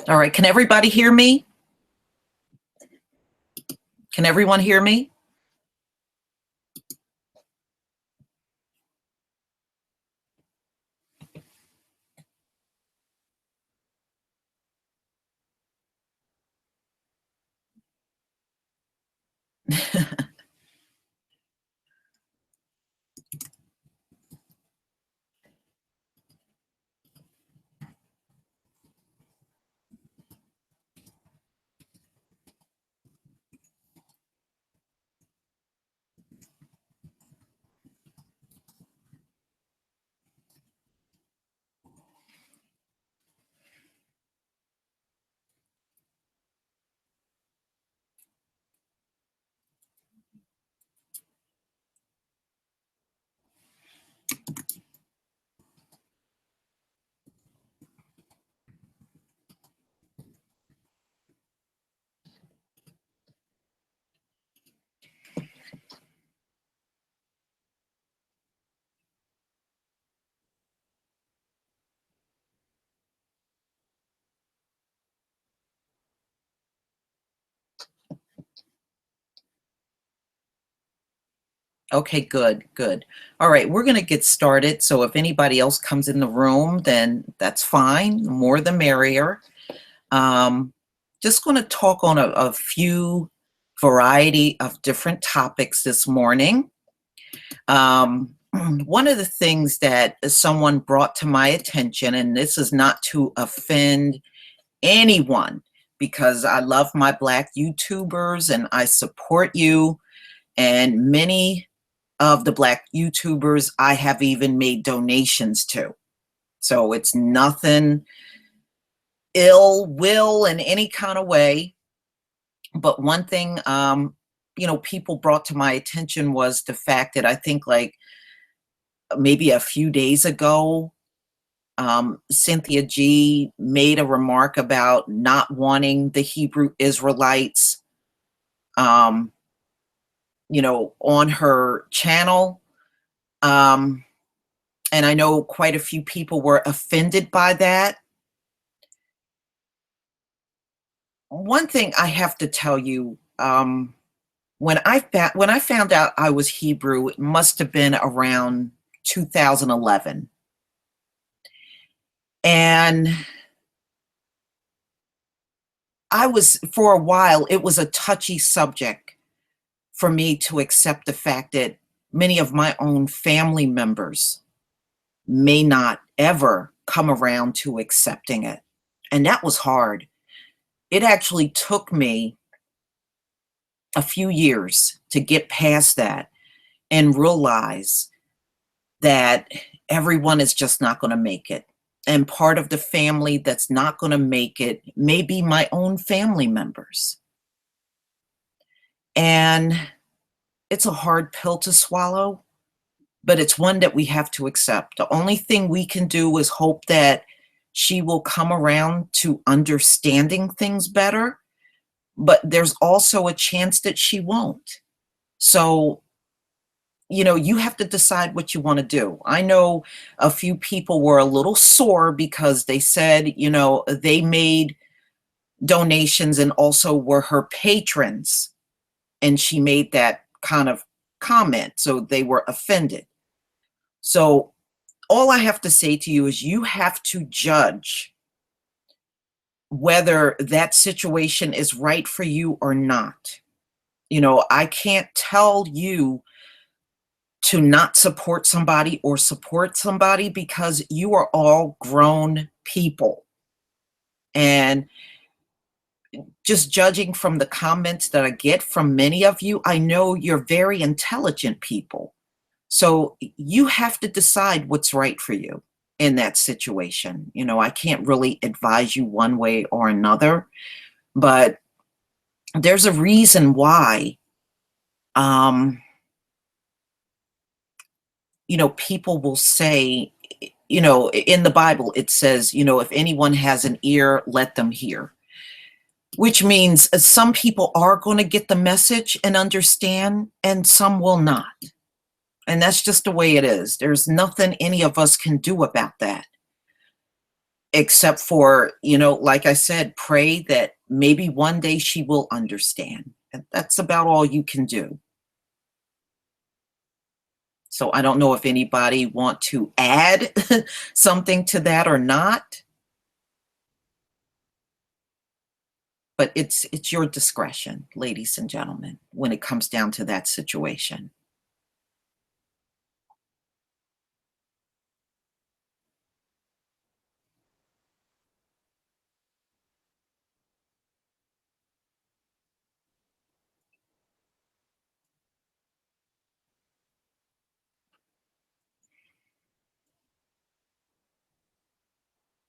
All right, can everybody hear me? Can everyone hear me? Okay, good, good. All right, we're going to get started. So if anybody else comes in the room, then that's fine. More the merrier. Um, just going to talk on a few variety of different topics this morning. One of the things that someone brought to my attention, and this is not to offend anyone, because I love my Black YouTubers and I support you, and many of the Black YouTubers I have even made donations to. So it's nothing ill will in any kind of way. But one thing, people brought to my attention was the fact that I think like maybe a few days ago, Cynthia G made a remark about not wanting the Hebrew Israelites, um, on her channel. And I know quite a few people were offended by that. One thing I have to tell you, When I found out I was Hebrew, it must have been around 2011. And I was for a while, it was a touchy subject for me to accept the fact that many of my own family members may not ever come around to accepting it. And that was hard. It actually took me a few years to get past that and realize that everyone is just not going to make it. And part of the family that's not going to make it may be my own family members. And it's a hard pill to swallow, but it's one that we have to accept. The only thing we can do is hope that she will come around to understanding things better, but there's also a chance that she won't. So, you have to decide what you want to do. I know a few people were a little sore because they said, they made donations and also were her patrons, and she made that kind of comment. So they were offended. So all I have to say to you is you have to judge whether that situation is right for you or not. I can't tell you to not support somebody or support somebody because you are all grown people. And just judging from the comments that I get from many of you, I know you're very intelligent people. So you have to decide what's right for you in that situation. I can't really advise you one way or another, but there's a reason why people will say, in the Bible, it says, if anyone has an ear, let them hear, which means some people are going to get the message and understand, and some will not. And that's just the way it is. There's nothing any of us can do about that, except for, like I said, pray that maybe one day she will understand. And that's about all you can do. So I don't know if anybody want to add something to that or not, but it's your discretion, ladies and gentlemen, when it comes down to that situation.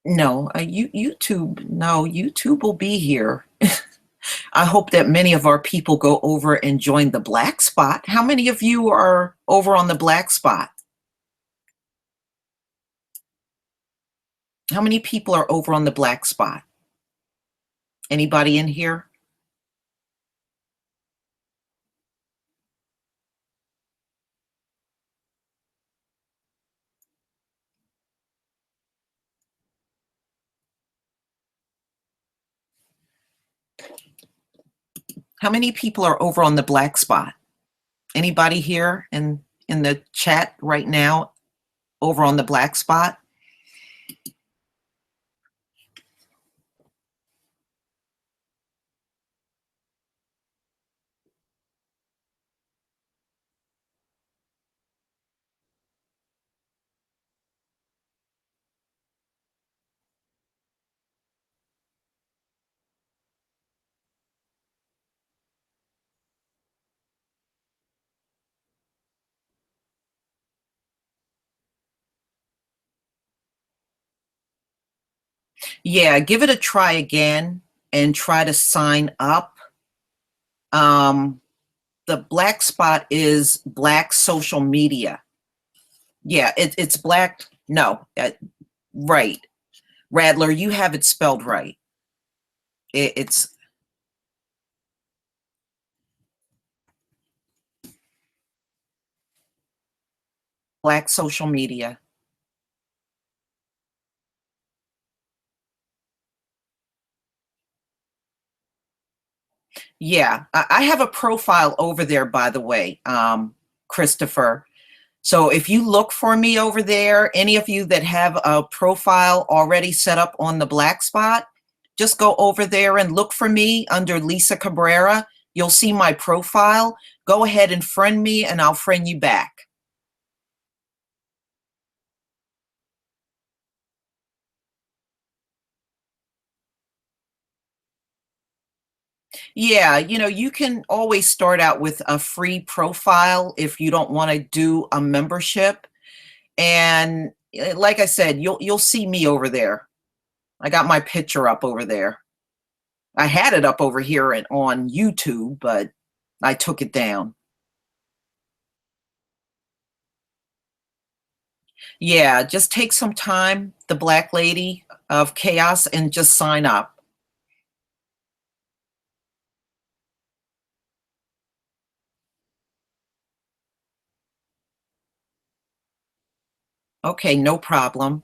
No, YouTube will be here. I hope that many of our people go over and join the Black Spot. How many of you are over on the Black Spot? How many people are over on the Black Spot? Anybody in here? How many people are over on the Black Spot? Anybody here in the chat right now over on the Black Spot? Yeah, give it a try again and try to sign up. The Black Spot is Black social media. Yeah, it's Black. No, right. Radler, you have it spelled right. It's Black social media. Yeah, I have a profile over there, by the way, Christopher. So if you look for me over there, any of you that have a profile already set up on the Black Spot, just go over there and look for me under Lisa Cabrera. You'll see my profile. Go ahead and friend me, and I'll friend you back. Yeah, you can always start out with a free profile if you don't want to do a membership. And like I said, you'll see me over there. I got my picture up over there. I had it up over here and on YouTube, but I took it down. Yeah, just take some time, the Black Lady of Chaos, and just sign up. Okay, no problem.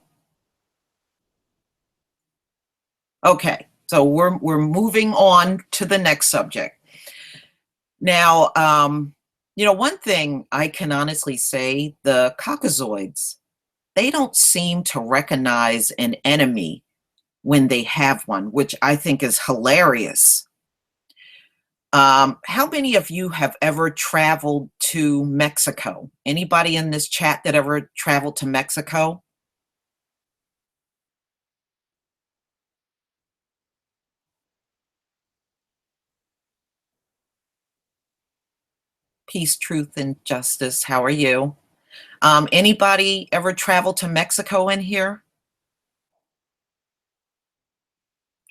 Okay, so we're moving on to the next subject. Now, one thing I can honestly say, the Caucasoids, they don't seem to recognize an enemy when they have one, which I think is hilarious. How many of you have ever traveled to Mexico? Anybody in this chat that ever traveled to Mexico? Peace, truth, and justice. How are you? Anybody ever traveled to Mexico in here?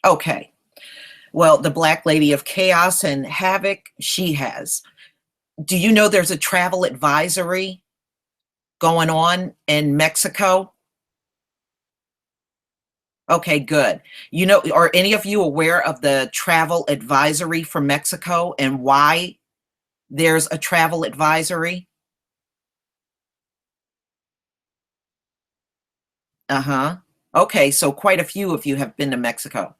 Okay. Well, the Black Lady of Chaos and Havoc, she has. Do you know there's a travel advisory going on in Mexico? Okay, good. Are any of you aware of the travel advisory for Mexico and why there's a travel advisory? Uh-huh. Okay, so quite a few of you have been to Mexico.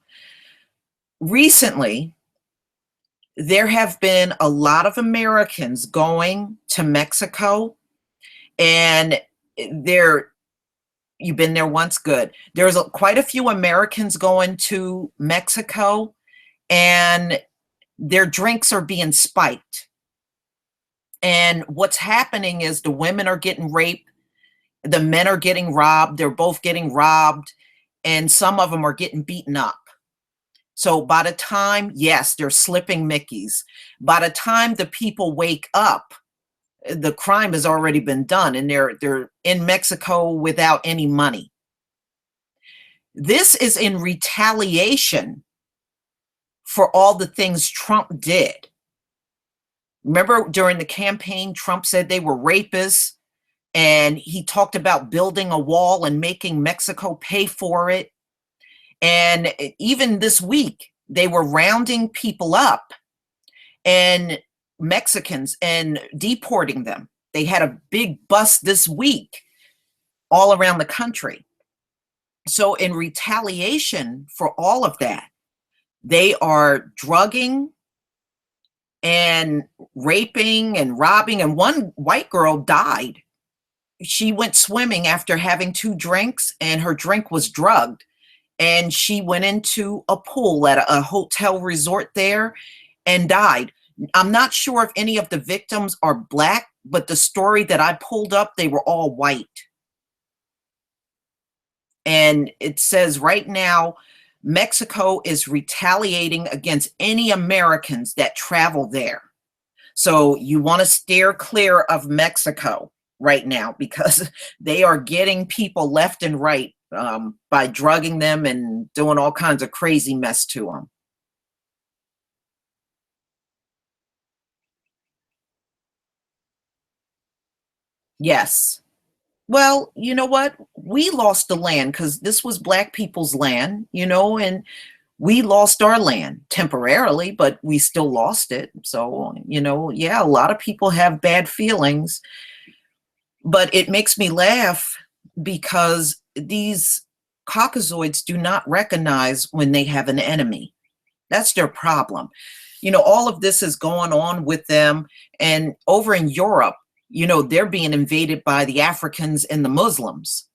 Recently, there have been a lot of Americans going to Mexico, and there you've been there once, good. Quite a few Americans going to Mexico, and their drinks are being spiked. And what's happening is the women are getting raped, the men are getting robbed, they're both getting robbed, and some of them are getting beaten up. So by the time, yes, they're slipping Mickeys. By the time the people wake up, the crime has already been done, and they're in Mexico without any money. This is in retaliation for all the things Trump did. Remember during the campaign, Trump said they were rapists, and he talked about building a wall and making Mexico pay for it. And even this week, they were rounding people up and Mexicans and deporting them. They had a big bust this week all around the country. So, in retaliation for all of that, they are drugging and raping and robbing. And one white girl died. She went swimming after having two drinks, and her drink was drugged. And she went into a pool at a hotel resort there and died. I'm not sure if any of the victims are black, but the story that I pulled up, they were all white. And it says right now, Mexico is retaliating against any Americans that travel there. So you want to steer clear of Mexico right now because they are getting people left and right by drugging them and doing all kinds of crazy mess to them. Yes. Well, you know what? We lost the land because this was Black people's land, and we lost our land temporarily, but we still lost it. So, yeah, a lot of people have bad feelings, but it makes me laugh because these Caucasoids do not recognize when they have an enemy. That's their problem. All of this is going on with them. And over in Europe, they're being invaded by the Africans and the Muslims.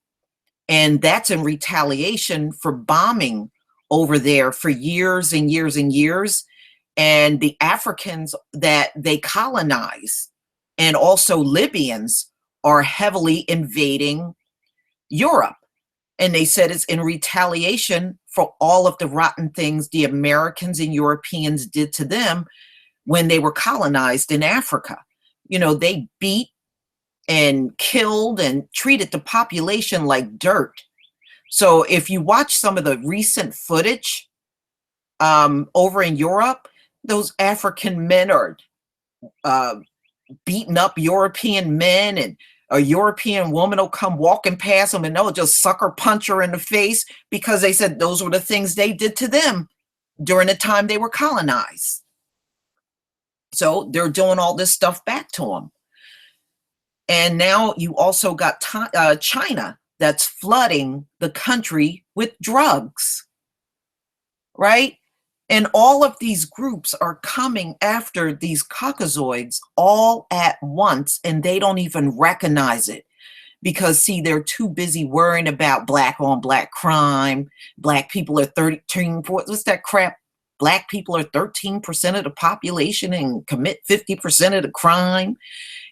And that's in retaliation for bombing over there for years and years and years. And the Africans that they colonize and also Libyans are heavily invading Europe. And they said it's in retaliation for all of the rotten things the Americans and Europeans did to them when they were colonized in Africa. They beat and killed and treated the population like dirt. So if you watch some of the recent footage over in Europe, those African men are uh, beating up European men, and a European woman will come walking past them and they'll just sucker punch her in the face because they said those were the things they did to them during the time they were colonized. So they're doing all this stuff back to them. And now you also got China that's flooding the country with drugs, right? And all of these groups are coming after these caucasoids all at once, and they don't even recognize it because, see, they're too busy worrying about black on black crime. Black people are 13, what's that crap? Black people are 13% of the population and commit 50% of the crime.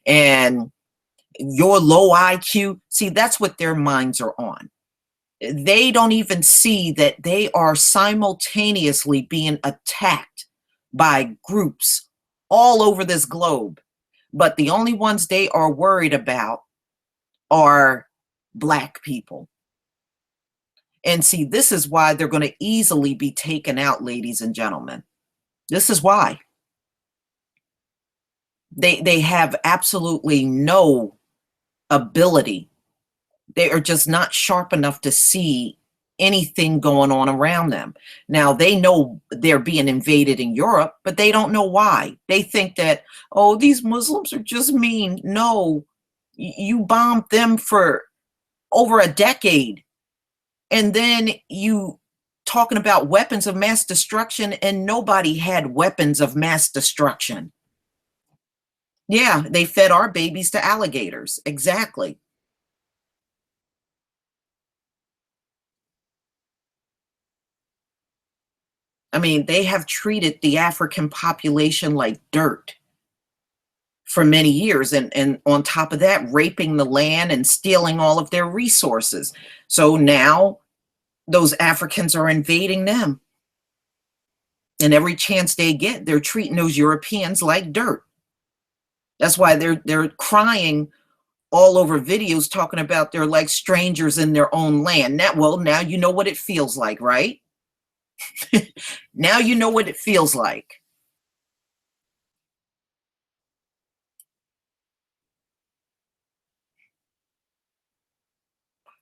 And your low IQ, see, that's what their minds are on. They don't even see that they are simultaneously being attacked by groups all over this globe. But the only ones they are worried about are Black people. And see, this is why they're going to easily be taken out, ladies and gentlemen. This is why. They have absolutely no ability. They are just not sharp enough to see anything going on around them. Now, they know they're being invaded in Europe, but they don't know why. They think that, oh, these Muslims are just mean. No, you bombed them for over a decade. And then you talking about weapons of mass destruction, and nobody had weapons of mass destruction. Yeah, they fed our babies to alligators. Exactly. I mean, they have treated the African population like dirt for many years. And on top of that, raping the land and stealing all of their resources. So now those Africans are invading them. And every chance they get, they're treating those Europeans like dirt. That's why they're crying all over videos talking about they're like strangers in their own land. Now you know what it feels like, right? Now you know what it feels like.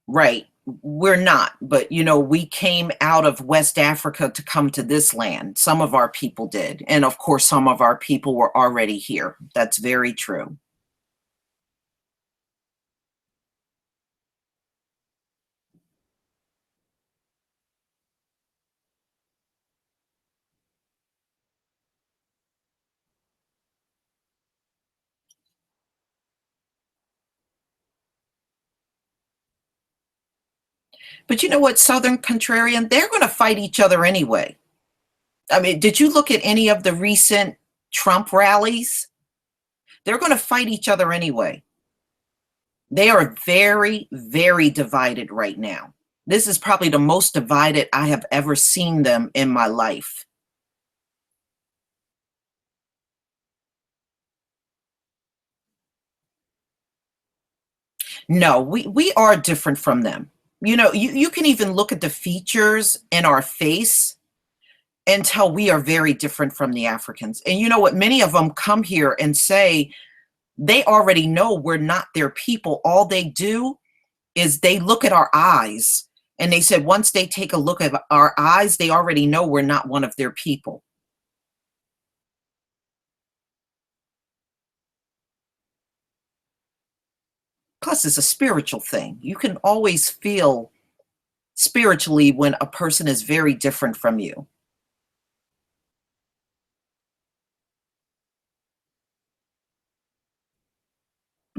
Right. We're not, but we came out of West Africa to come to this land. Some of our people did. And of course, some of our people were already here. That's very true. But you know what, Southern Contrarian? They're going to fight each other anyway. I mean, did you look at any of the recent Trump rallies? They're going to fight each other anyway. They are very, very divided right now. This is probably the most divided I have ever seen them in my life. No, we are different from them. You can even look at the features in our face and tell we are very different from the Africans. And you know what? Many of them come here and say they already know we're not their people. All they do is they look at our eyes, and they said once they take a look at our eyes, they already know we're not one of their people. Plus, it's a spiritual thing. You can always feel spiritually when a person is very different from you.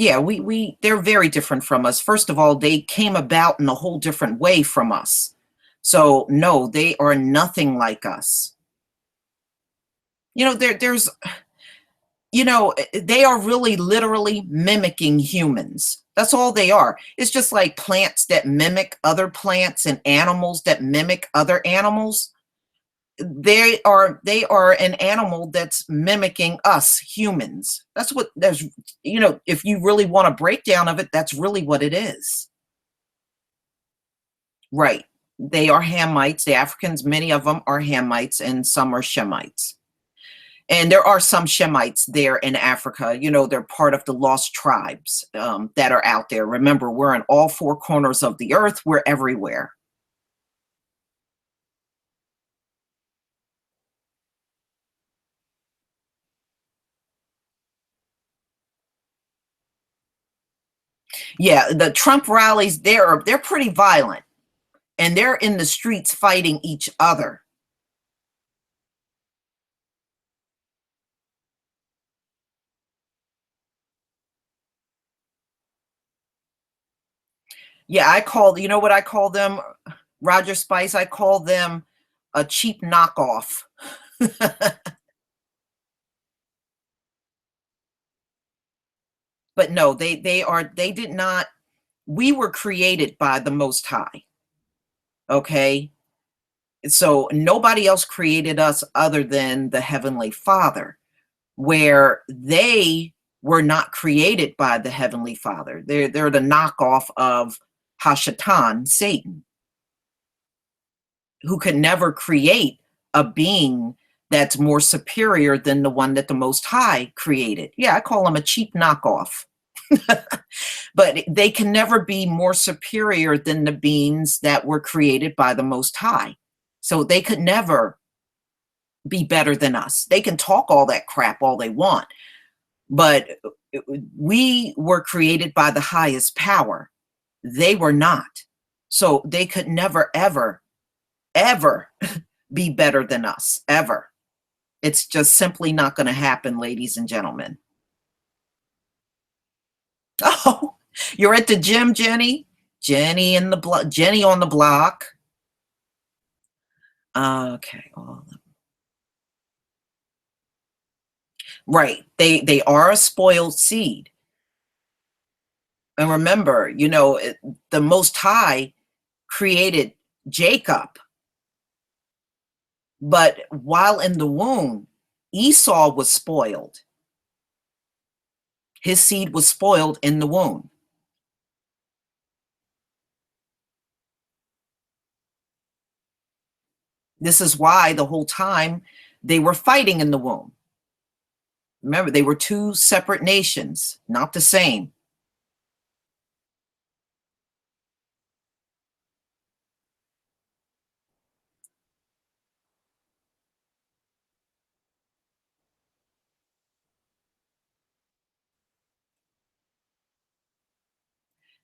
Yeah, they're very different from us. First of all, they came about in a whole different way from us. So no, they are nothing like us. There's they are really literally mimicking humans. That's all they are. It's just like plants that mimic other plants and animals that mimic other animals. They are an animal that's mimicking us humans. That's what there's if you really want a breakdown of it, that's really what it is. Right. They are Hamites. The Africans, many of them are Hamites and some are Shemites. And there are some Shemites there in Africa. They're part of the lost tribes that are out there. Remember, we're in all four corners of the earth. We're everywhere. Yeah, the Trump rallies, they're pretty violent and they're in the streets fighting each other. Yeah, you know what I call them, Roger Spice? I call them a cheap knockoff. But no, they did not. We were created by the Most High. Okay. So nobody else created us other than the Heavenly Father, where they were not created by the Heavenly Father. They're the knockoff of Hashatan, Satan, who could never create a being that's more superior than the one that the Most High created. Yeah, I call them a cheap knockoff. But they can never be more superior than the beings that were created by the Most High. So they could never be better than us. They can talk all that crap all they want, but we were created by the highest power. They were not. So they could never, ever, ever be better than us, ever. It's just simply not going to happen, ladies and gentlemen. Oh, you're at the gym, Jenny? Jenny on the block. Okay. Right. They are a spoiled seed. And remember, the Most High created Jacob, but while in the womb, Esau was spoiled. His seed was spoiled in the womb. This is why the whole time they were fighting in the womb. Remember, they were two separate nations, not the same.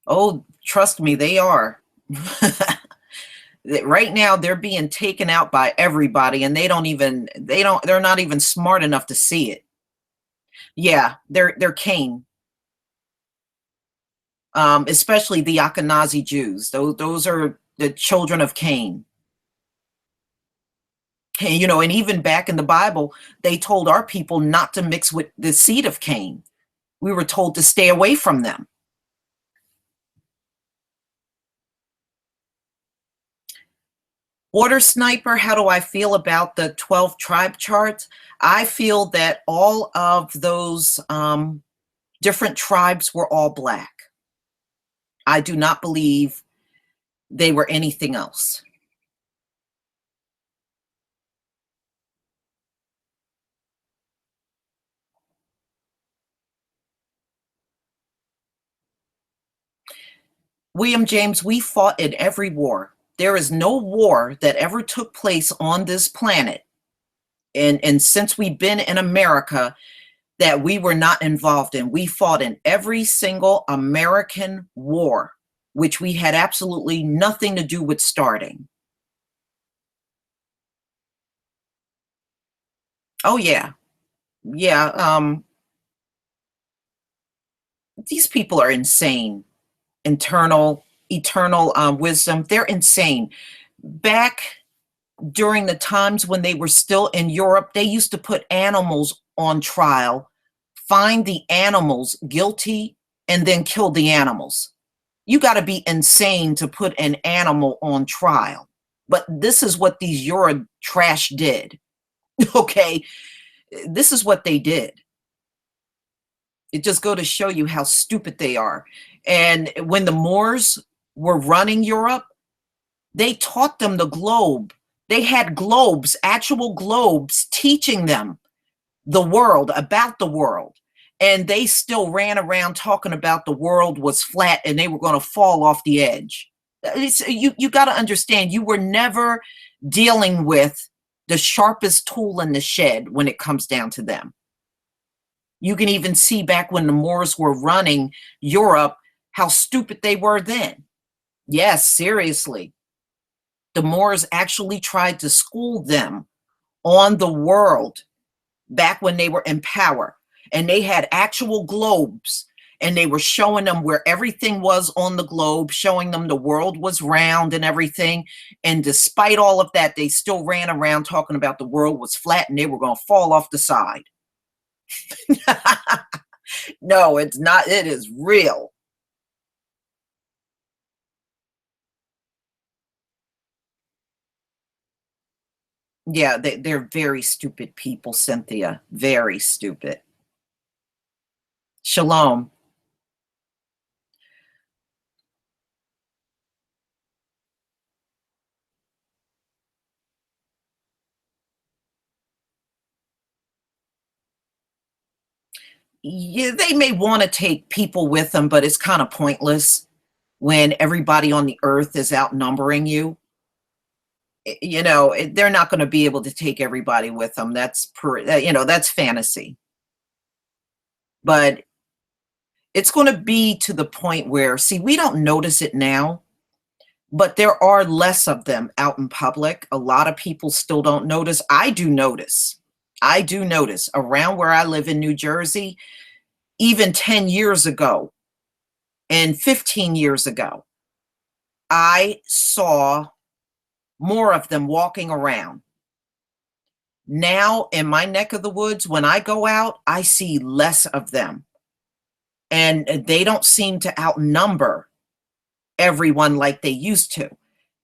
Oh, trust me, they are. Right now, they're being taken out by everybody, and they're not even smart enough to see it. Yeah, they're Cain, especially the Ashkenazi Jews. Those are the children of Cain. And even back in the Bible, they told our people not to mix with the seed of Cain. We were told to stay away from them. Water Sniper, how do I feel about the 12 tribe charts? I feel that all of those different tribes were all black. I do not believe they were anything else. William James, we fought in every war. There is no war that ever took place on this planet. And since we've been in America, that we were not involved in. We fought in every single American war, which we had absolutely nothing to do with starting. Oh yeah, yeah. These people are insane. Internal, eternal wisdom. They're insane. Back during the times when they were still in Europe, they used to put animals on trial, find the animals guilty, and then kill the animals. You got to be insane to put an animal on trial. But this is what these Euro trash did. Okay. This is what they did. It just go to show you how stupid they are. And when the Moors were running Europe, they taught them the globe. They had globes, actual globes, teaching them the world, about the world. And they still ran around talking about the world was flat and they were going to fall off the edge. You got to understand, you were never dealing with the sharpest tool in the shed when it comes down to them. You can even see back when the Moors were running Europe, how stupid they were then. Yes, seriously. The Moors actually tried to school them on the world back when they were in power. And they had actual globes and they were showing them where everything was on the globe, showing them the world was round and everything. And despite all of that, they still ran around talking about the world was flat and they were going to fall off the side. No, it's not. It is real. Yeah, they're very stupid people, Cynthia. Very stupid. Shalom. Yeah, they may want to take people with them, but it's kind of pointless when everybody on the earth is outnumbering you. They're not going to be able to take everybody with them. That's fantasy. But it's going to be to the point where, see, we don't notice it now, but there are less of them out in public. A lot of people still don't notice. I do notice. I do notice around where I live in New Jersey, even 10 years ago and 15 years ago, I saw more of them walking around. Now, in my neck of the woods, when I go out, I see less of them. And they don't seem to outnumber everyone like they used to.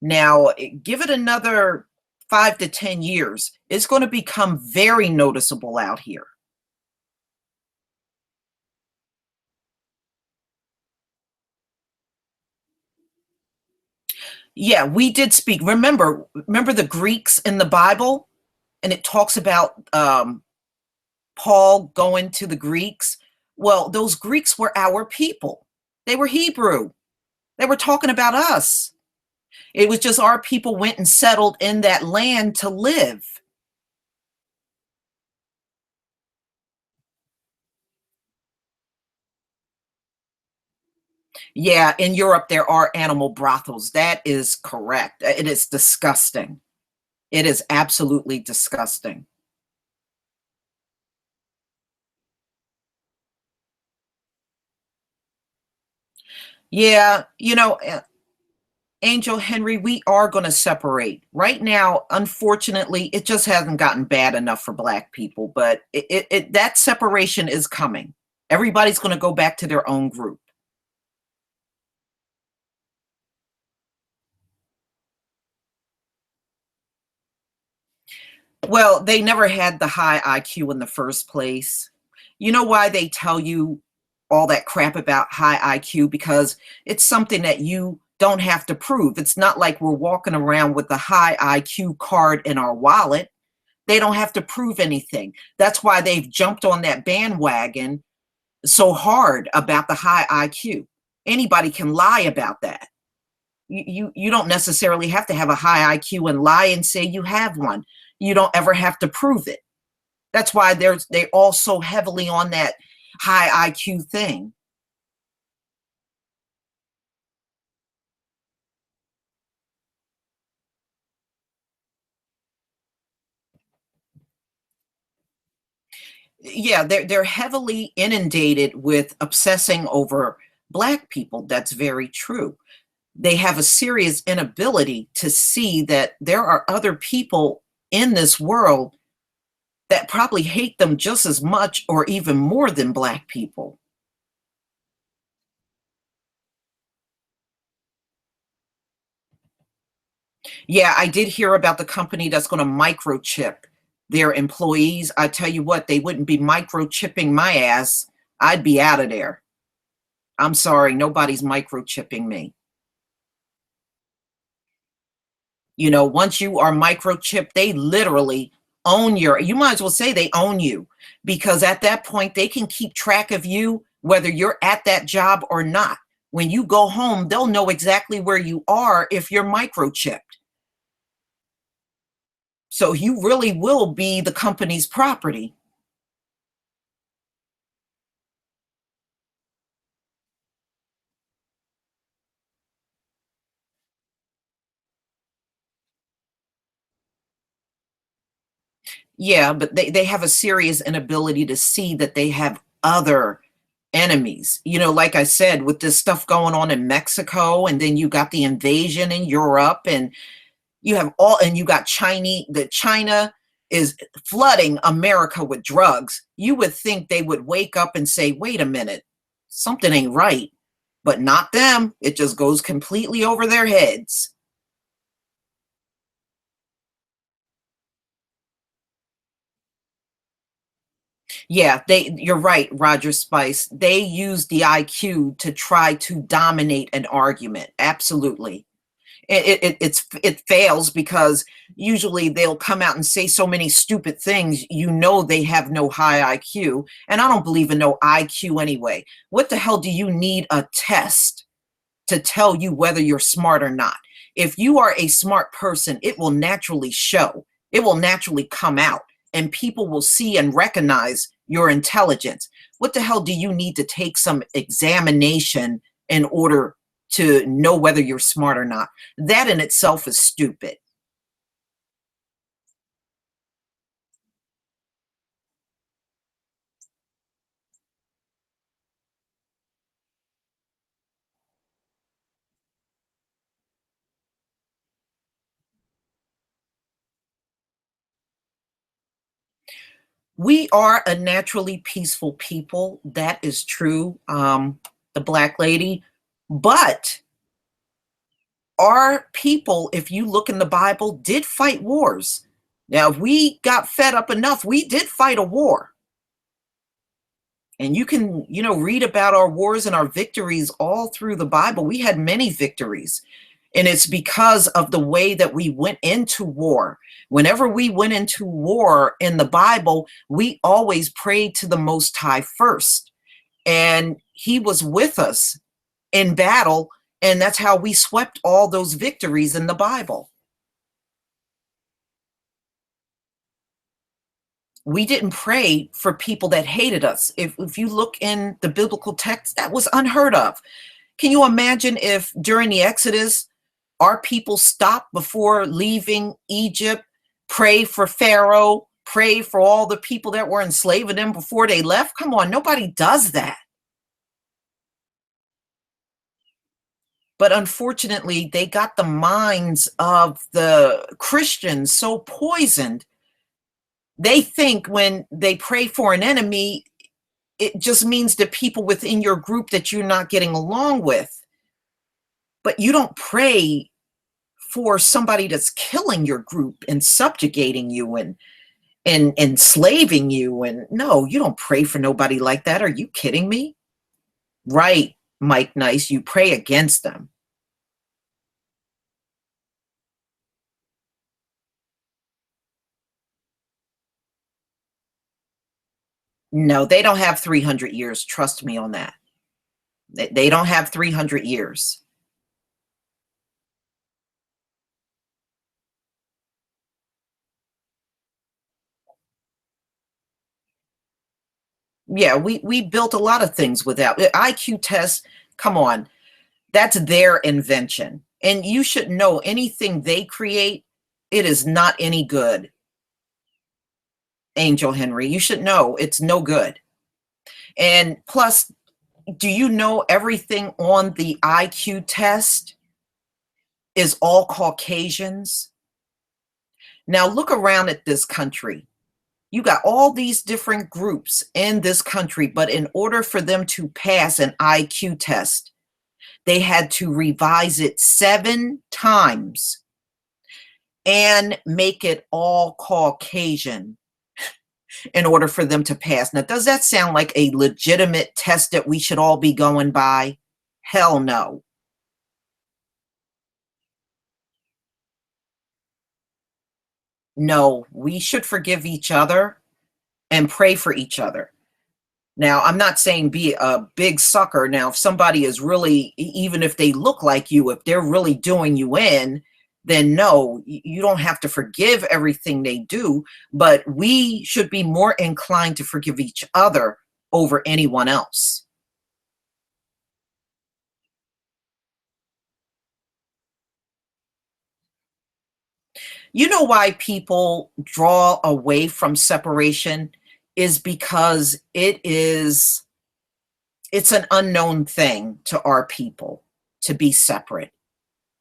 Now, give it another 5 to 10 years, it's going to become very noticeable out here. Yeah, we did speak. Remember the Greeks in the Bible, and it talks about Paul going to the Greeks. Well, those Greeks were our people. They were Hebrew. They were talking about us. It was just our people went and settled in that land to live. Yeah, in Europe there are animal brothels. That is correct. It is disgusting. It is absolutely disgusting. Yeah, Angel Henry, we are going to separate. Right now, unfortunately, it just hasn't gotten bad enough for Black people, but that separation is coming. Everybody's going to go back to their own group. Well, they never had the high IQ in the first place. You know why they tell you all that crap about high IQ? Because it's something that you don't have to prove. It's not like we're walking around with the high IQ card in our wallet. They don't have to prove anything. That's why they've jumped on that bandwagon so hard about the high IQ. Anybody can lie about that. You don't necessarily have to have a high IQ and lie and say you have one. You don't ever have to prove it. That's why they all so heavily on that high IQ thing. Yeah, they're heavily inundated with obsessing over Black people. That's very true. They have a serious inability to see that there are other people in this world that probably hate them just as much or even more than Black people. Yeah, I did hear about the company that's going to microchip their employees. I tell you what, they wouldn't be microchipping my ass. I'd be out of there. I'm sorry, nobody's microchipping me. You know, once you are microchipped, they literally own you might as well say they own you, because at that point they can keep track of you whether you're at that job or not. When you go home, they'll know exactly where you are if you're microchipped. So you really will be the company's property. Yeah, but they have a serious inability to see that they have other enemies. You know, like I said, with this stuff going on in Mexico, and then you got the invasion in Europe, and you got China is flooding America with drugs. You would think they would wake up and say, wait a minute, something ain't right. But not them. It just goes completely over their heads. Yeah, you're right, Roger Spice. They use the IQ to try to dominate an argument. Absolutely. It fails because usually they'll come out and say so many stupid things, you know they have no high IQ, and I don't believe in no IQ anyway. What the hell do you need a test to tell you whether you're smart or not? If you are a smart person, it will naturally show. It will naturally come out, and people will see and recognize your intelligence. What the hell do you need to take some examination in order to know whether you're smart or not? That in itself is stupid. We are a naturally peaceful people. That is true, the Black lady. But our people, if you look in the Bible, did fight wars. Now, if we got fed up enough, we did fight a war. And you can, read about our wars and our victories all through the Bible. We had many victories. And it's because of the way that we went into war. Whenever we went into war in the Bible, we always prayed to the Most High first. And He was with us in battle. And that's how we swept all those victories in the Bible. We didn't pray for people that hated us. If you look in the biblical text, that was unheard of. Can you imagine if during the Exodus, our people stopped before leaving Egypt, pray for Pharaoh, pray for all the people that were enslaving them before they left? Come on, nobody does that. But unfortunately, they got the minds of the Christians so poisoned. They think when they pray for an enemy, it just means the people within your group that you're not getting along with. But you don't pray for somebody that's killing your group and subjugating you and enslaving you. And no, you don't pray for nobody like that. Are you kidding me? Right, Mike Nice, you pray against them. No, they don't have 300 years. Trust me on that. They don't have 300 years. Yeah, we built a lot of things without IQ tests. Come on, that's their invention. And you should know anything they create, it is not any good. Angel Henry. You should know it's no good. And plus, do you know everything on the IQ test is all Caucasians? Now look around at this country. You got all these different groups in this country, but in order for them to pass an IQ test, they had to revise it 7 times and make it all Caucasian in order for them to pass. Now, does that sound like a legitimate test that we should all be going by? Hell no. No, we should forgive each other and pray for each other. Now, I'm not saying be a big sucker. Now, if somebody is really, even if they look like you, if they're really doing you in, then no, you don't have to forgive everything they do, but we should be more inclined to forgive each other over anyone else. You know why people draw away from separation is because it's an unknown thing to our people to be separate.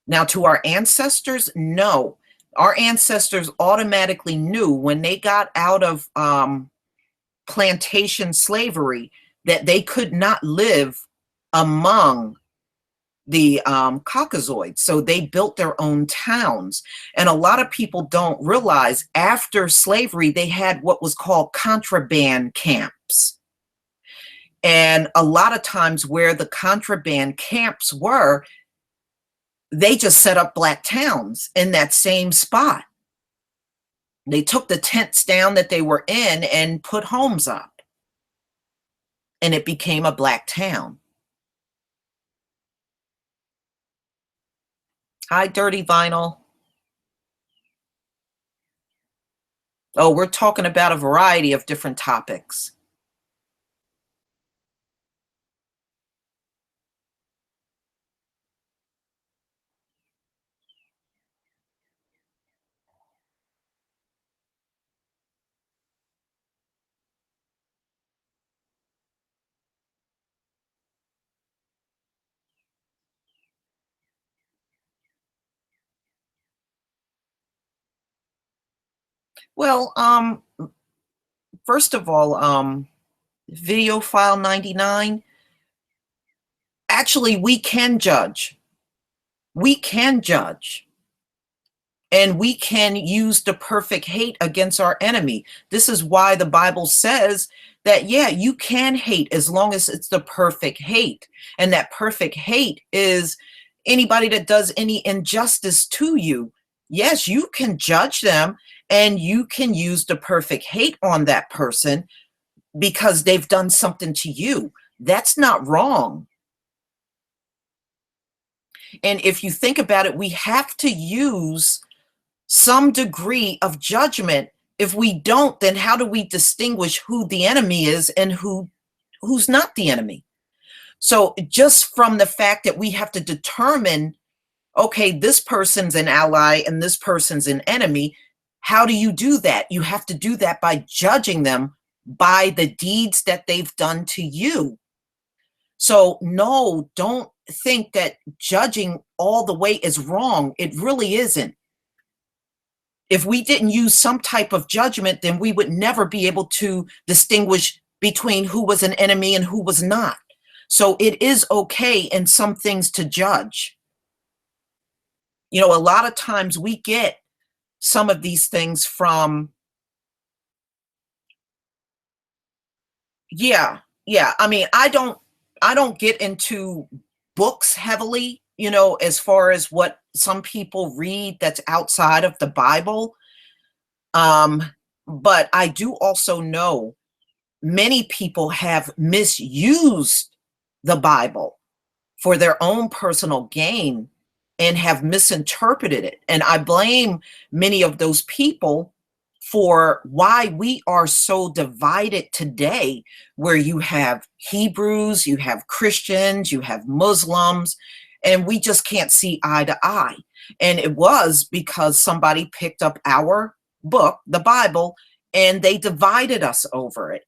Now, to our ancestors, no. Our ancestors automatically knew when they got out of plantation slavery that they could not live among the Caucasoids. So they built their own towns. And a lot of people don't realize after slavery, they had what was called contraband camps. And a lot of times where the contraband camps were, they just set up black towns in that same spot. They took the tents down that they were in and put homes up, and it became a black town. Hi, Dirty Vinyl. Oh, we're talking about a variety of different topics. Well, first of all, video file 99, actually, we can judge. We can judge. And we can use the perfect hate against our enemy. This is why the Bible says that, yeah, you can hate as long as it's the perfect hate. And that perfect hate is anybody that does any injustice to you. Yes, you can judge them and you can use the perfect hate on that person because they've done something to you. That's not wrong. And if you think about it, we have to use some degree of judgment. If we don't, then how do we distinguish who the enemy is and who's not the enemy? So just from the fact that we have to determine, okay, this person's an ally and this person's an enemy, how do you do that? You have to do that by judging them by the deeds that they've done to you. So no, don't think that judging all the way is wrong. It really isn't. If we didn't use some type of judgment, then we would never be able to distinguish between who was an enemy and who was not. So it is okay in some things to judge. You know, a lot of times we get some of these things from, yeah, yeah. I mean, I don't get into books heavily, you know, as far as what some people read that's outside of the Bible. Um, but I do also know many people have misused the Bible for their own personal gain and have misinterpreted it. And I blame many of those people for why we are so divided today, where you have Hebrews, you have Christians, you have Muslims, and we just can't see eye to eye. And it was because somebody picked up our book, the Bible, and they divided us over it.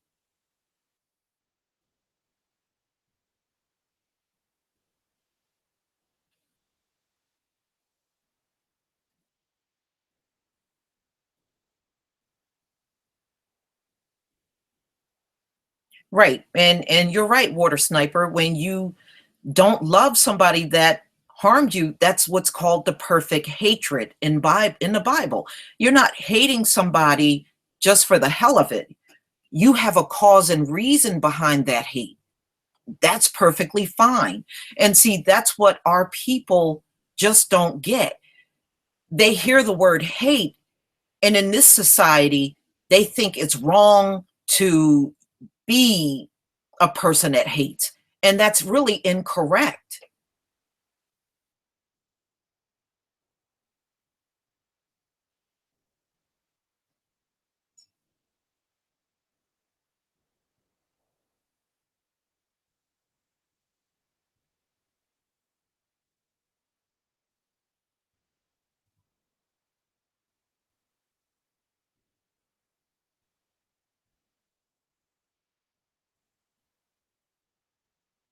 Right. And you're right, water sniper, when you don't love somebody that harmed you, that's what's called the perfect hatred in the Bible. You're not hating somebody just for the hell of it. You have a cause and reason behind that hate. That's perfectly fine. And see, that's what our people just don't get. They hear the word hate, and in this society, they think it's wrong to be a person that hates. And that's really incorrect.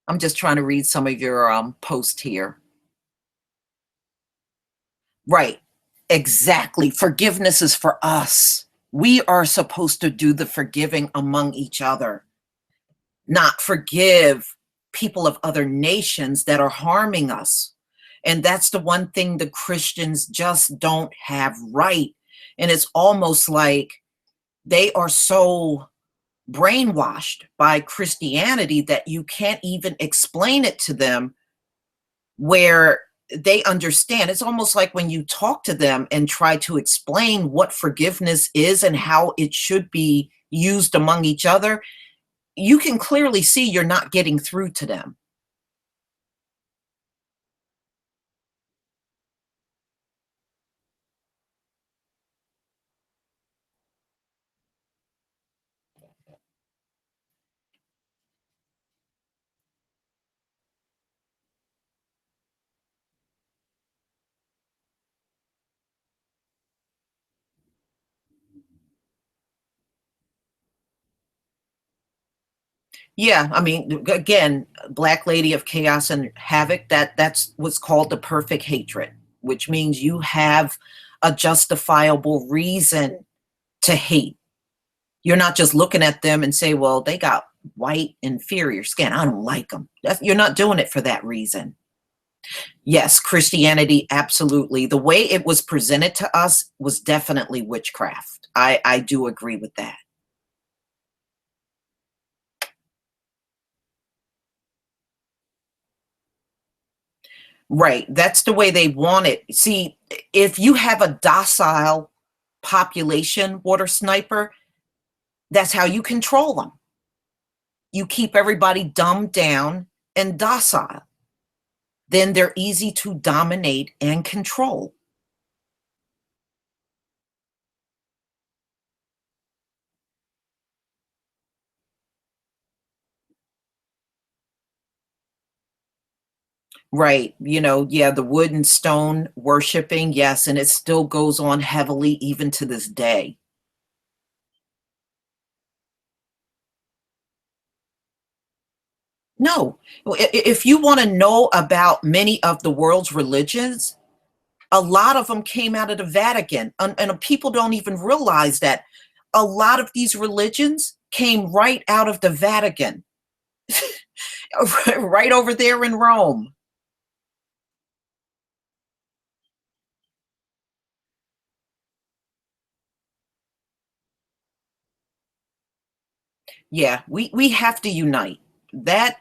I'm just trying to read some of your post here. Right. Exactly. Forgiveness is for us. We are supposed to do the forgiving among each other, not forgive people of other nations that are harming us. And that's the one thing the Christians just don't have right. And it's almost like they are so brainwashed by Christianity that you can't even explain it to them where they understand. It's almost like when you talk to them and try to explain what forgiveness is and how it should be used among each other, you can clearly see you're not getting through to them. Yeah, I mean, again, Black Lady of Chaos and Havoc, that's what's called the perfect hatred, which means you have a justifiable reason to hate. You're not just looking at them and say, well, they got white inferior skin. I don't like them. You're not doing it for that reason. Yes, Christianity, absolutely. The way it was presented to us was definitely witchcraft. I do agree with that. Right. That's the way they want it. See, if you have a docile population, water sniper, that's how you control them. You keep everybody dumbed down and docile. Then they're easy to dominate and control. Right. Yeah, the wood and stone worshiping, yes, and it still goes on heavily even to this day. No. If you want to know about many of the world's religions, a lot of them came out of the Vatican. And people don't even realize that a lot of these religions came right out of the Vatican, right over there in Rome. Yeah, we have to unite. That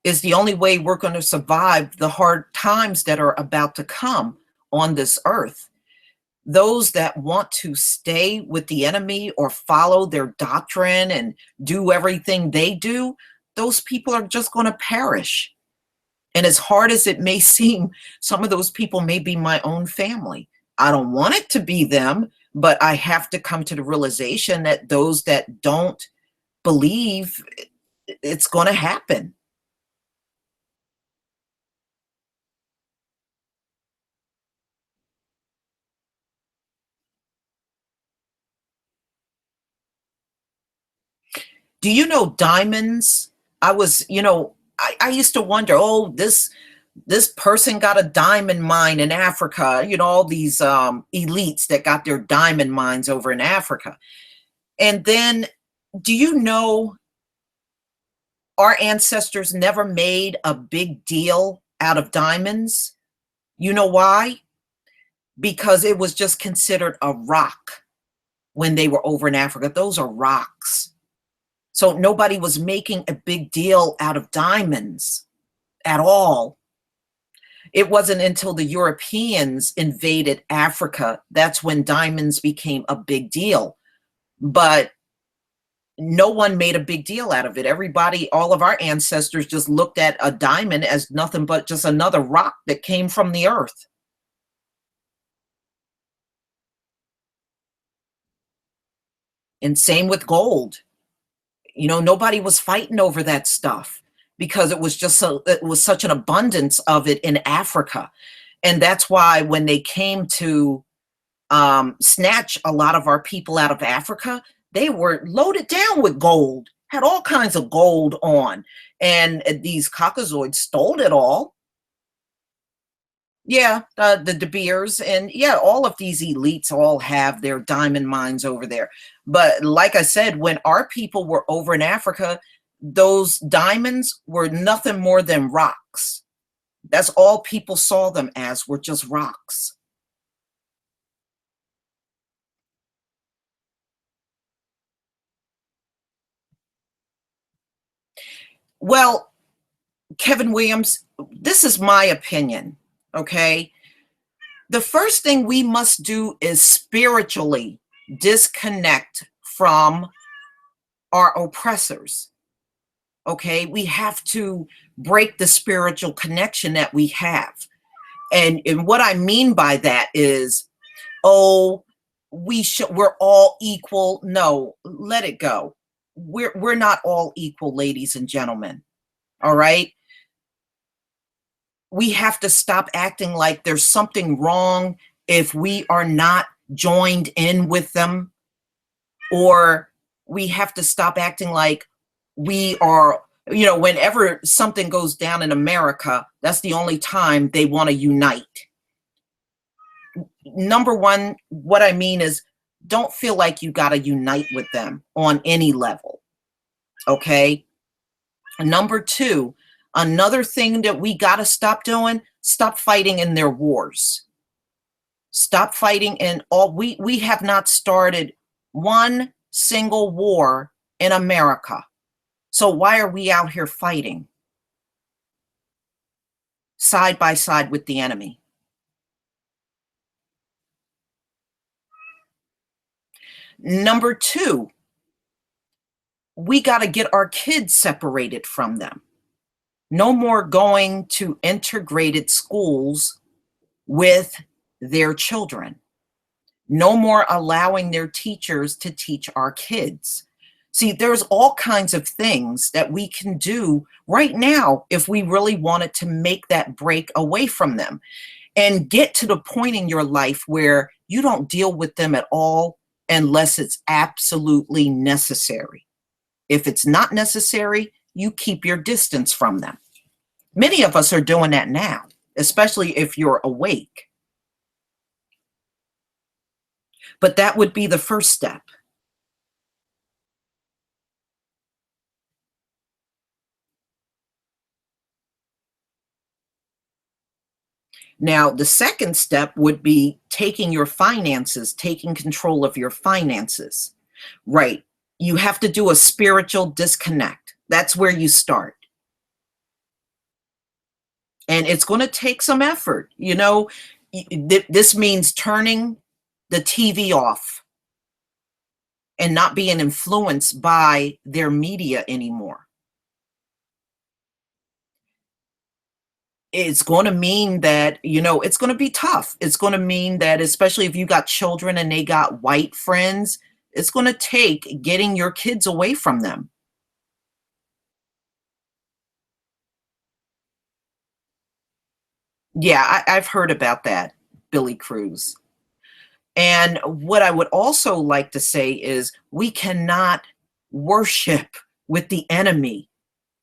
is the only way we're going to survive the hard times that are about to come on this earth. Those that want to stay with the enemy or follow their doctrine and do everything they do, those people are just going to perish. And as hard as it may seem, some of those people may be my own family. I don't want it to be them, but I have to come to the realization that those that don't believe, it's going to happen. Do you know diamonds? I used to wonder, oh, this person got a diamond mine in Africa, all these elites that got their diamond mines over in Africa. And then, do you know our ancestors never made a big deal out of diamonds? You know why? Because it was just considered a rock when they were over in Africa. Those are rocks. So nobody was making a big deal out of diamonds at all. It wasn't until the Europeans invaded Africa that's when diamonds became a big deal. But no one made a big deal out of it. Everybody, all of our ancestors just looked at a diamond as nothing but just another rock that came from the earth. And same with gold. Nobody was fighting over that stuff because it was such an abundance of it in Africa. And that's why when they came to snatch a lot of our people out of Africa, they were loaded down with gold, had all kinds of gold on. And these Caucasoids stole it all. Yeah, the De Beers, and yeah, all of these elites all have their diamond mines over there. But like I said, when our people were over in Africa, those diamonds were nothing more than rocks. That's all people saw them as, were just rocks. Well, Kevin Williams, this is my opinion, okay? The first thing we must do is spiritually disconnect from our oppressors. Okay, we have to break the spiritual connection that we have. And what I mean by that is, oh, we're all equal. No, let it go. We're not all equal, ladies and gentlemen. All right, we have to stop acting like there's something wrong if we are not joined in with them, or we have to stop acting like we are, whenever something goes down in America, that's the only time they want to unite. Number one, what I mean is, don't feel like you got to unite with them on any level. Okay. Number two, another thing that we got to stop doing, stop fighting in their wars. Stop fighting in all, we have not started one single war in America. So why are we out here fighting side by side with the enemy? Number two, we got to get our kids separated from them. No more going to integrated schools with their children. No more allowing their teachers to teach our kids. See, there's all kinds of things that we can do right now if we really wanted to make that break away from them and get to the point in your life where you don't deal with them at all unless it's absolutely necessary. If it's not necessary, you keep your distance from them. Many of us are doing that now, especially if you're awake. But that would be the first step. Now, the second step would be taking your finances, taking control of your finances. Right. You have to do a spiritual disconnect. That's where you start. And it's going to take some effort. This means turning the TV off and not being influenced by their media anymore. It's going to mean that, it's going to be tough. It's going to mean that, especially if you got children and they got white friends, it's going to take getting your kids away from them. Yeah, I've heard about that, Billy Cruz. And what I would also like to say is we cannot worship with the enemy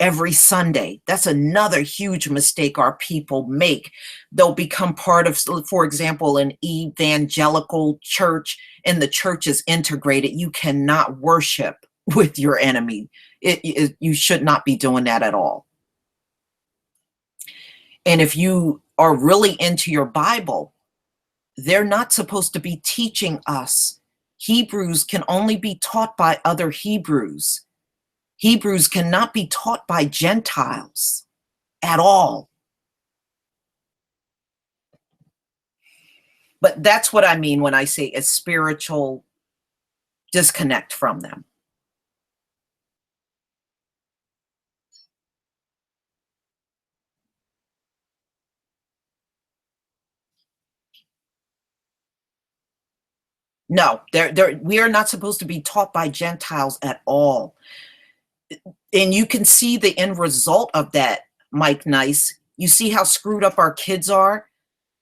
every Sunday. That's another huge mistake our people make. They'll become part of, for example, an evangelical church, and the church is integrated. You cannot worship with your enemy. You should not be doing that at all. And if you are really into your Bible, they're not supposed to be teaching us. Hebrews can only be taught by other Hebrews. Hebrews cannot be taught by Gentiles at all. But that's what I mean when I say a spiritual disconnect from them. No, we are not supposed to be taught by Gentiles at all. And you can see the end result of that, Mike Nice. You see how screwed up our kids are?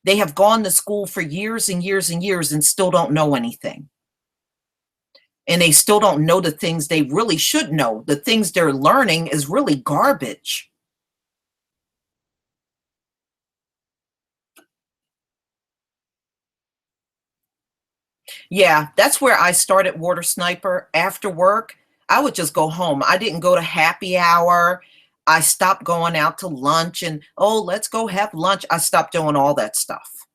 They have gone to school for years and years and years and still don't know anything. And they still don't know the things they really should know. The things they're learning is really garbage. Yeah, that's where I started Water Sniper. After work, I would just go home. I didn't go to happy hour. I stopped going out to lunch and, oh, let's go have lunch. I stopped doing all that stuff.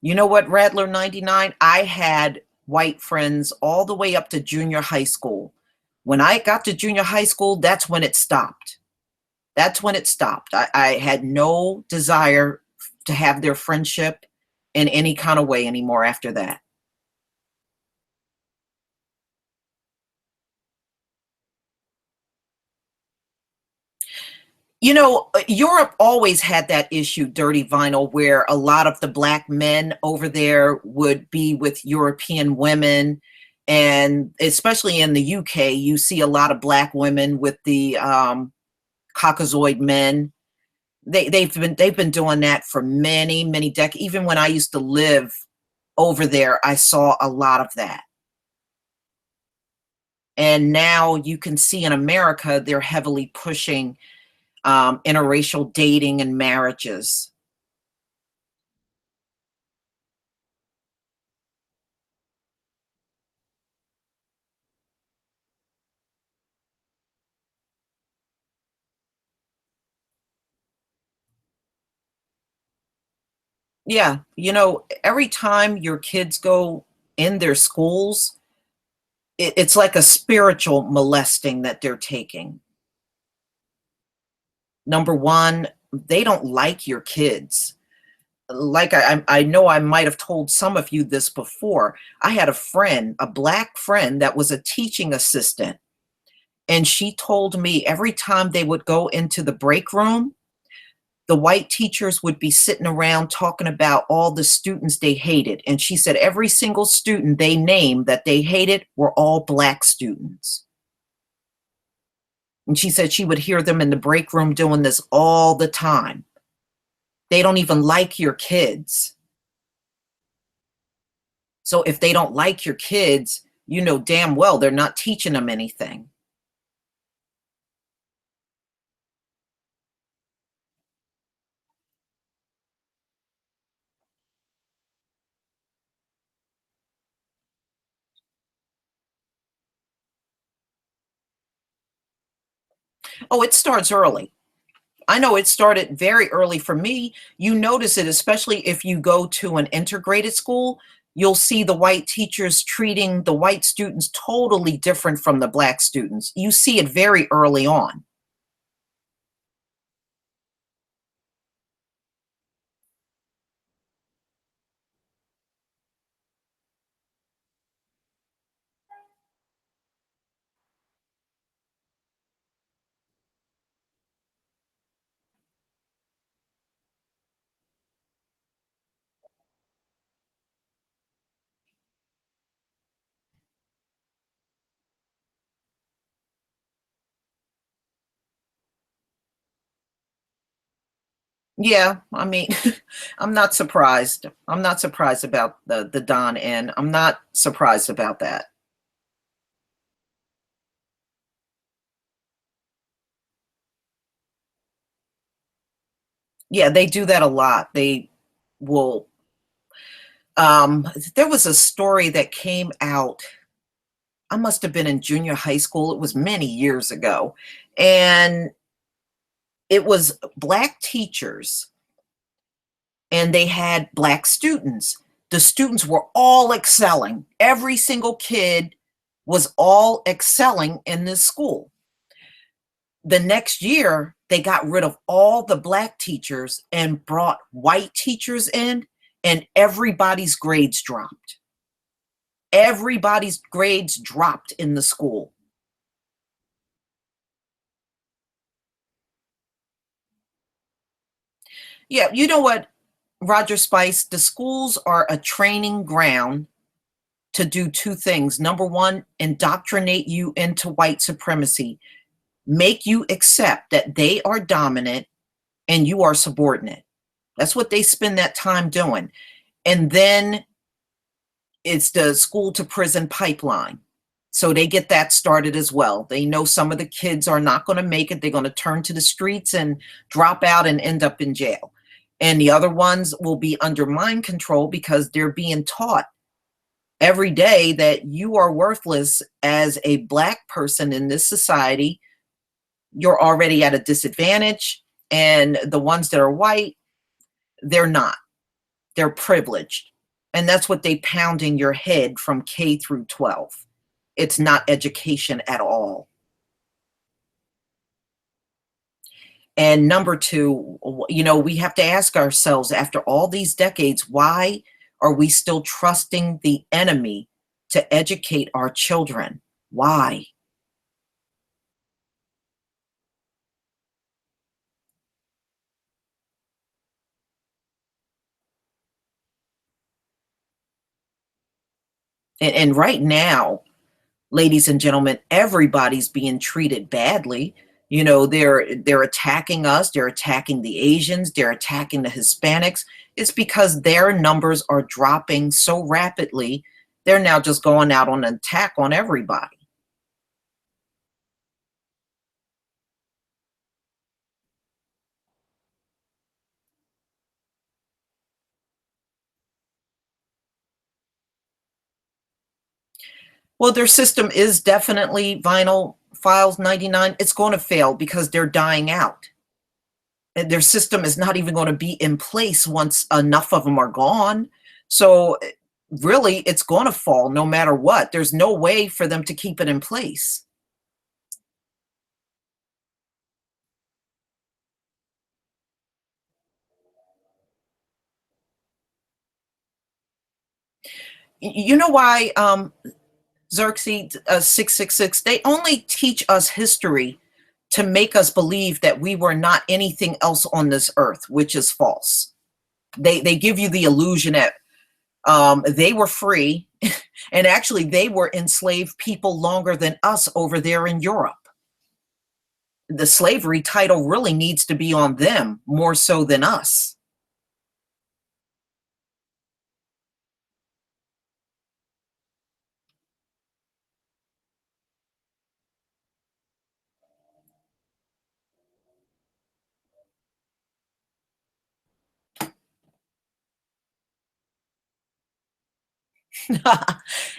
You know what, Rattler 99? I had white friends all the way up to junior high school. When I got to junior high school, that's when it stopped. That's when it stopped. I had no desire to have their friendship in any kind of way anymore after that. Europe always had that issue, dirty vinyl, where a lot of the black men over there would be with European women. And especially in the UK, you see a lot of black women with the Caucasoid men. They've been doing that for many, many decades. Even when I used to live over there, I saw a lot of that. And now you can see in America, they're heavily pushing interracial dating and marriages. Yeah, every time your kids go in their schools, it's like a spiritual molesting that they're taking. Number one, they don't like your kids. Like I know I might have told some of you this before. I had a friend, a black friend that was a teaching assistant, and she told me every time they would go into the break room, the white teachers would be sitting around talking about all the students they hated. And she said every single student they named that they hated were all black students. And she said she would hear them in the break room doing this all the time. They don't even like your kids. So if they don't like your kids, you know damn well they're not teaching them anything. Oh, it starts early. I know it started very early for me. You notice it, especially if you go to an integrated school, you'll see the white teachers treating the white students totally different from the black students. You see it very early on. Yeah, I mean, I'm not surprised. I'm not surprised about the Don N. I'm not surprised about that. Yeah, they do that a lot. They will there was a story that came out, I must have been in junior high school. It was many years ago. And it was black teachers and they had black students. The students were all excelling. Every single kid was all excelling in this school. The next year, they got rid of all the black teachers and brought white teachers in, and everybody's grades dropped. Everybody's grades dropped in the school. Yeah, you know what, Roger Spice? The schools are a training ground to do two things. Number one, indoctrinate you into white supremacy, make you accept that they are dominant and you are subordinate. That's what they spend that time doing. And then it's the school to prison pipeline. So they get that started as well. They know some of the kids are not going to make it. They're going to turn to the streets and drop out and end up in jail. And the other ones will be under mind control because they're being taught every day that you are worthless as a black person in this society. You're already at a disadvantage. And the ones that are white, they're not. They're privileged. And that's what they pound in your head from K through 12. It's not education at all. And number two, we have to ask ourselves after all these decades, why are we still trusting the enemy to educate our children? Why? And right now, ladies and gentlemen, everybody's being treated badly. They're attacking us, they're attacking the Asians, they're attacking the Hispanics. It's because their numbers are dropping so rapidly. They're now just going out on an attack on everybody. Well, their system is definitely vinyl files 99. It's going to fail because they're dying out. And their system is not even going to be in place once enough of them are gone. So really, it's going to fall no matter what. There's no way for them to keep it in place. You know why, Xerxes 666, they only teach us history to make us believe that we were not anything else on this earth, which is false. They give you the illusion that they were free, and actually they were enslaved people longer than us over there in Europe. The slavery title really needs to be on them more so than us.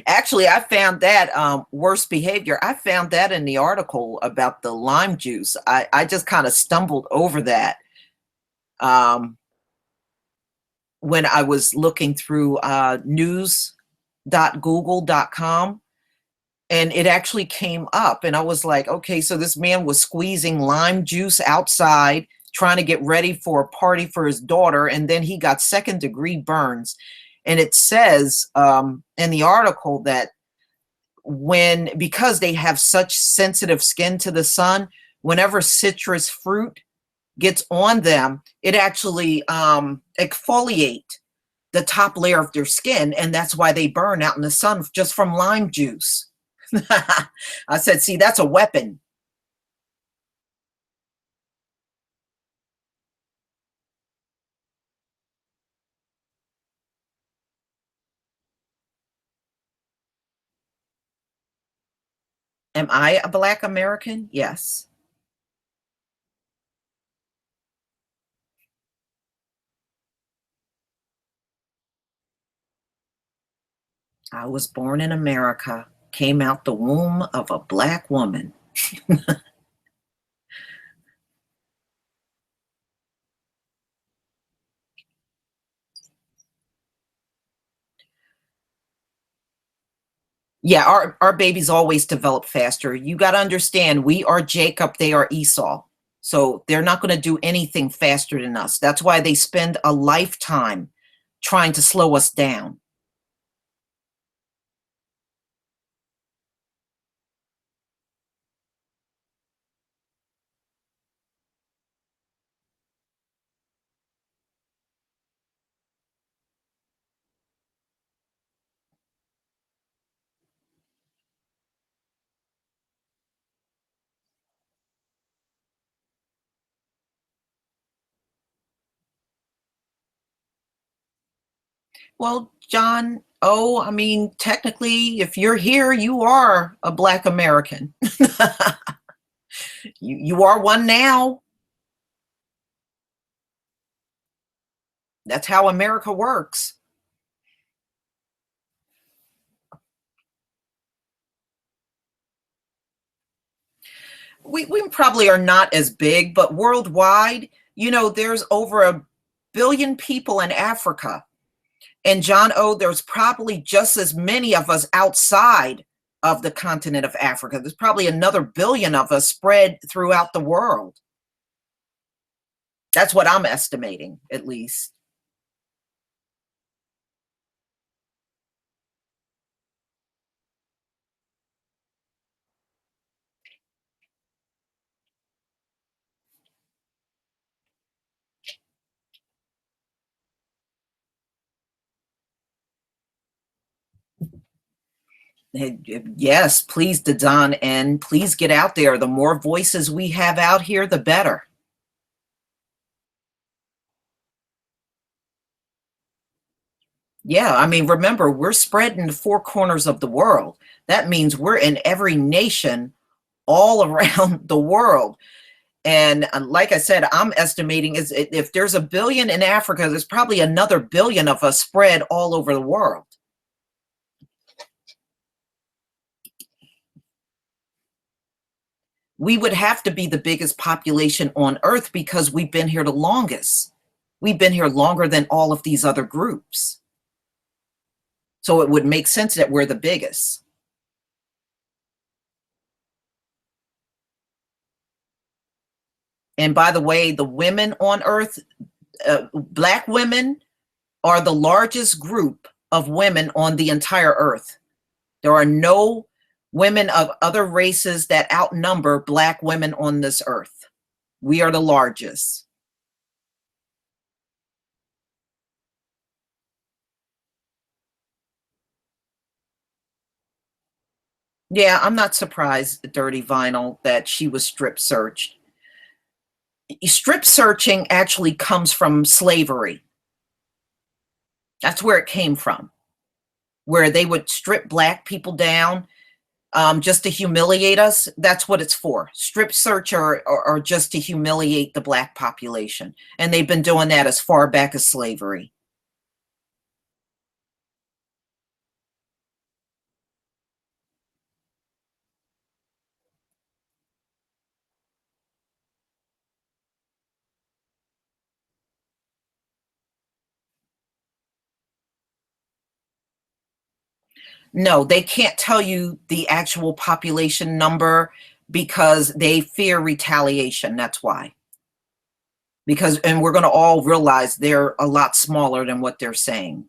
Actually, I found that worst behavior. I found that in the article about the lime juice. I just kind of stumbled over that um, when I was looking through news.google.com, and it actually came up. And I was like, okay, so this man was squeezing lime juice outside, trying to get ready for a party for his daughter. And then he got second-degree burns. And it says in the article that because they have such sensitive skin to the sun, whenever citrus fruit gets on them, it actually exfoliate the top layer of their skin, and that's why they burn out in the sun just from lime juice. I said, see, that's a weapon. Am I a Black American? Yes. I was born in America, came out the womb of a Black woman. Yeah, our babies always develop faster. You got to understand, we are Jacob, they are Esau. So they're not going to do anything faster than us. That's why they spend a lifetime trying to slow us down. Well, John, oh, I mean, technically, if you're here, you are a Black American. You are one now. That's how America works. We probably are not as big, but worldwide, there's over 1 billion people in Africa. And John O, there's probably just as many of us outside of the continent of Africa. There's probably another 1 billion of us spread throughout the world. That's what I'm estimating, at least. Yes, please, Dadan, and please get out there. The more voices we have out here, the better. Yeah, I mean, remember, we're spread in the four corners of the world. That means we're in every nation all around the world. And like I said, I'm estimating is if there's 1 billion in Africa, there's probably another 1 billion of us spread all over the world. We would have to be the biggest population on Earth because we've been here the longest. We've been here longer than all of these other groups. So it would make sense that we're the biggest. And by the way, the women on Earth, Black women are the largest group of women on the entire Earth. There are no women of other races that outnumber Black women on this Earth. We are the largest. Yeah, I'm not surprised, Dirty Vinyl, that she was strip searched. Strip searching actually comes from slavery. That's where it came from, where they would strip Black people down just to humiliate us. That's what it's for. Strip search or just to humiliate the Black population. And they've been doing that as far back as slavery. No, they can't tell you the actual population number because they fear retaliation. That's why. Because, and we're going to all realize they're a lot smaller than what they're saying.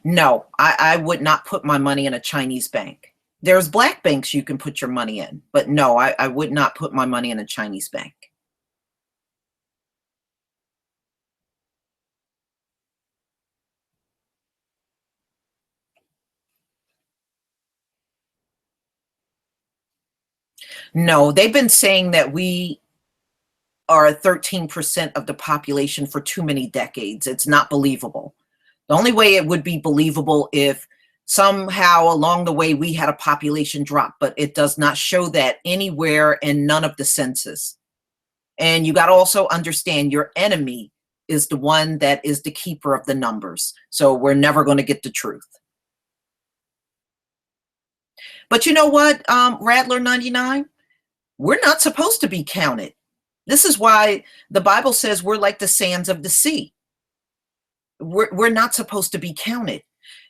No, I would not put my money in a Chinese bank. There's Black banks you can put your money in, but no, I would not put my money in a Chinese bank. No, they've been saying that we are 13% of the population for too many decades. It's not believable. The only way it would be believable if somehow along the way we had a population drop, but it does not show that anywhere in none of the census. And you got to also understand your enemy is the one that is the keeper of the numbers. So we're never going to get the truth. But you know what, Rattler 99? We're not supposed to be counted. This is why the Bible says we're like the sands of the sea. We're not supposed to be counted.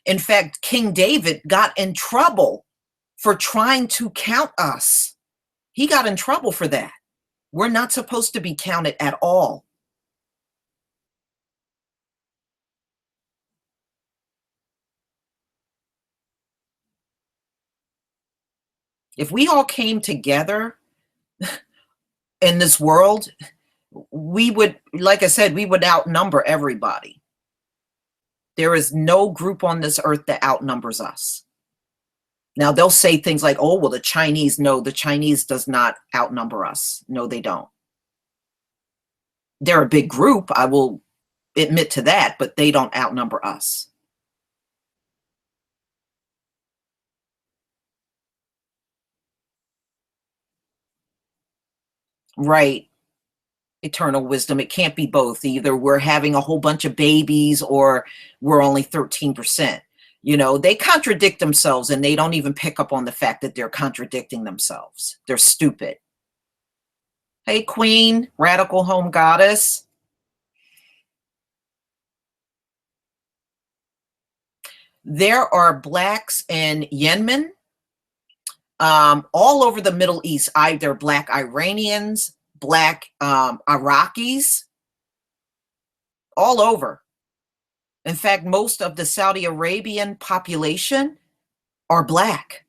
In fact, King David got in trouble for trying to count us. He got in trouble for that. We're not supposed to be counted at all. If we all came together in this world, we would, like I said, we would outnumber everybody. There is no group on this earth that outnumbers us. Now they'll say things like, oh, well, the Chinese. No, the Chinese does not outnumber us. No, they don't. They're a big group, I will admit to that, but they don't outnumber us. Right. Eternal wisdom. It can't be both. Either we're having a whole bunch of babies or we're only 13%. You know, they contradict themselves and they don't even pick up on the fact that they're contradicting themselves. They're stupid. Hey, Queen, Radical Home Goddess. There are blacks in Yemen, all over the Middle East, either black Iranians, black Iraqis, all over. In fact, most of the Saudi Arabian population are black.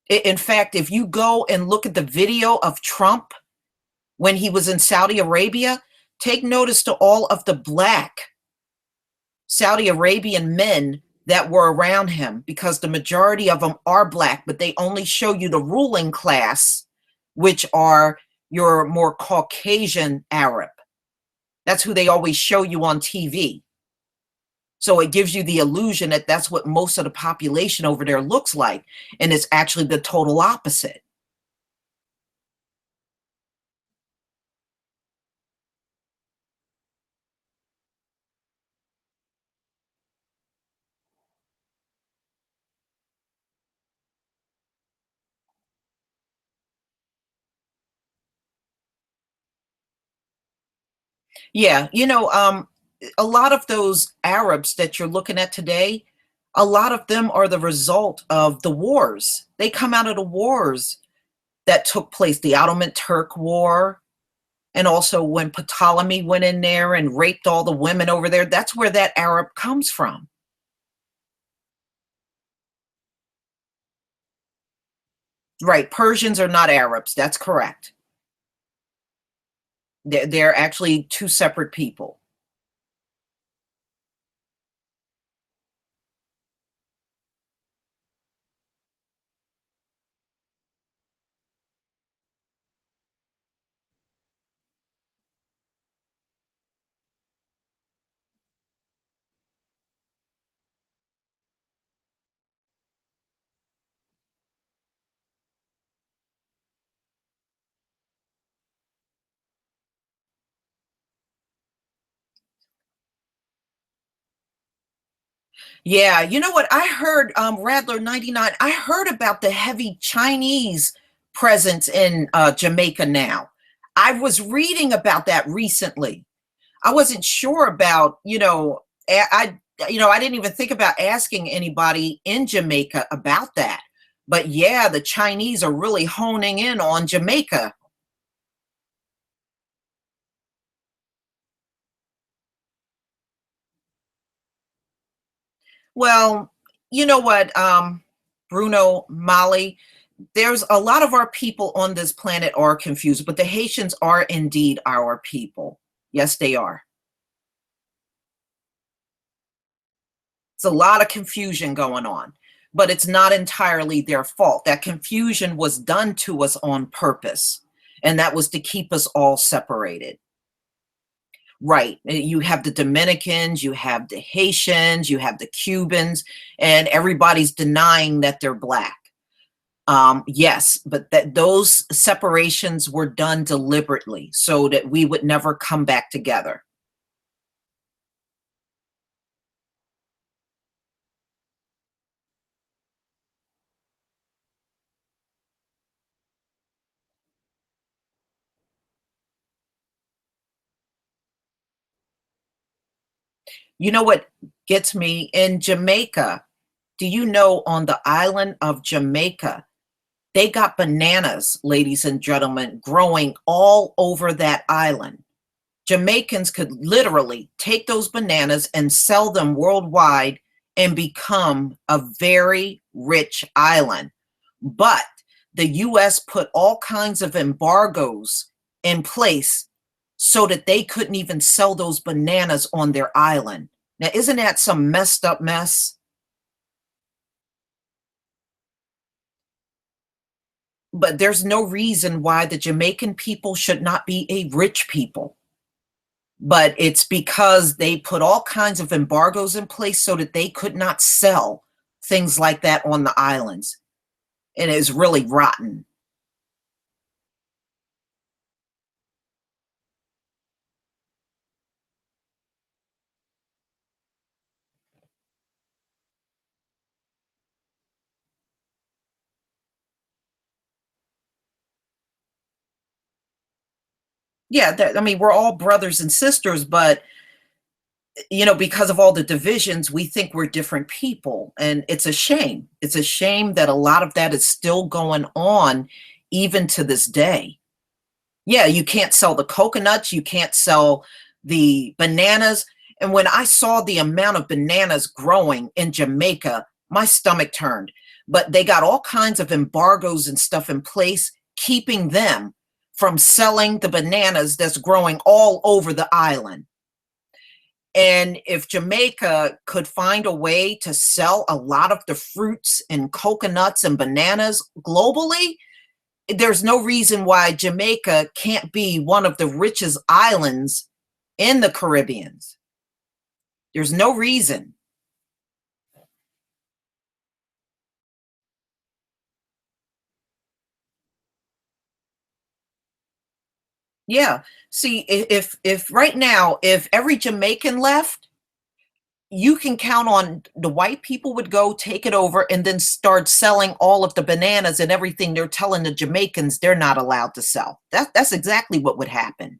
In fact, if you go and look at the video of Trump when he was in Saudi Arabia, take notice to all of the black Saudi Arabian men that were around him, because the majority of them are black, but they only show you the ruling class, which are your more Caucasian Arab. That's who they always show you on TV. So it gives you the illusion that that's what most of the population over there looks like. And it's actually the total opposite. Yeah, a lot of those Arabs that you're looking at today, a lot of them are the result of the wars. They come out of the wars that took place, the Ottoman Turk War, and also when Ptolemy went in there and raped all the women over there. That's where that Arab comes from. Right, Persians are not Arabs. That's correct. They're actually two separate people. Yeah, you know what? I heard, Radler 99, I heard about the heavy Chinese presence in Jamaica now. I was reading about that recently. I wasn't sure about, I didn't even think about asking anybody in Jamaica about that. But yeah, the Chinese are really honing in on Jamaica. Well, you know what, Bruno, Molly, there's a lot of our people on this planet are confused, but the Haitians are indeed our people. Yes, they are. It's a lot of confusion going on, but it's not entirely their fault. That confusion was done to us on purpose, and that was to keep us all separated. Right. You have the Dominicans, you have the Haitians, you have the Cubans, and everybody's denying that they're black. Yes, but that those separations were done deliberately so that we would never come back together. You know what gets me? In Jamaica, do you know on the island of Jamaica, they got bananas, ladies and gentlemen, growing all over that island. Jamaicans could literally take those bananas and sell them worldwide and become a very rich island. But the US put all kinds of embargoes in place so that they couldn't even sell those bananas on their island. Now, isn't that some messed up mess? But there's no reason why the Jamaican people should not be a rich people. But it's because they put all kinds of embargoes in place so that they could not sell things like that on the islands. And it is really rotten. Yeah, that, I mean, we're all brothers and sisters, but because of all the divisions, we think we're different people, and it's a shame. It's a shame that a lot of that is still going on even to this day. Yeah, you can't sell the coconuts, you can't sell the bananas. And when I saw the amount of bananas growing in Jamaica, my stomach turned. But they got all kinds of embargoes and stuff in place, keeping them from selling the bananas that's growing all over the island. And if Jamaica could find a way to sell a lot of the fruits and coconuts and bananas globally, there's no reason why Jamaica can't be one of the richest islands in the Caribbean. There's no reason. Yeah. See, if right now, if every Jamaican left, you can count on the white people would go take it over and then start selling all of the bananas and everything they're telling the Jamaicans they're not allowed to sell. That's exactly what would happen.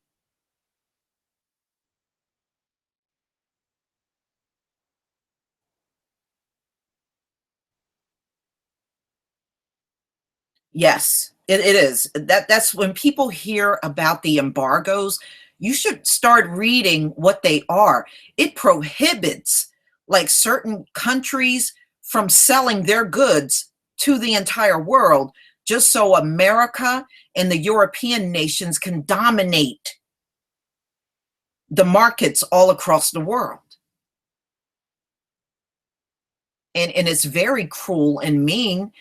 Yes, it is. That's when people hear about the embargoes, you should start reading what they are. It prohibits like certain countries from selling their goods to the entire world just so America and the European nations can dominate the markets all across the world. And it's very cruel and mean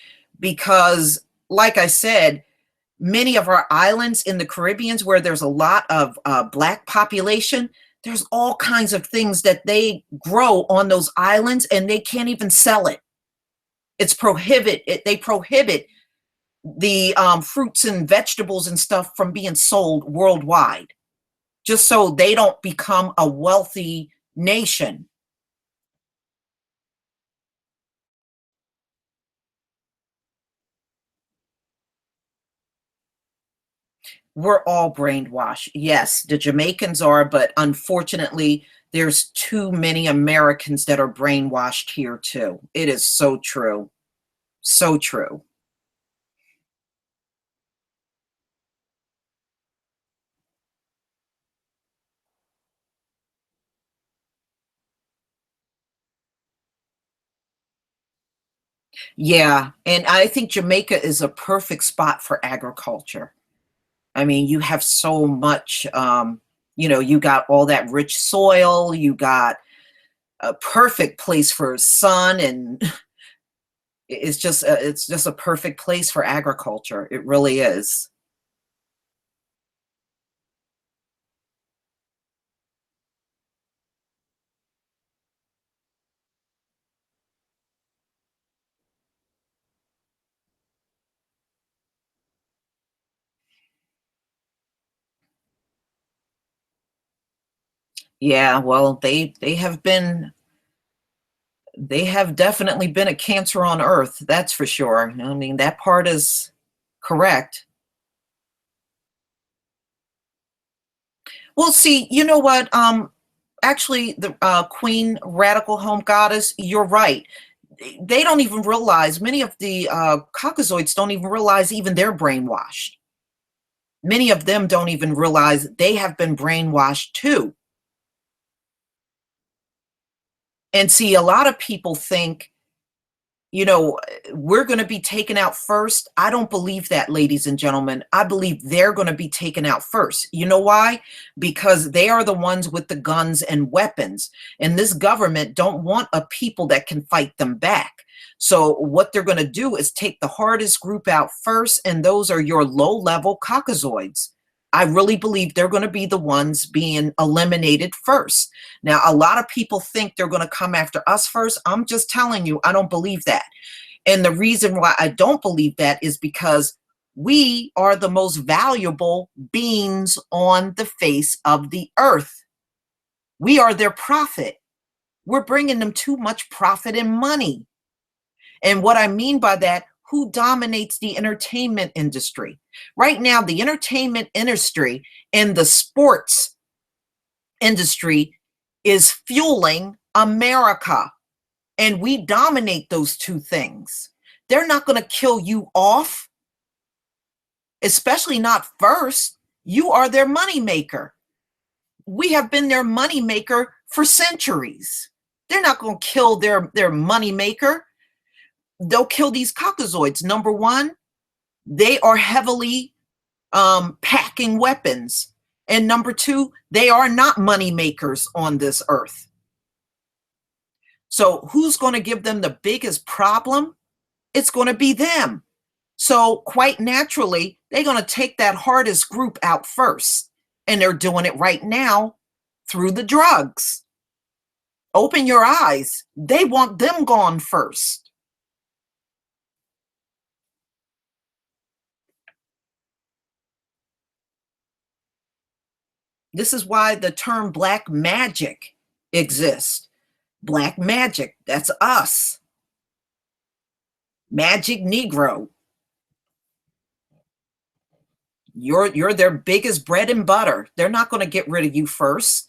because like I said, many of our islands in the Caribbeans where there's a lot of black population, there's all kinds of things that they grow on those islands and they can't even sell it. They prohibit the fruits and vegetables and stuff from being sold worldwide just so they don't become a wealthy nation. We're all brainwashed. Yes, the Jamaicans are, but unfortunately, there's too many Americans that are brainwashed here too. It is so true. So true. Yeah, and I think Jamaica is a perfect spot for agriculture. I mean, you have so much, you got all that rich soil, you got a perfect place for sun, and it's just a perfect place for agriculture. It really is. Yeah, well, they have definitely been a cancer on earth, that's for sure. I mean, that part is correct. Well, see, you know what? Actually, the Queen Radical Home Goddess, you're right. They don't even realize, many of the caucasoids don't even realize even they're brainwashed. Many of them don't even realize they have been brainwashed too. And see, a lot of people think, you know, we're going to be taken out first. I don't believe that, ladies and gentlemen. I believe they're going to be taken out first. You know why? Because they are the ones with the guns and weapons. And this government don't want a people that can fight them back. So what they're going to do is take the hardest group out first, and those are your low-level caucasoids. I really believe they're going to be the ones being eliminated first. Now, a lot of people think they're going to come after us first. I'm just telling you, I don't believe that. And the reason why I don't believe that is because we are the most valuable beings on the face of the earth. We are their profit. We're bringing them too much profit and money. And what I mean by that, who dominates the entertainment industry? Right now, the entertainment industry and the sports industry is fueling America, and we dominate those two things. They're not going to kill you off, especially not first. You are their moneymaker. We have been their moneymaker for centuries. They're not going to kill their moneymaker. They'll kill these caucasoids. Number one, they are heavily packing weapons. And number two, they are not money makers on this earth. So who's going to give them the biggest problem? It's going to be them. So quite naturally, they're going to take that hardest group out first. And they're doing it right now through the drugs. Open your eyes. They want them gone first. This is why the term black magic exists. Black magic, that's us. Magic Negro. You're their biggest bread and butter. They're not going to get rid of you first.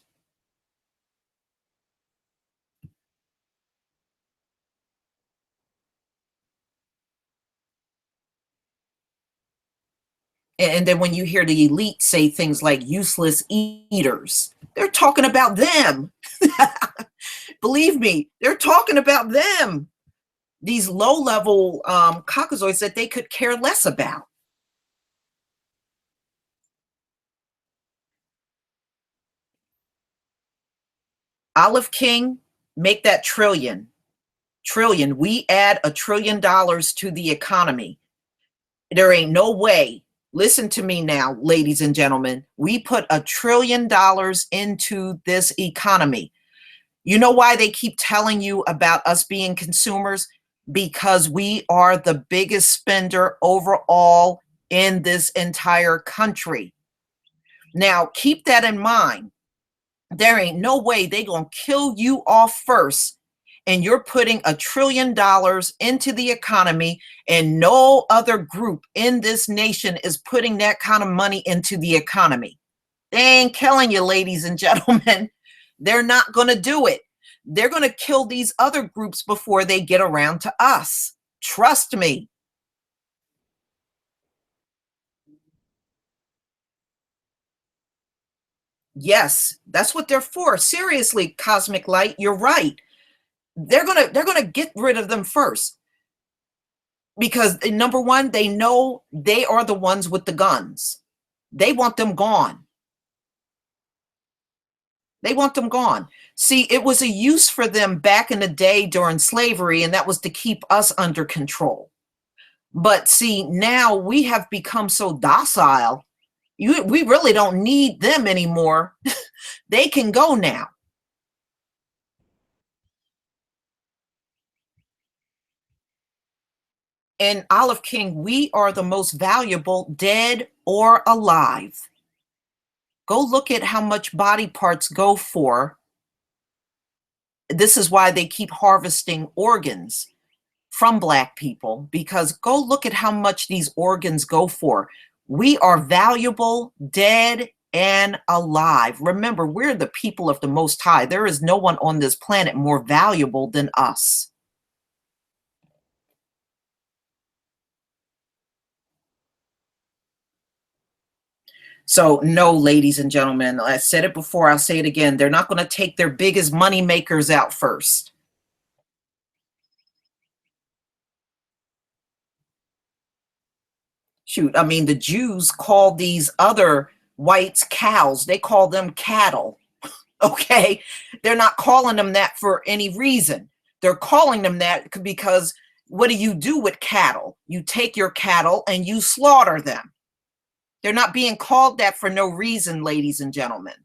And then when you hear the elite say things like useless eaters, they're talking about them. Believe me, they're talking about them. These low-level caucasoids that they could care less about. Olive King, make that trillion. Trillion. We add $1 trillion to the economy. There ain't no way. Listen to me now, ladies and gentlemen. We put $1 trillion into this economy. You know why they keep telling you about us being consumers? Because we are the biggest spender overall in this entire country. Now, keep that in mind. There ain't no way they gonna kill you off first, and you're putting $1 trillion into the economy, and no other group in this nation is putting that kind of money into the economy. They ain't killing you, ladies and gentlemen. They're not gonna do it. They're gonna kill these other groups before they get around to us. Trust me. Yes, that's what they're for. Seriously, Cosmic Light, you're right. They're gonna get rid of them first. Because number one, they know they are the ones with the guns. They want them gone. They want them gone. See, it was a use for them back in the day during slavery, and that was to keep us under control. But see, now we have become so docile, we really don't need them anymore. They can go now. And Olive King, we are the most valuable, dead or alive. Go look at how much body parts go for. This is why they keep harvesting organs from Black people, because go look at how much these organs go for. We are valuable, dead and alive. Remember, we're the people of the Most High. There is no one on this planet more valuable than us. So, no, ladies and gentlemen, I said it before, I'll say it again. They're not going to take their biggest money makers out first. Shoot, I mean, the Jews call these other whites cows, they call them cattle. Okay, they're not calling them that for any reason. They're calling them that because what do you do with cattle? You take your cattle and you slaughter them. They're not being called that for no reason, ladies and gentlemen.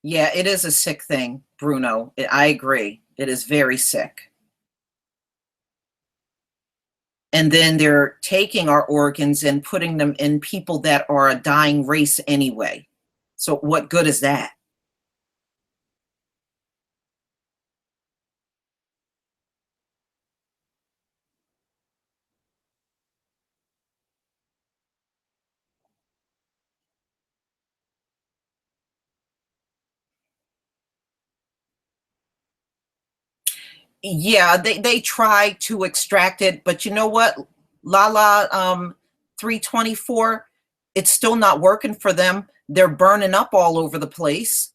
Yeah, it is a sick thing, Bruno. I agree. It is very sick. And then they're taking our organs and putting them in people that are a dying race anyway. So what good is that? Yeah, they try to extract it, but you know what? Lala 324, it's still not working for them. They're burning up all over the place.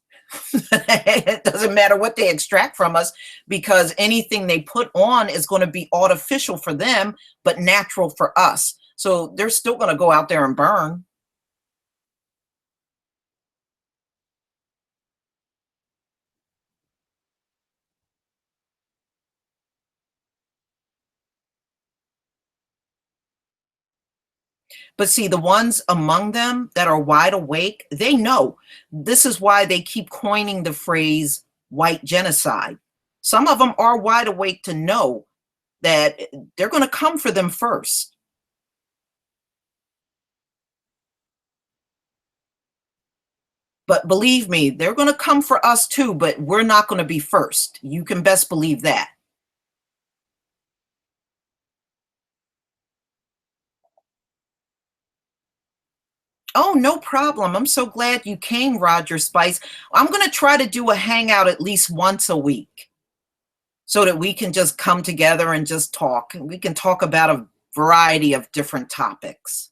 It doesn't matter what they extract from us because anything they put on is going to be artificial for them, but natural for us. So they're still going to go out there and burn. But see, the ones among them that are wide awake, they know. This is why they keep coining the phrase white genocide. Some of them are wide awake to know that they're going to come for them first. But believe me, they're going to come for us too, but we're not going to be first. You can best believe that. Oh, no problem. I'm so glad you came, Roger Spice. I'm going to try to do a hangout at least once a week so that we can just come together and just talk. We can talk about a variety of different topics.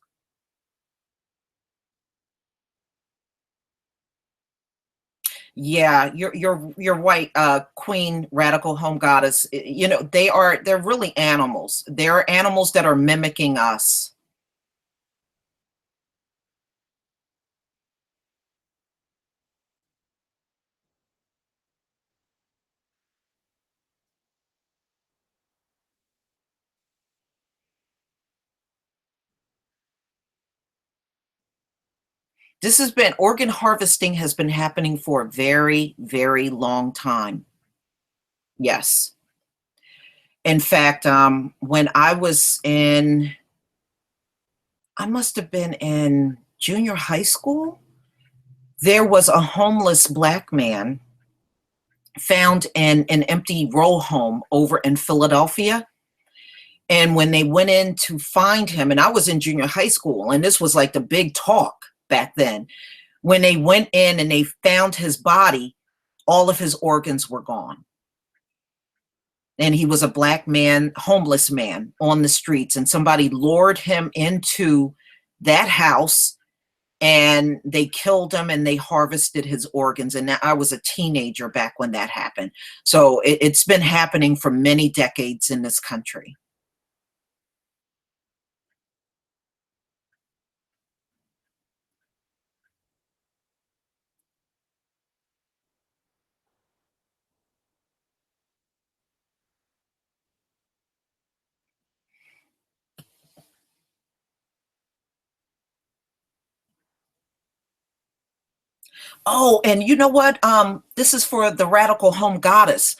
Yeah, you're white, queen, radical home goddess. You know, they're really animals. They're animals that are mimicking us. This has been organ harvesting has been happening for a very, very long time. Yes. In fact, when I was in, I must have been in junior high school, there was a homeless black man found in an empty row home over in Philadelphia. And when they went in to find him, and I was in junior high school, and this was like the big talk back then. When they went in and they found his body, all of his organs were gone. And he was a black man, homeless man on the streets, and somebody lured him into that house and they killed him and they harvested his organs. And I was a teenager back when that happened. So it's been happening for many decades in this country. Oh, and you know what? This is for the radical home goddess.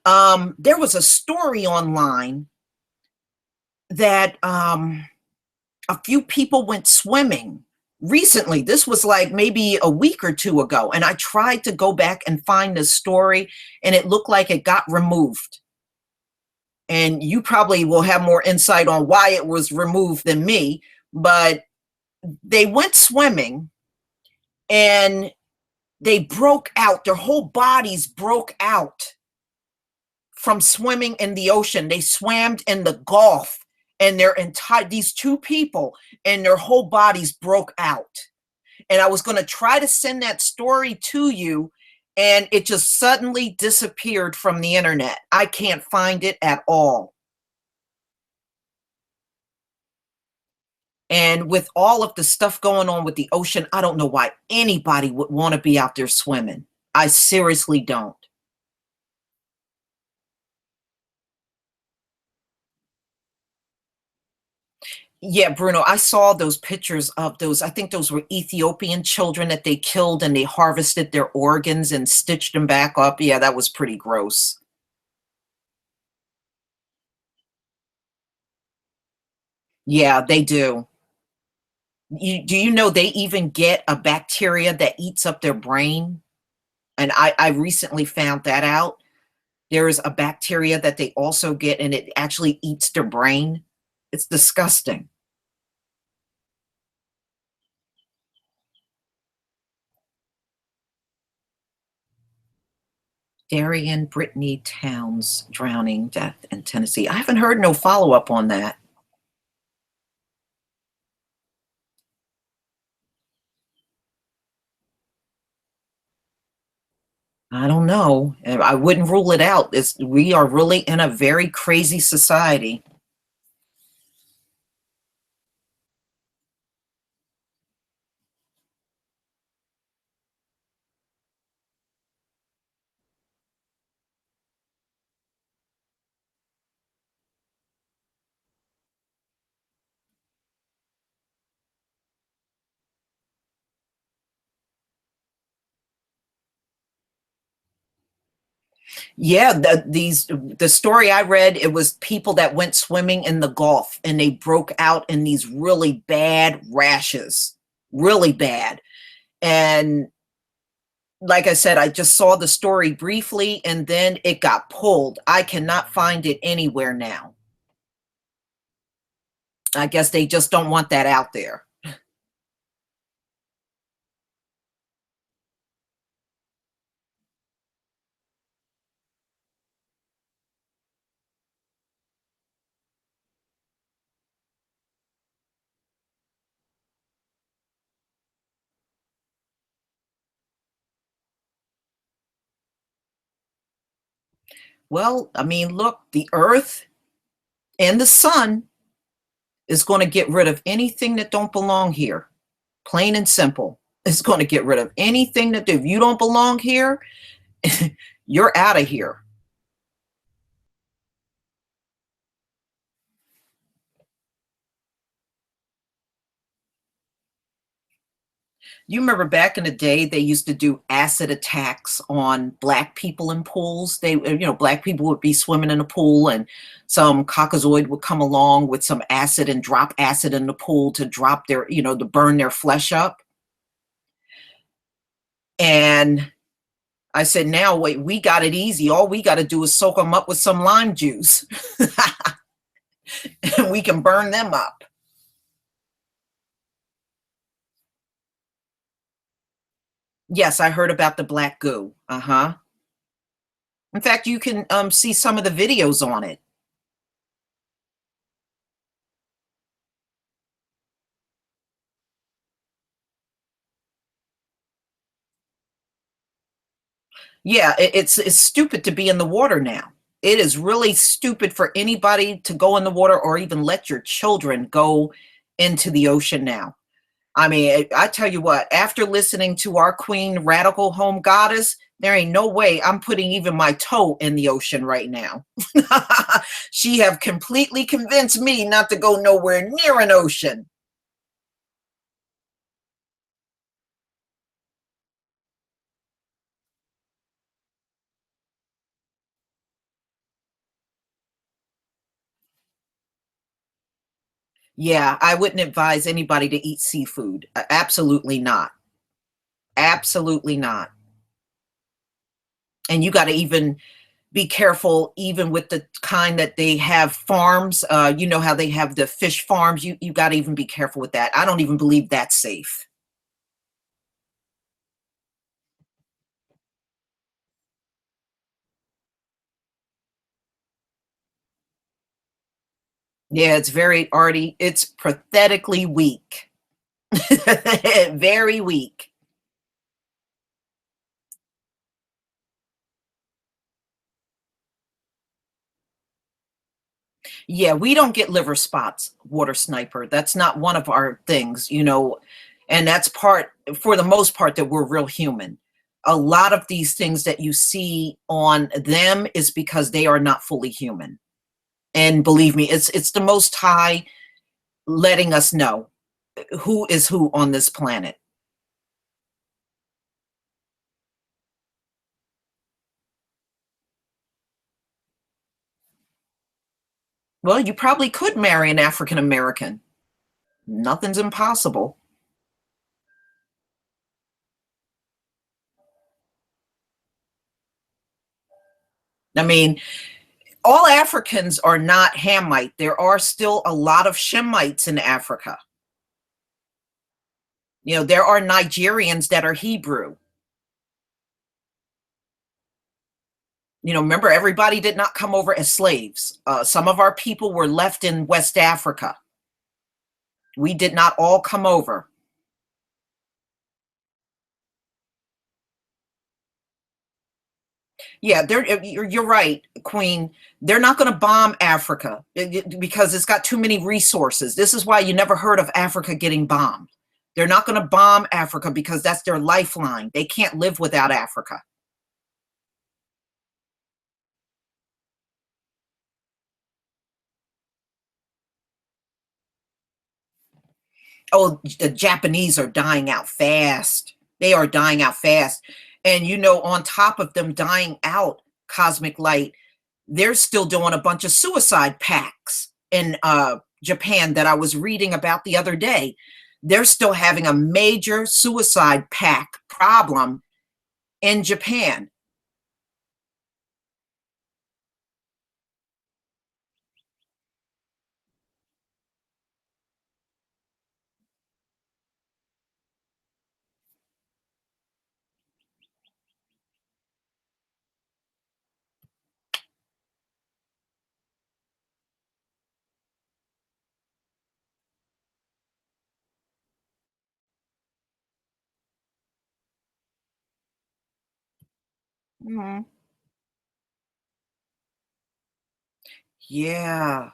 There was a story online. that a few people went swimming recently. This was like maybe a week or two ago. And I tried to go back and find the story, and it looked like it got removed. And you probably will have more insight on why it was removed than me. But they went swimming and they broke out. Their whole bodies broke out from swimming in the ocean. They swam in the Gulf, and their entire these two people and their whole bodies broke out. And I was going to try to send that story to you, and it just suddenly disappeared from the internet. I can't find it at all. And with all of the stuff going on with the ocean, I don't know why anybody would want to be out there swimming. I seriously don't. Yeah, Bruno, I saw those pictures of those. I think those were Ethiopian children that they killed, and they harvested their organs and stitched them back up. Yeah, that was pretty gross. Yeah, they do. Do you know they even get a bacteria that eats up their brain? And I recently found that out. There is a bacteria that they also get, and it actually eats their brain. It's disgusting. Darian Brittany Towns drowning death in Tennessee. I haven't heard no follow up on that. I don't know. I wouldn't rule it out. We are really in a very crazy society. Yeah, the story I read, it was people that went swimming in the Gulf, and they broke out in these really bad rashes, really bad. And like I said, I just saw the story briefly, and then it got pulled. I cannot find it anywhere now. I guess they just don't want that out there. Well, I mean, look, the earth and the sun is going to get rid of anything that don't belong here. Plain and simple. It's going to get rid of anything that if you don't belong here, you're out of here. You remember back in the day, they used to do acid attacks on black people in pools. Black people would be swimming in a pool, and some cockazoid would come along with some acid and drop acid in the pool to drop to burn their flesh up. And I said, now wait, we got it easy. All we got to do is soak them up with some lime juice and we can burn them up. Yes, I heard about the black goo. Uh-huh. In fact, you can see some of the videos on it. Yeah, it's stupid to be in the water now. It is really stupid for anybody to go in the water or even let your children go into the ocean now. I mean, I tell you what, after listening to our queen, Radical Home Goddess, there ain't no way I'm putting even my toe in the ocean right now. She have completely convinced me not to go nowhere near an ocean. Yeah, I wouldn't advise anybody to eat seafood. Absolutely not. Absolutely not. And you gotta even be careful even with the kind that they have farms, you know how they have the fish farms, you gotta even be careful with that. I don't even believe that's safe. Yeah, it's very already it's pathetically weak. Very weak. Yeah, we don't get liver spots, water sniper. That's not one of our things, you know, and that's part for the most part that we're real human. A lot of these things that you see on them is because they are not fully human. And believe me, it's the Most High letting us know who is who on this planet. Well, you probably could marry an African American. Nothing's impossible. I mean, all Africans are not Hamite. There are still a lot of Shemites in Africa. You know, there are Nigerians that are Hebrew. You know, remember, everybody did not come over as slaves. Some of our people were left in West Africa. We did not all come over. Yeah, you're right, Queen. They're not going to bomb Africa because it's got too many resources. This is why you never heard of Africa getting bombed. They're not going to bomb Africa because that's their lifeline. They can't live without Africa. Oh, the Japanese are dying out fast. They are dying out fast. And you know, on top of them dying out, Cosmic Light, they're still doing a bunch of suicide pacts in Japan that I was reading about the other day. They're still having a major suicide pact problem in Japan. Mhm. Yeah.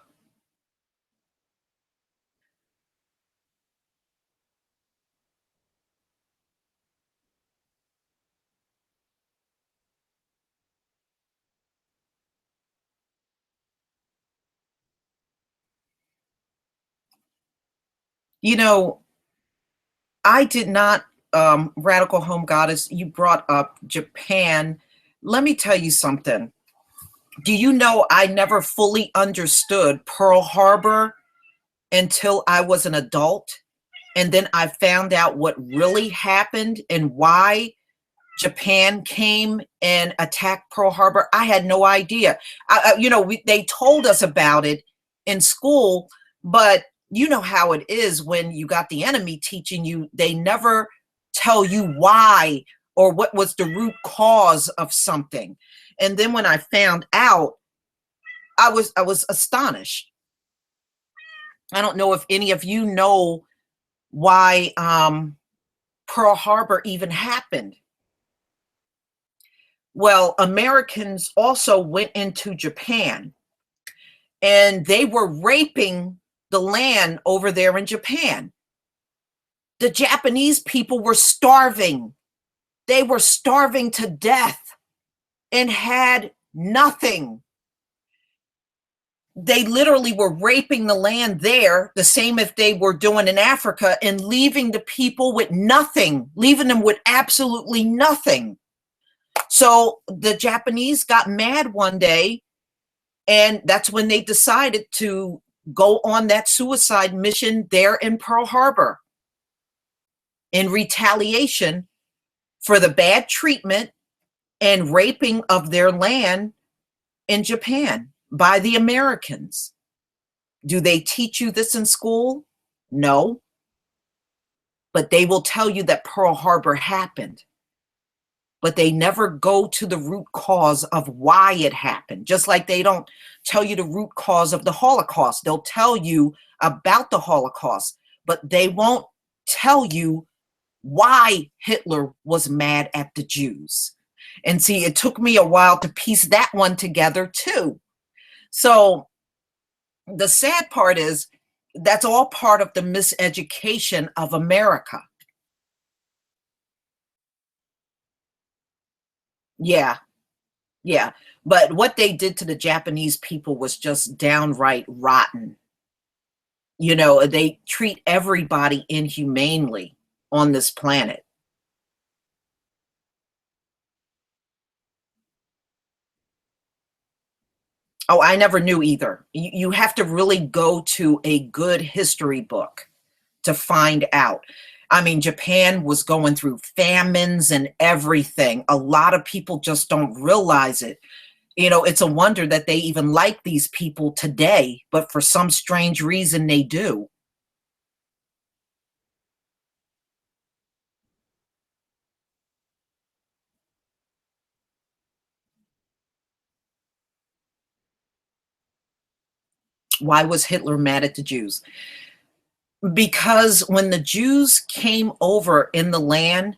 You know, I did not, Radical Home Goddess, you brought up Japan. Let me tell you something. Do you know I never fully understood Pearl Harbor until I was an adult? And then I found out what really happened and why Japan came and attacked Pearl Harbor. I had no idea. You know, they told us about it in school, but you know how it is when you got the enemy teaching you, they never tell you why or what was the root cause of something. And then when I found out, I was astonished. I don't know if any of you know why Pearl Harbor even happened. Well, Americans also went into Japan and they were raping the land over there in Japan. The Japanese people were starving. They were starving to death and had nothing. They literally were raping the land there, the same if they were doing in Africa, and leaving the people with nothing, leaving them with absolutely nothing. So the Japanese got mad one day, and that's when they decided to go on that suicide mission there in Pearl Harbor in retaliation for the bad treatment and raping of their land in Japan by the Americans. Do they teach you this in school? No, but they will tell you that Pearl Harbor happened. But they never go to the root cause of why it happened. Just like they don't tell you the root cause of the Holocaust. They'll tell you about the Holocaust, but they won't tell you why Hitler was mad at the Jews. And see, it took me a while to piece that one together too. So the sad part is that's all part of the miseducation of America. Yeah, yeah. But what they did to the Japanese people was just downright rotten. You know, they treat everybody inhumanely on this planet. Oh, I never knew either. You have to really go to a good history book to find out. I mean, Japan was going through famines and everything. A lot of people just don't realize it. You know, it's a wonder that they even like these people today, but for some strange reason they do. Why was Hitler mad at the Jews? Because when the Jews came over in the land,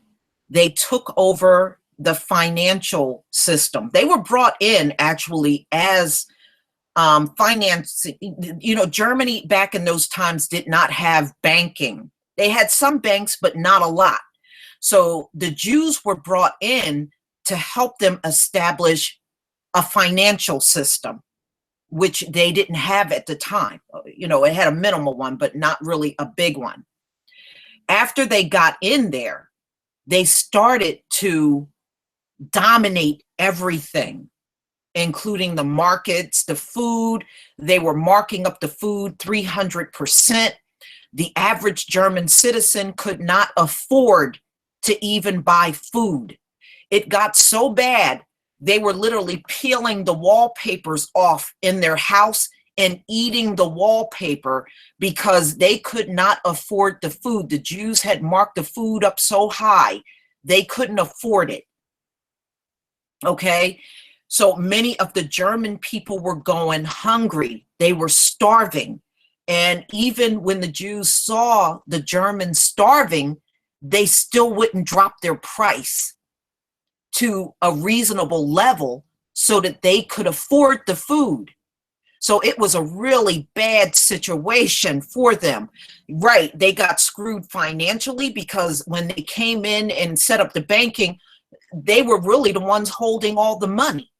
they took over the financial system. They were brought in actually as finance. You know, Germany back in those times did not have banking. They had some banks, but not a lot. So the Jews were brought in to help them establish a financial system, which they didn't have at the time. You know, it had a minimal one, but not really a big one. After they got in there, they started to dominate everything, including the markets, the food. They were marking up the food 300%. The average German citizen could not afford to even buy food. It got so bad, they were literally peeling the wallpapers off in their house and eating the wallpaper because they could not afford the food. The Jews had marked the food up so high, they couldn't afford it. Okay? So many of the German people were going hungry. They were starving. And even when the Jews saw the Germans starving, they still wouldn't drop their price to a reasonable level so that they could afford the food. So it was a really bad situation for them. Right, they got screwed financially because when they came in and set up the banking, they were really the ones holding all the money.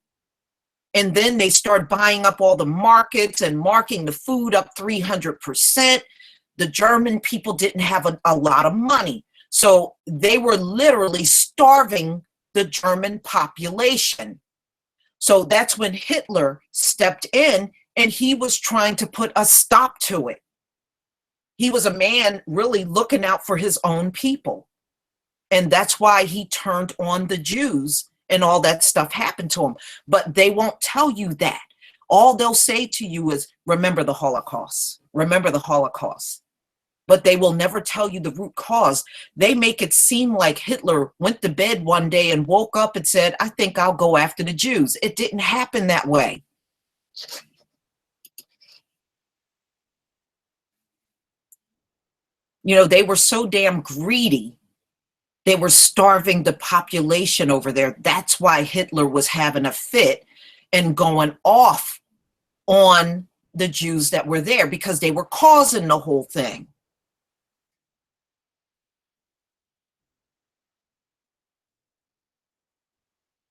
And then they start buying up all the markets and marking the food up 300%. The German people didn't have a lot of money. So they were literally starving the German population. So that's when Hitler stepped in and he was trying to put a stop to it. He was a man really looking out for his own people. And that's why he turned on the Jews and all that stuff happened to him. But they won't tell you that. All they'll say to you is, remember the Holocaust, remember the Holocaust. But they will never tell you the root cause. They make it seem like Hitler went to bed one day and woke up and said, I think I'll go after the Jews. It didn't happen that way. You know, they were so damn greedy. They were starving the population over there. That's why Hitler was having a fit and going off on the Jews that were there because they were causing the whole thing.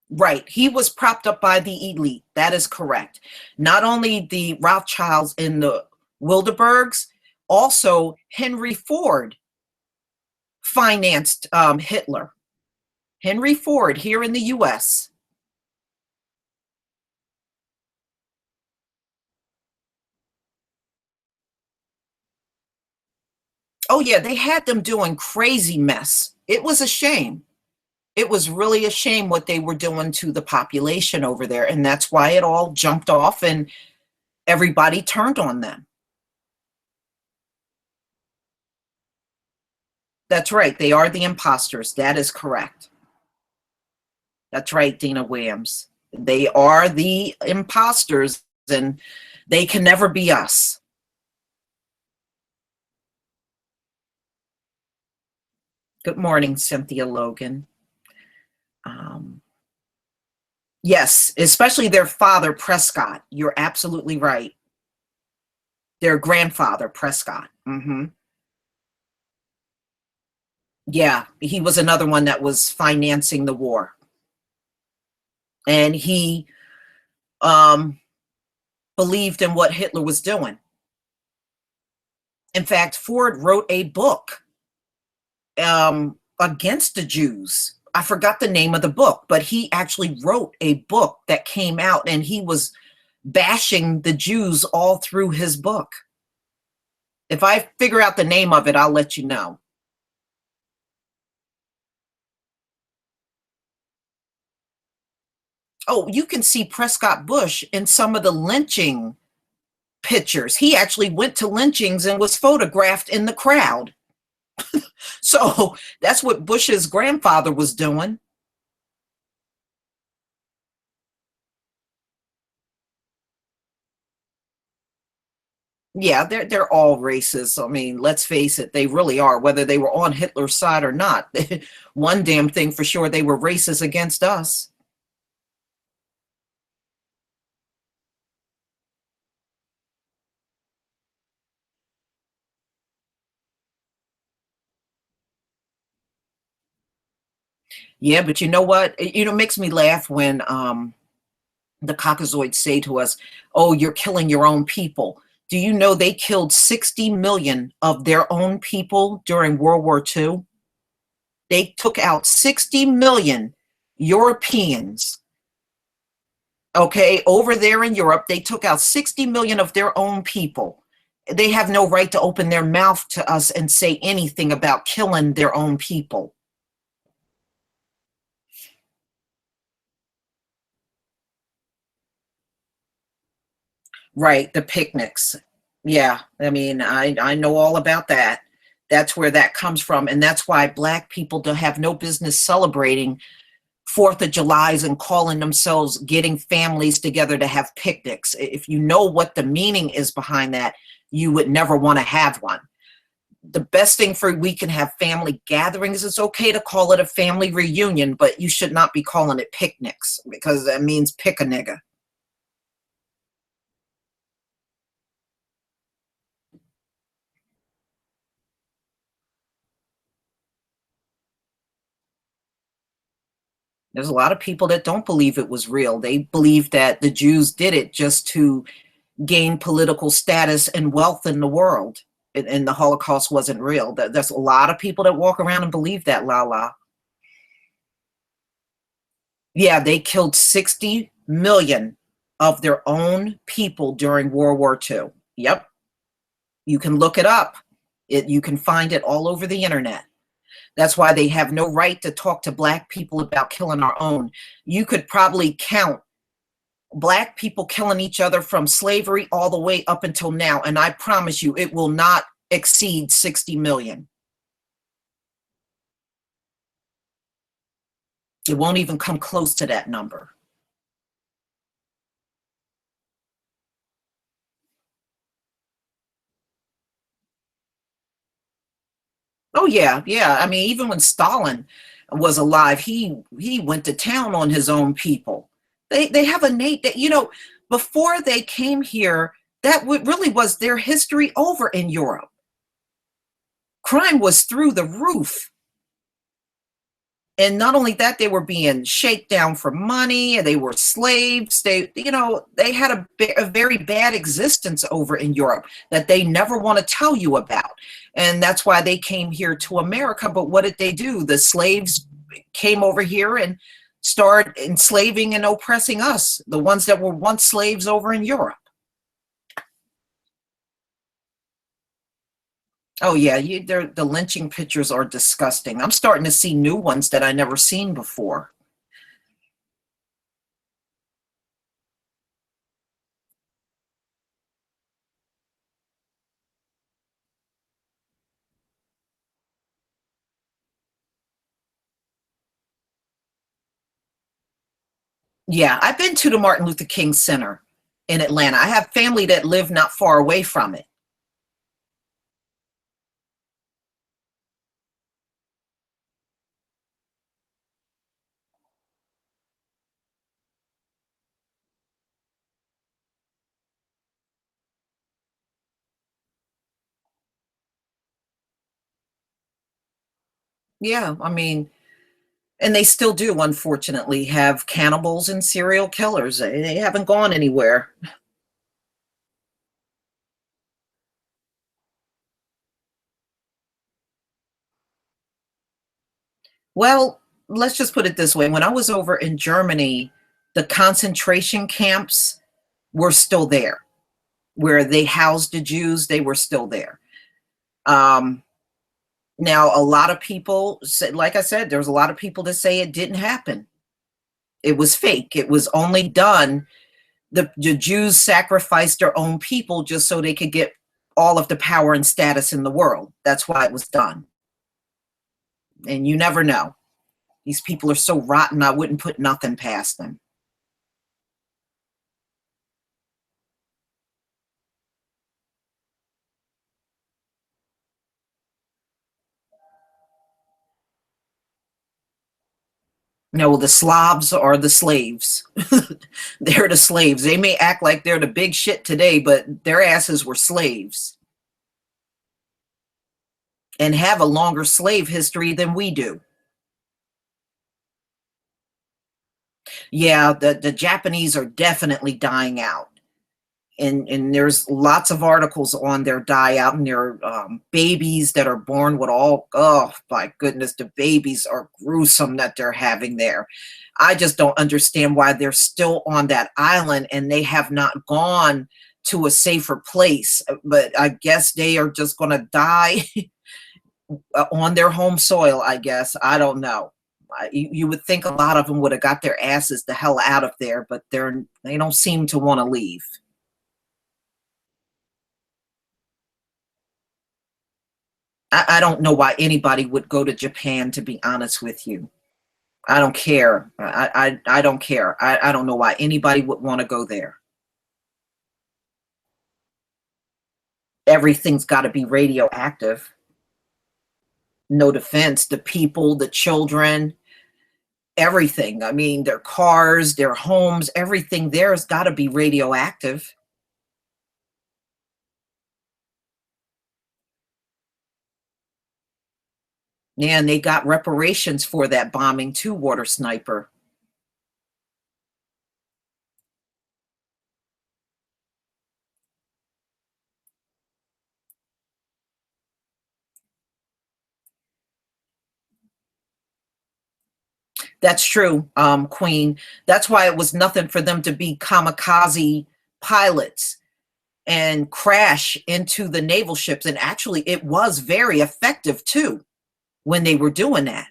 Right. He was propped up by the elite. That is correct. Not only the Rothschilds and the Wilderbergs, also Henry Ford financed Hitler. Henry Ford here in the US. Oh yeah, they had them doing crazy mess. It was a shame. It was really a shame what they were doing to the population over there, and that's why it all jumped off and everybody turned on them. That's right. They are the imposters. That is correct. That's right, Dina Williams. They are the imposters, and they can never be us. Good morning, Cynthia Logan. Um, yes, especially their father, Prescott. You're absolutely right. Their grandfather, Prescott. Yeah, he was another one that was financing the war. And he um, believed in what Hitler was doing. In fact, Ford wrote a book against the Jews. I forgot the name of the book, but he actually wrote a book that came out and he was bashing the Jews all through his book. If I figure out the name of it, I'll let you know. Oh, you can see Prescott Bush in some of the lynching pictures. He actually went to lynchings and was photographed in the crowd. So that's what Bush's grandfather was doing. Yeah, they're all racist. I mean, let's face it, they really are, whether they were on Hitler's side or not. One damn thing for sure, they were racist against us. Yeah, but you know what? It makes me laugh when the Caucasoids say to us, "Oh, you're killing your own people." Do you know they killed 60 million of their own people during World War II? They took out 60 million Europeans. Okay, over there in Europe, they took out 60 million of their own people. They have no right to open their mouth to us and say anything about killing their own people. Right, the picnics. Yeah, I mean, I know all about that. That's where that comes from, and that's why black people don't have no business celebrating Fourth of July's and calling themselves getting families together to have picnics. If you know what the meaning is behind that, you would never want to have one. The best thing for we can have family gatherings. It's okay to call it a family reunion, but you should not be calling it picnics because that means pick a nigga. There's a lot of people that don't believe it was real. They believe that the Jews did it just to gain political status and wealth in the world. And the Holocaust wasn't real. There's a lot of people that walk around and believe that, la la. Yeah, they killed 60 million of their own people during World War II. Yep, you can look it up. You can find it all over the internet. That's why they have no right to talk to black people about killing our own. You could probably count black people killing each other from slavery all the way up until now, and I promise you it will not exceed 60 million. It won't even come close to that number. Oh yeah, yeah. I mean, even when Stalin was alive, he went to town on his own people. They have a Nate that before they came here, that really was their history over in Europe. Crime was through the roof. And not only that, they were being shaken down for money, and they were slaves. They had a very bad existence over in Europe that they never want to tell you about. And that's why they came here to America. But what did they do? The slaves came over here and started enslaving and oppressing us, the ones that were once slaves over in Europe. Oh yeah, the lynching pictures are disgusting. I'm starting to see new ones that I never seen before. Yeah, I've been to the Martin Luther King Center in Atlanta. I have family that live not far away from it. Yeah, I mean, and they still do, unfortunately, have cannibals and serial killers. They haven't gone anywhere. Well, let's just put it this way. When I was over in Germany, the concentration camps were still there. Where they housed the Jews, they were still there. Um, Now, a lot of people said, like I said, there's a lot of people that say it didn't happen. It was fake. It was only done. The Jews sacrificed their own people just so they could get all of the power and status in the world. That's why it was done. And you never know. These people are so rotten, I wouldn't put nothing past them. No, the Slavs are the slaves. They're the slaves. They may act like they're the big shit today, but their asses were slaves and have a longer slave history than we do. Yeah, the Japanese are definitely dying out. And there's lots of articles on their die out and their babies that are born with all, oh my goodness, the babies are gruesome that they're having there. I just don't understand why they're still on that island and they have not gone to a safer place. But I guess they are just going to die on their home soil, I guess. I don't know. You would think a lot of them would have got their asses the hell out of there, but they don't seem to want to leave. I don't know why anybody would go to Japan, to be honest with you. I don't care. I don't care. I don't know why anybody would want to go there. Everything's got to be radioactive. No defense. The people, the children, everything. I mean, their cars, their homes, everything there has got to be radioactive. Yeah, and they got reparations for that bombing too, Water Sniper. That's true, Queen. That's why it was nothing for them to be kamikaze pilots and crash into the naval ships. And actually, it was very effective too when they were doing that.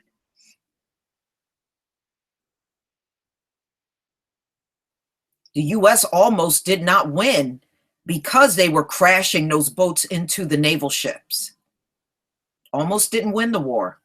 The US almost did not win because they were crashing those boats into the naval ships. Almost didn't win the war.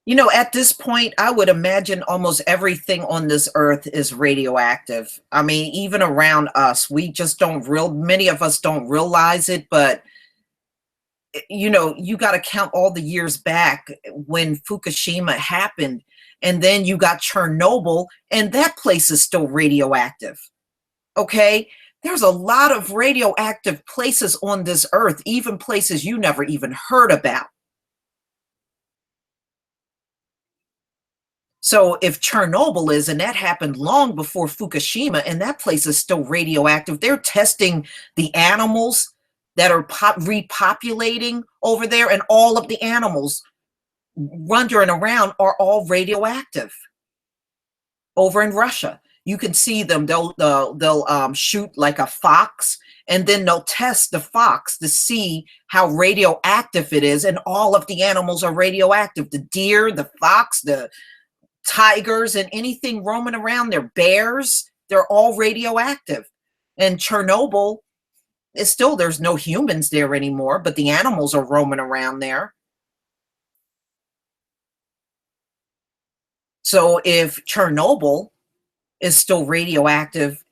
You know, at this point, I would imagine almost everything on this earth is radioactive. I mean, even around us, we just don't many of us don't realize it, but you know, you got to count all the years back when Fukushima happened, and then you got Chernobyl, and that place is still radioactive. Okay? There's a lot of radioactive places on this earth, even places you never even heard about. So if Chernobyl is, and that happened long before Fukushima, and that place is still radioactive, they're testing the animals that are repopulating over there, and all of the animals wandering around are all radioactive over in Russia. You can see them. They'll shoot like a fox, and then they'll test the fox to see how radioactive it is, and all of the animals are radioactive. The deer, the fox, the tigers, and anything roaming around there, bears, they're all radioactive. And Chernobyl is still, there's no humans there anymore, but the animals are roaming around there. So if Chernobyl is still radioactive,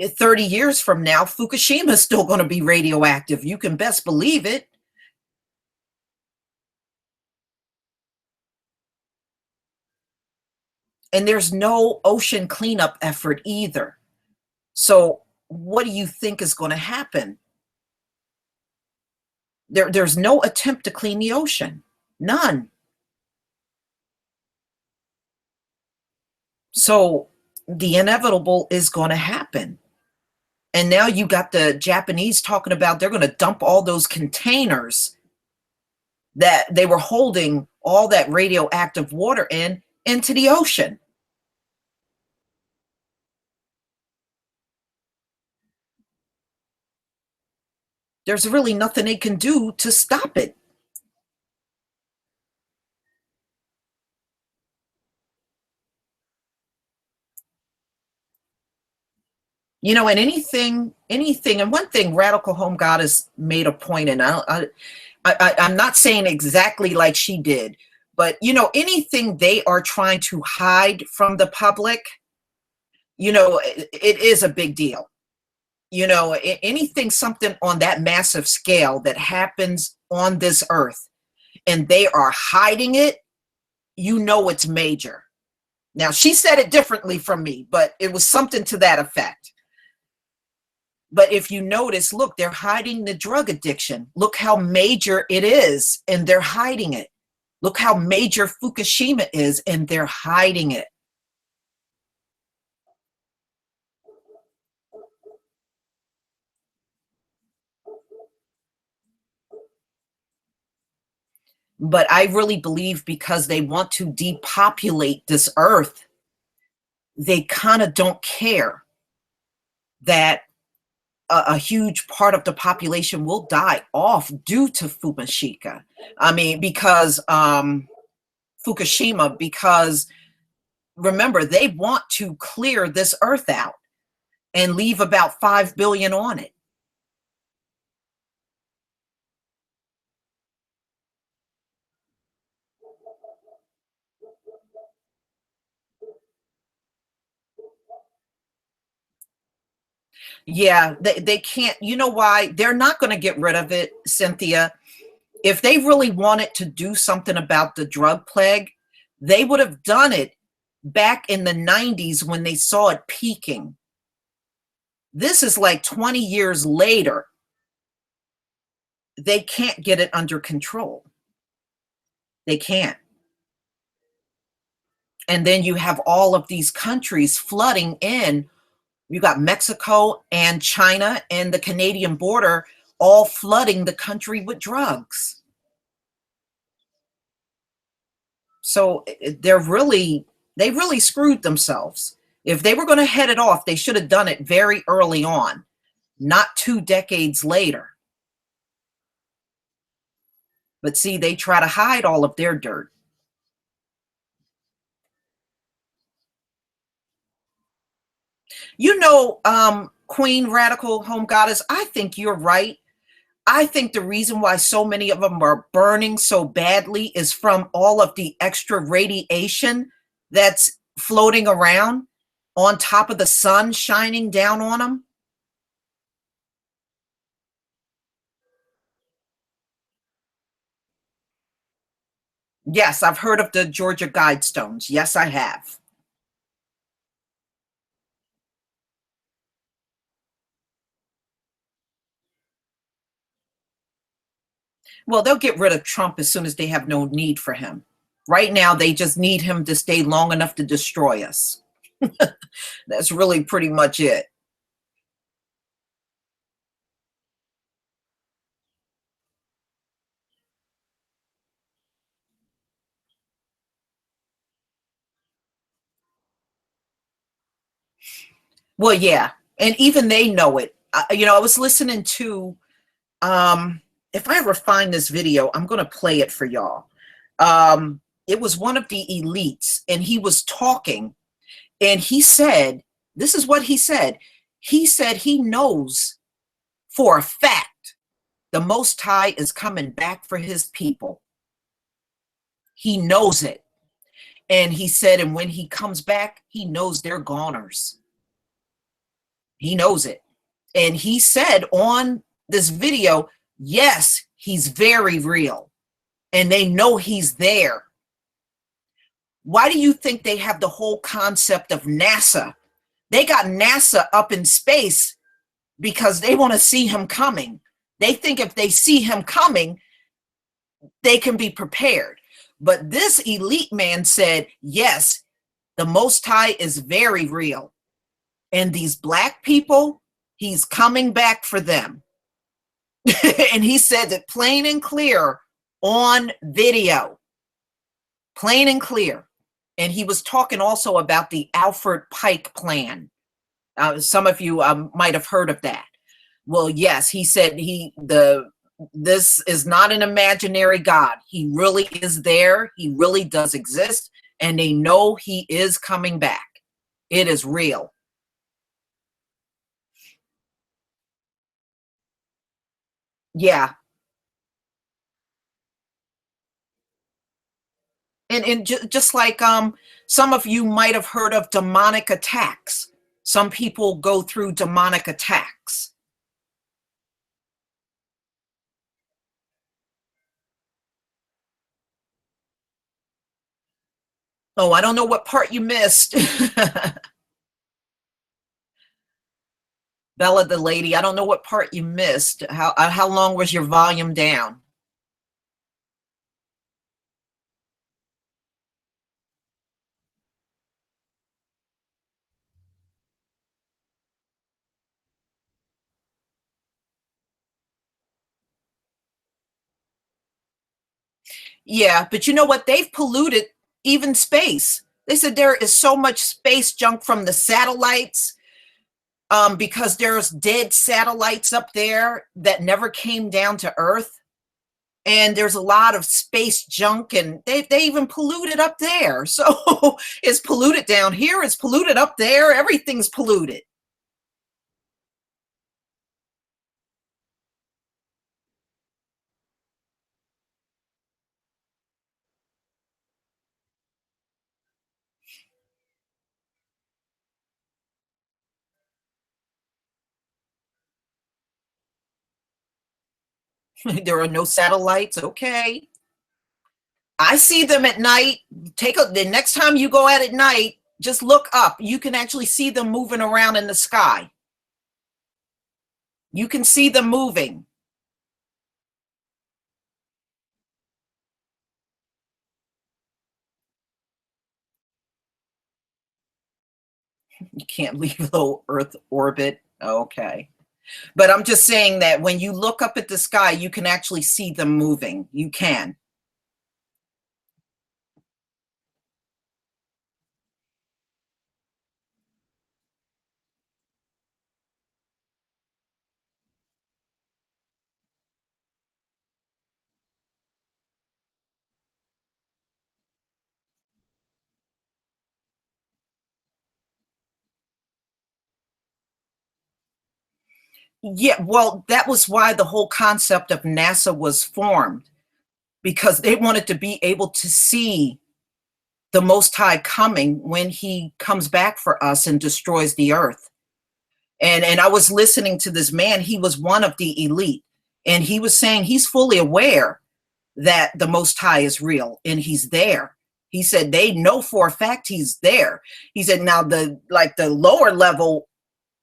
30 years from now, Fukushima is still going to be radioactive. You can best believe it. And there's no ocean cleanup effort either. So what do you think is going to happen? There's no attempt to clean the ocean. None. So the inevitable is going to happen. And now you got the Japanese talking about they're going to dump all those containers that they were holding all that radioactive water in into the ocean. There's really nothing they can do to stop it. You know, and anything, and one thing Radical Home Goddess made a point, and I'm not saying exactly like she did, but you know, anything they are trying to hide from the public, you know, it is a big deal. You know, anything, something on that massive scale that happens on this earth, and they are hiding it, you know, it's major. Now, she said it differently from me, but it was something to that effect. But if you notice, look, they're hiding the drug addiction. Look how major it is, and they're hiding it. Look how major Fukushima is, and they're hiding it. But I really believe because they want to depopulate this earth, they kind of don't care that a huge part of the population will die off due to Fukushima. I mean, because Fukushima, because remember, they want to clear this earth out and leave about 5 billion on it. Yeah, they can't. You know why? They're not going to get rid of it, Cynthia. If they really wanted to do something about the drug plague, they would have done it back in the 90s when they saw it peaking. This is like 20 years later. They can't get it under control. They can't. And then you have all of these countries flooding in. You got Mexico and China and the Canadian border all flooding the country with drugs. So they really screwed themselves. If they were going to head it off, they should have done it very early on, not 2 decades later. But see, they try to hide all of their dirt. You know, Queen Radical Home Goddess, I think you're right. I think the reason why so many of them are burning so badly is from all of the extra radiation that's floating around on top of the sun shining down on them. Yes, I've heard of the Georgia Guidestones. Yes, I have. Well, they'll get rid of Trump as soon as they have no need for him. Right now, they just need him to stay long enough to destroy us. That's really pretty much it. Well, yeah, and even they know it. I was listening to, um, if I ever find this video, I'm going to play it for y'all. It was one of the elites, and he was talking, and he said, this is what he said. He said he knows for a fact the Most High is coming back for his people. He knows it. And he said, and when he comes back, he knows they're goners. He knows it. And he said on this video, yes, he's very real. And they know he's there. Why do you think they have the whole concept of NASA? They got NASA up in space because they want to see him coming. They think if they see him coming, they can be prepared. But this elite man said, yes, the Most High is very real. And these black people, he's coming back for them. And he said it plain and clear on video. Plain and clear. And he was talking also about the Alfred Pike plan. Some of you might have heard of that. Well, yes, he said this is not an imaginary God. He really is there. He really does exist. And they know he is coming back. It is real. Yeah. And just like some of you might have heard of demonic attacks. Some people go through demonic attacks. Oh, I don't know what part you missed. Bella the lady, I don't know what part you missed. How long was your volume down? Yeah, but you know what? They've polluted even space. They said there is so much space junk from the satellites, because there's dead satellites up there that never came down to Earth. And there's a lot of space junk, and they even polluted up there. So it's polluted down here, it's polluted up there, everything's polluted. There are no satellites. Okay. I see them at night. The next time you go out at night, just look up. You can actually see them moving around in the sky. You can see them moving. You can't leave low Earth orbit. Okay. But I'm just saying that when you look up at the sky, you can actually see them moving. You can. Yeah, well, that was why the whole concept of NASA was formed, because they wanted to be able to see the Most High coming when he comes back for us and destroys the earth. And I was listening to this man, he was one of the elite, and he was saying he's fully aware that the Most High is real and he's there. He said they know for a fact he's there. He said now the lower level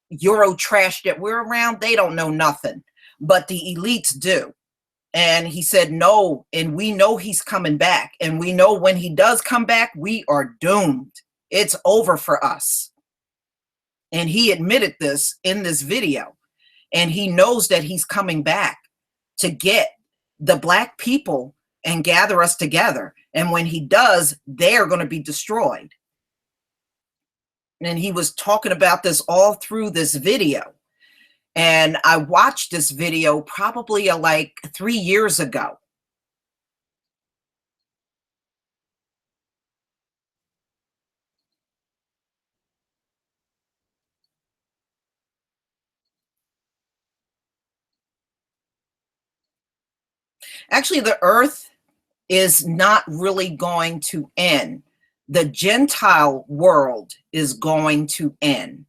Euro trash that we're around, they don't know nothing, but the elites do. And he said, no. And we know he's coming back. And we know when he does come back, we are doomed. It's over for us. And he admitted this in this video. And he knows that he's coming back to get the Black people and gather us together. And when he does, they're going to be destroyed. And he was talking about this all through this video. And I watched this video probably like 3 years ago. Actually, the earth is not really going to end. The Gentile world is going to end.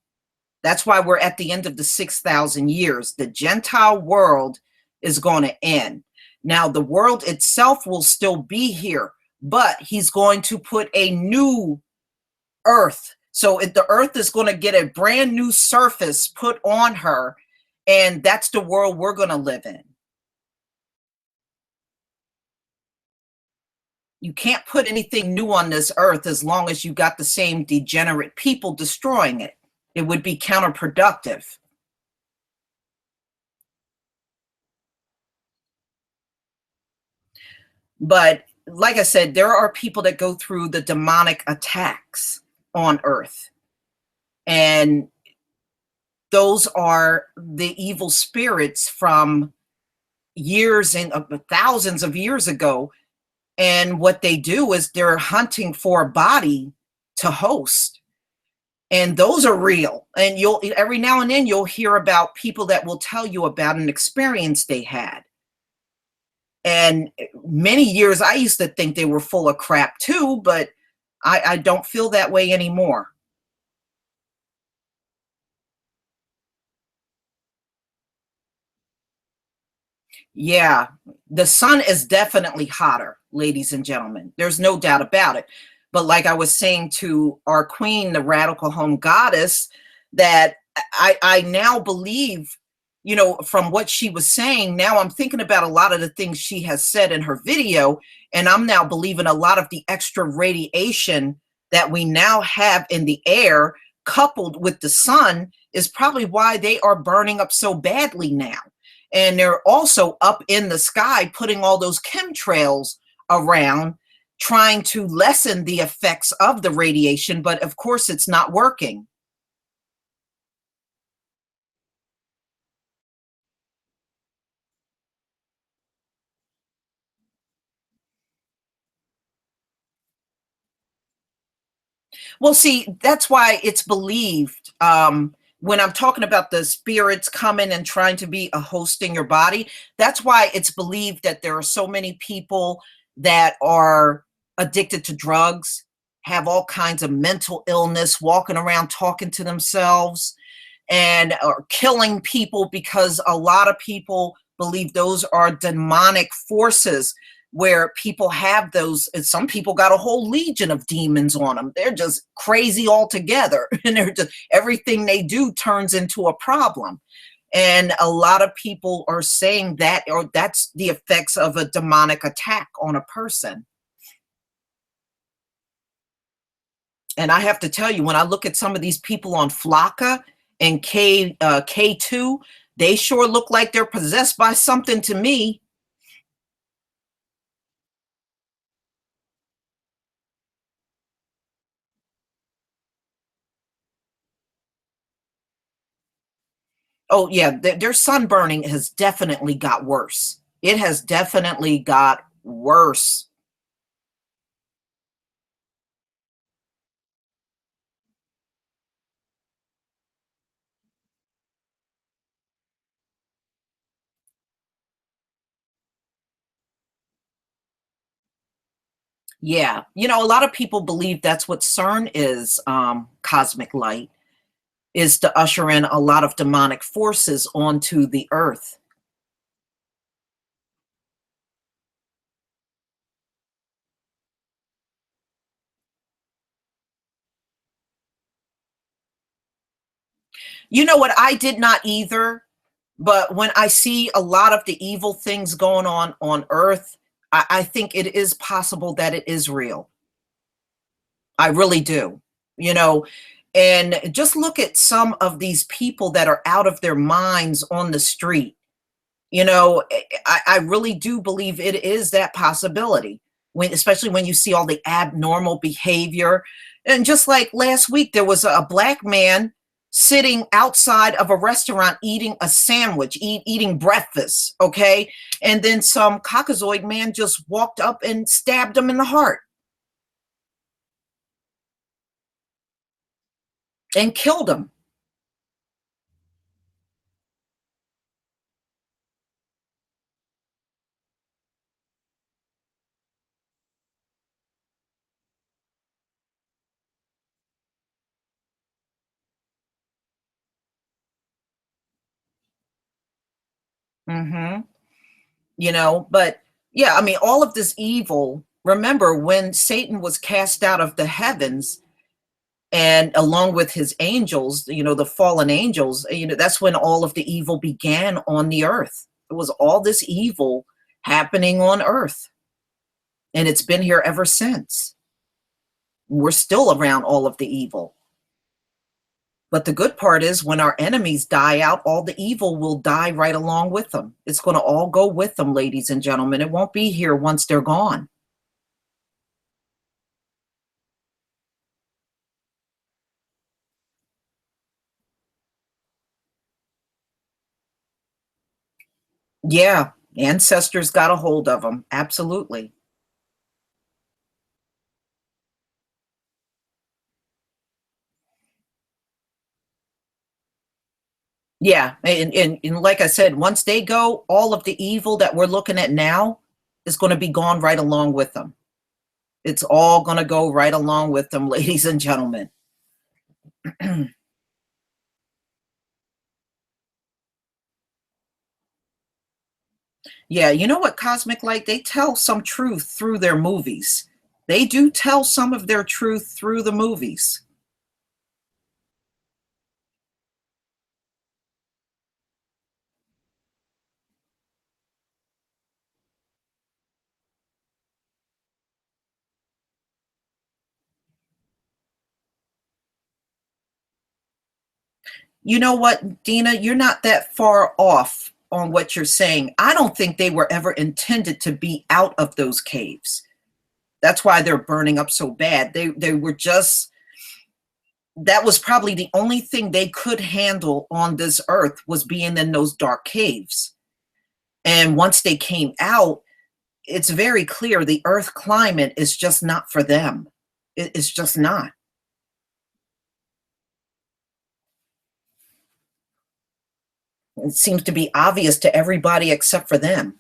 That's why we're at the end of the 6,000 years. The Gentile world is going to end. Now, the world itself will still be here, but he's going to put a new earth. So the earth is going to get a brand new surface put on her, and that's the world we're going to live in. You can't put anything new on this earth as long as you got the same degenerate people destroying it. It would be counterproductive. But like I said, there are people that go through the demonic attacks on earth. And those are the evil spirits from years and thousands of years ago. And what they do is they're hunting for a body to host. And those are real. And you'll every now and then you'll hear about people that will tell you about an experience they had. And many years I used to think they were full of crap too, but I don't feel that way anymore. Yeah, the sun is definitely hotter, ladies and gentlemen. There's no doubt about it. But like I was saying to our queen, the radical home goddess, that I now believe, from what she was saying, now I'm thinking about a lot of the things she has said in her video, and I'm now believing a lot of the extra radiation that we now have in the air, coupled with the sun, is probably why they are burning up so badly now. And they're also up in the sky putting all those chemtrails around, trying to lessen the effects of the radiation, but of course it's not working. Well, see, that's why it's believed. When I'm talking about the spirits coming and trying to be a host in your body, that's why it's believed that there are so many people that are addicted to drugs, have all kinds of mental illness, walking around talking to themselves, and are killing people, because a lot of people believe those are demonic forces, where people have those, and some people got a whole legion of demons on them. They're just crazy altogether. And they're just, everything they do turns into a problem. And a lot of people are saying that, or that's the effects of a demonic attack on a person. And I have to tell you, when I look at some of these people on Flocka and K2, they sure look like they're possessed by something to me. Oh yeah, their sunburning has definitely got worse. It has definitely got worse. Yeah, a lot of people believe that's what CERN is, cosmic light, is to usher in a lot of demonic forces onto the earth. You know what? I did not either, But when I see a lot of the evil things going on earth, I think it is possible that it is real. I really do. You know, and just look at some of these people that are out of their minds on the street. You know, I really do believe it is that possibility when, especially when you see all the abnormal behavior. And just like last week, there was a black man sitting outside of a restaurant eating a sandwich, eating breakfast. Okay. And then some Caucasoid man just walked up and stabbed him in the heart and killed him. Hmm. You know, but yeah, I mean, all of this evil. Remember when Satan was cast out of the heavens, and along with his angels, you know, the fallen angels, you know, that's when all of the evil began on the earth. It was all this evil happening on earth, and it's been here ever since. We're still around all of the evil. But the good part is when our enemies die out, all the evil will die right along with them. It's going to all go with them, ladies and gentlemen. It won't be here once they're gone. Yeah, ancestors got a hold of them. Absolutely. Yeah, and like I said, once they go, all of the evil that we're looking at now is going to be gone right along with them. It's all going to go right along with them, ladies and gentlemen. Yeah, you know what, Cosmic Light? They tell some truth through their movies. They do tell some of their truth through the movies. You know what, Dina? You're not that far off on what you're saying. I don't think they were ever intended to be out of those caves. That's why they're burning up so bad. They were just, that was probably the only thing they could handle on this earth, was being in those dark caves. And once they came out, it's very clear the earth climate is just not for them. It's just not. It seems to be obvious to everybody except for them.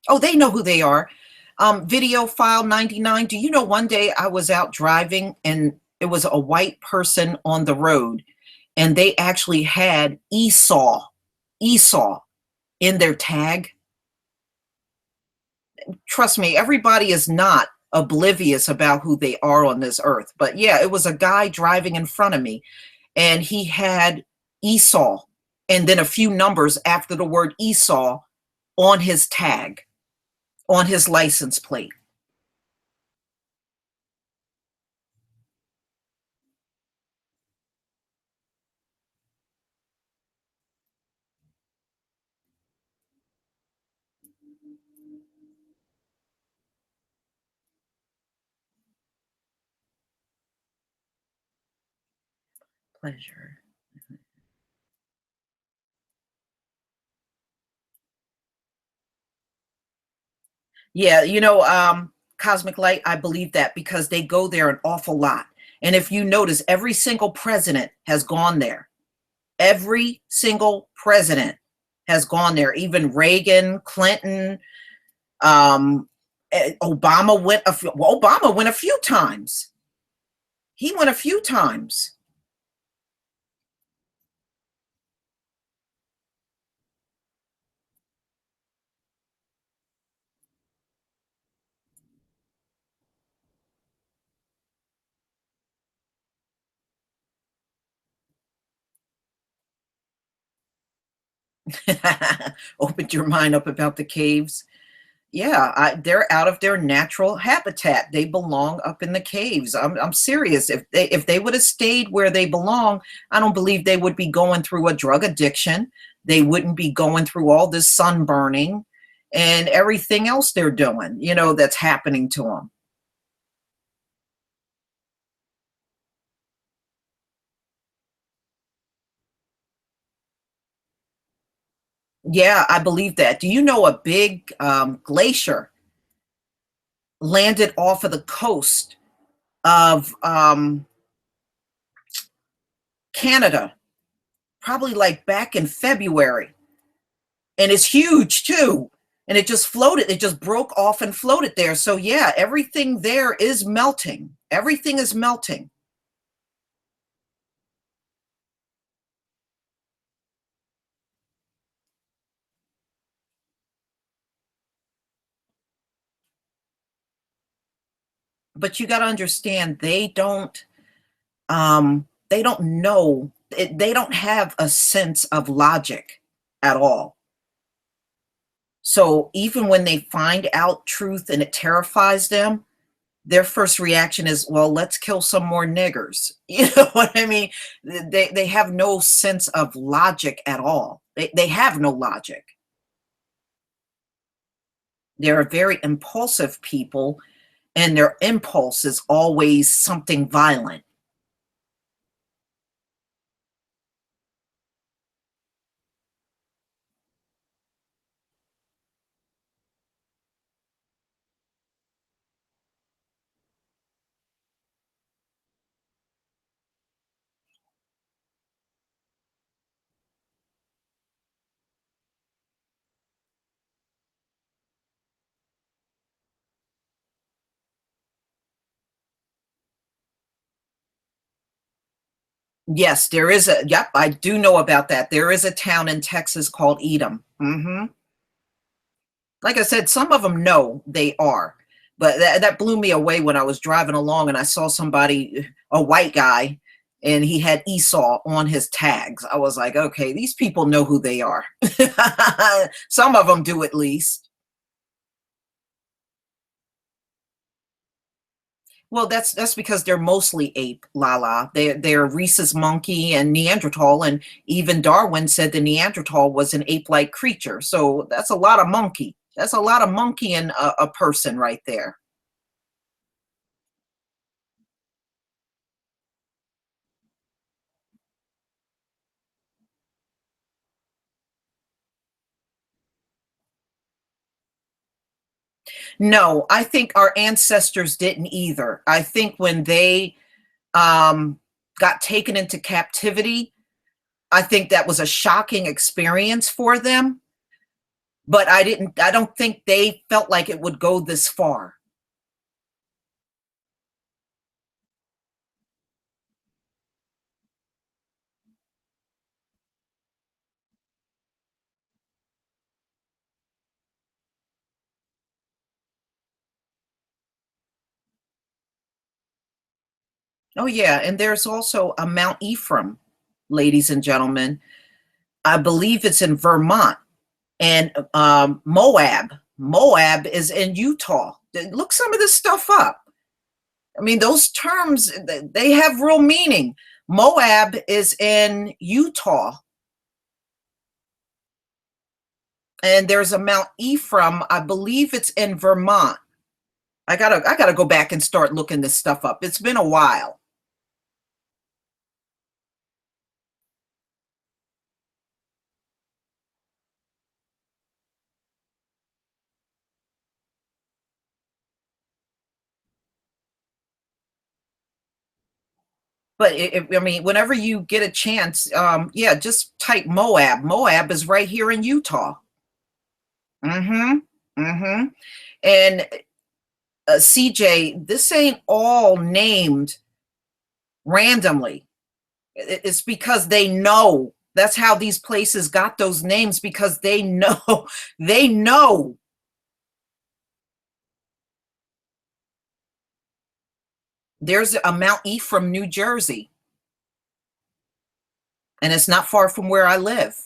Oh, they know who they are. Video file 99. Do you know, one day I was out driving and it was a white person on the road, and they actually had Esau in their tag. Trust me, everybody is not oblivious about who they are on this earth. But yeah, it was a guy driving in front of me, and he had Esau and then a few numbers after the word Esau on his tag, on his license plate. Pleasure. Yeah, you know, Cosmic Light, I believe that because they go there an awful lot. And if you notice, every single president has gone there. Every single president has gone there. Even Reagan, Clinton, Obama went a few times. He went a few times. Opened your mind up about the caves. Yeah, they're out of their natural habitat. They belong up in the caves. I'm serious. If they would have stayed where they belong, I don't believe they would be going through a drug addiction. They wouldn't be going through all this sunburning and everything else they're doing, that's happening to them. Yeah, I believe that. Do you know a big glacier landed off of the coast of Canada, probably like back in February? And it's huge too. And it just floated, it just broke off and floated there. So yeah, everything there is melting. Everything is melting. But you got to understand, they don't know, they don't have a sense of logic at all. So even when they find out truth and it terrifies them, their first reaction is, well, let's kill some more niggers. You know what I mean? They have no sense of logic at all. They have no logic. They're very impulsive people, and their impulse is always something violent. Yes, there is yep, I do know about that. There is a town in Texas called Edom. Like I said, some of them know they are, but that blew me away when I was driving along and I saw somebody, a white guy, and he had Esau on his tags. I was like, okay, these people know who they are. Some of them do at least. Well, that's because they're mostly ape, Lala. They're rhesus monkey and Neanderthal, and even Darwin said the Neanderthal was an ape-like creature. So that's a lot of monkey. That's a lot of monkey in a person right there. No, I think our ancestors didn't either. I think when they um, got taken into captivity, I think that was a shocking experience for them. But I don't think they felt like it would go this far. Oh, yeah. And there's also a Mount Ephraim, ladies and gentlemen. I believe it's in Vermont and Moab. Moab is in Utah. Look some of this stuff up. I mean, those terms, they have real meaning. Moab is in Utah, and there's a Mount Ephraim. I believe it's in Vermont. I gotta go back and start looking this stuff up. It's been a while. But I mean, whenever you get a chance, yeah, just type Moab. Moab is right here in Utah. Mm-hmm. Mm-hmm. And CJ, this ain't all named randomly. It's because they know. That's how these places got those names, because they know. They know. There's a Mount Ephraim, New Jersey, and it's not far from where I live.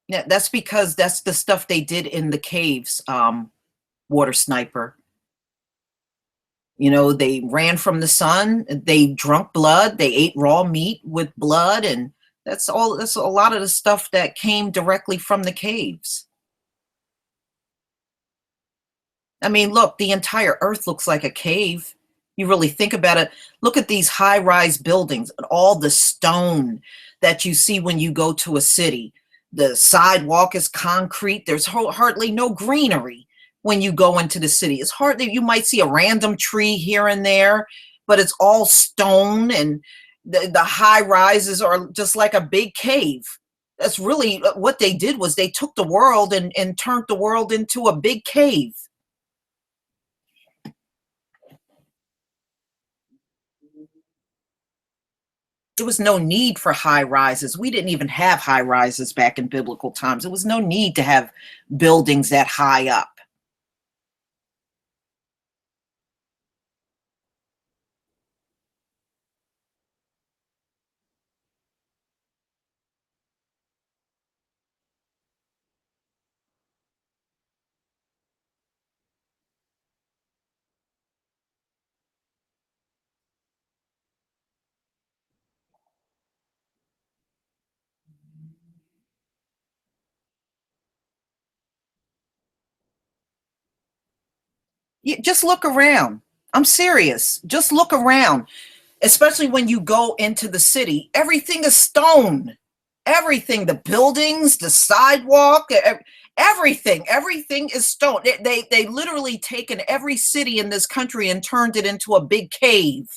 Yeah, that's because that's the stuff they did in the caves, water sniper. They ran from the sun, they drunk blood, they ate raw meat with blood, and that's a lot of the stuff that came directly from the caves. I mean, look, the entire earth looks like a cave. You really think about it. Look at these high-rise buildings and all the stone that you see when you go to a city. The sidewalk is concrete. There's hardly no greenery when you go into the city. It's hardly, you might see a random tree here and there, but it's all stone, and the high rises are just like a big cave. That's really what they did, was they took the world and turned the world into a big cave. There was no need for high rises. We didn't even have high rises back in biblical times. There was no need to have buildings that high up. Just look around. I'm serious. Just look around, especially when you go into the city. Everything is stone. Everything, the buildings, the sidewalk, everything is stone. They literally taken every city in this country and turned it into a big cave.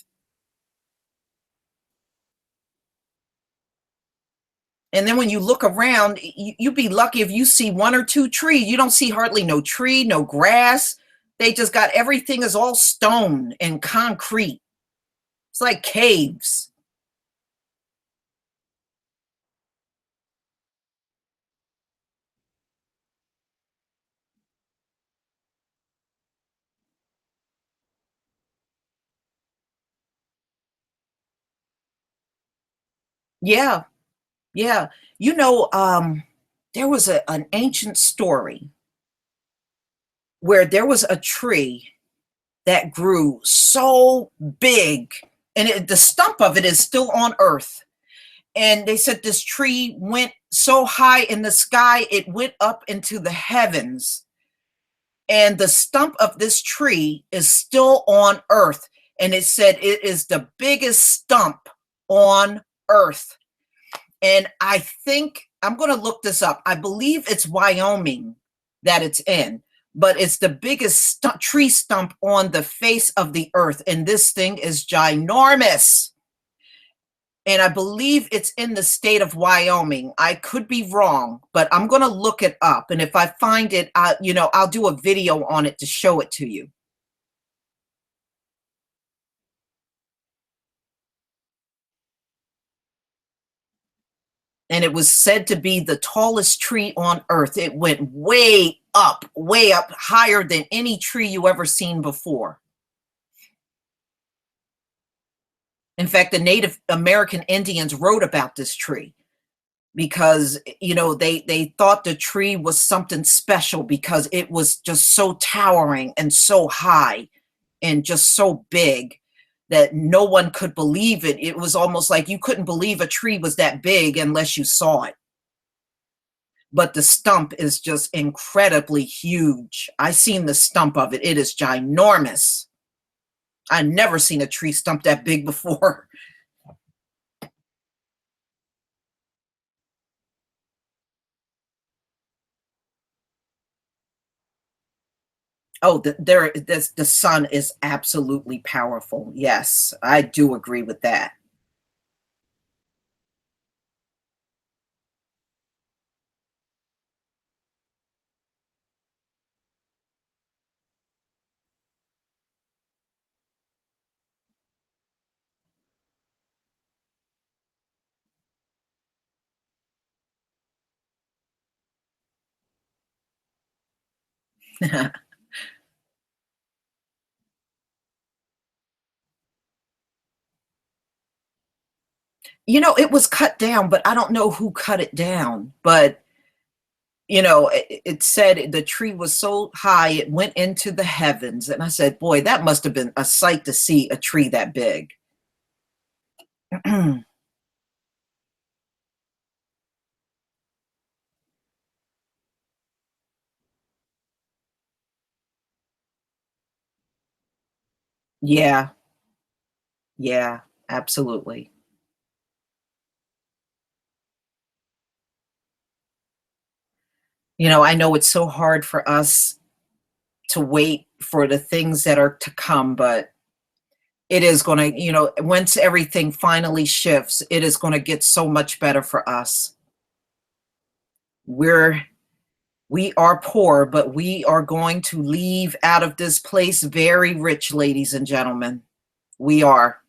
And then when you look around, you'd be lucky if you see one or two trees. You don't see hardly no tree, no grass. They just got, everything is all stone and concrete. It's like caves. Yeah, yeah. You know, there was an ancient story where there was a tree that grew so big, and the stump of it is still on earth. And they said this tree went so high in the sky, it went up into the heavens, and the stump of this tree is still on earth. And it said it is the biggest stump on earth. And I think I'm going to look this up. I believe it's Wyoming that it's in, but it's the biggest tree stump on the face of the earth. And this thing is ginormous. And I believe it's in the state of Wyoming. I could be wrong, but I'm going to look it up. And if I find it, I'll do a video on it to show it to you. And it was said to be the tallest tree on earth. It went way up, higher than any tree you ever seen before. In fact, the Native American Indians wrote about this tree because they thought the tree was something special because it was just so towering and so high and just so big that no one could believe it. It was almost like you couldn't believe a tree was that big unless you saw it. But the stump is just incredibly huge. I seen the stump of it. It is ginormous. I never seen a tree stump that big before. Oh, the sun is absolutely powerful. Yes, I do agree with that. It was cut down, but I don't know who cut it down. But, it said the tree was so high, it went into the heavens. And I said, boy, that must have been a sight to see a tree that big. Yeah, yeah, absolutely. I know it's so hard for us to wait for the things that are to come, but it is going to, once everything finally shifts, it is going to get so much better for us. We're we are poor, but we are going to leave out of this place very rich, ladies and gentlemen. We are.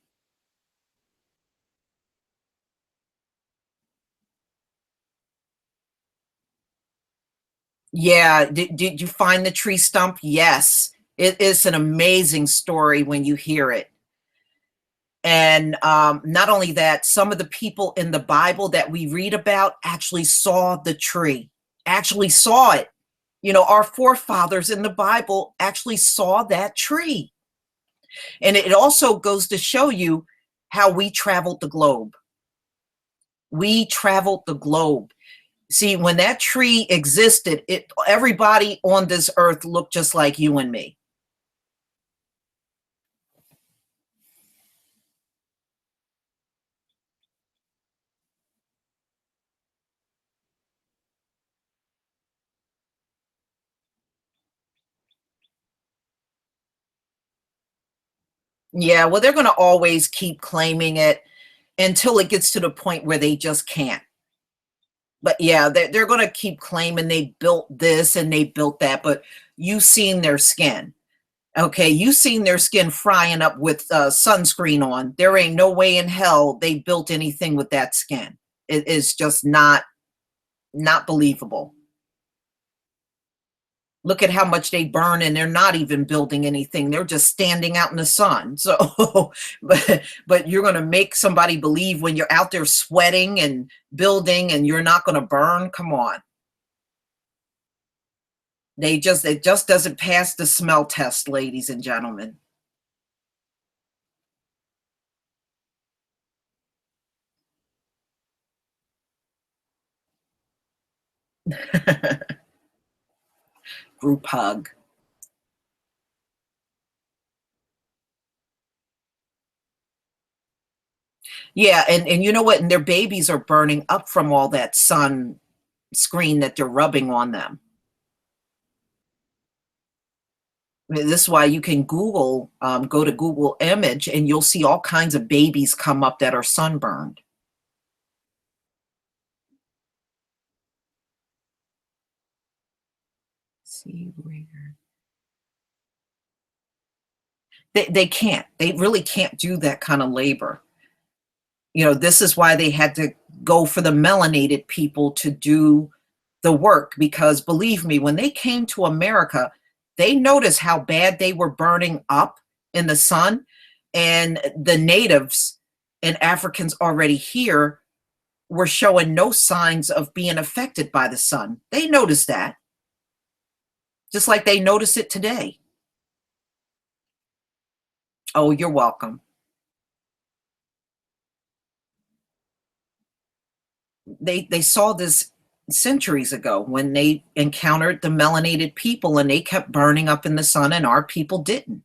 Yeah. Did you find the tree stump? Yes. It is an amazing story when you hear it. And not only that, some of the people in the Bible that we read about actually saw the tree, actually saw it. Our forefathers in the Bible actually saw that tree. And it also goes to show you how we traveled the globe. We traveled the globe. See, when that tree existed, everybody on this earth looked just like you and me. Yeah, well, they're going to always keep claiming it until it gets to the point where they just can't. But yeah, they're going to keep claiming they built this and they built that, but you've seen their skin. Okay, you seen their skin frying up with sunscreen on. There ain't no way in hell they built anything with that skin. It is just not believable. Look at how much they burn, and they're not even building anything. They're just standing out in the sun. So, but you're going to make somebody believe when you're out there sweating and building, and you're not going to burn. Come on, it just doesn't pass the smell test, ladies and gentlemen. Group hug. Yeah, and you know what? And their babies are burning up from all that sun screen that they're rubbing on them. I mean, this is why you can go to Google image, and you'll see all kinds of babies come up that are sunburned. See where they can't. They really can't do that kind of labor. This is why they had to go for the melanated people to do the work, because believe me, when they came to America, they noticed how bad they were burning up in the sun, and the natives and Africans already here were showing no signs of being affected by the sun. They noticed that, just like they notice it today. Oh, you're welcome. They saw this centuries ago when they encountered the melanated people, and they kept burning up in the sun, and our people didn't.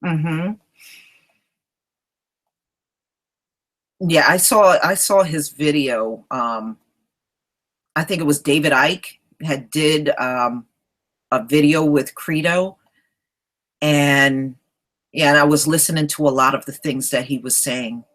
Hmm. Yeah, I saw his video. I think it was David Icke had did a video with Credo, and yeah, and I was listening to a lot of the things that he was saying.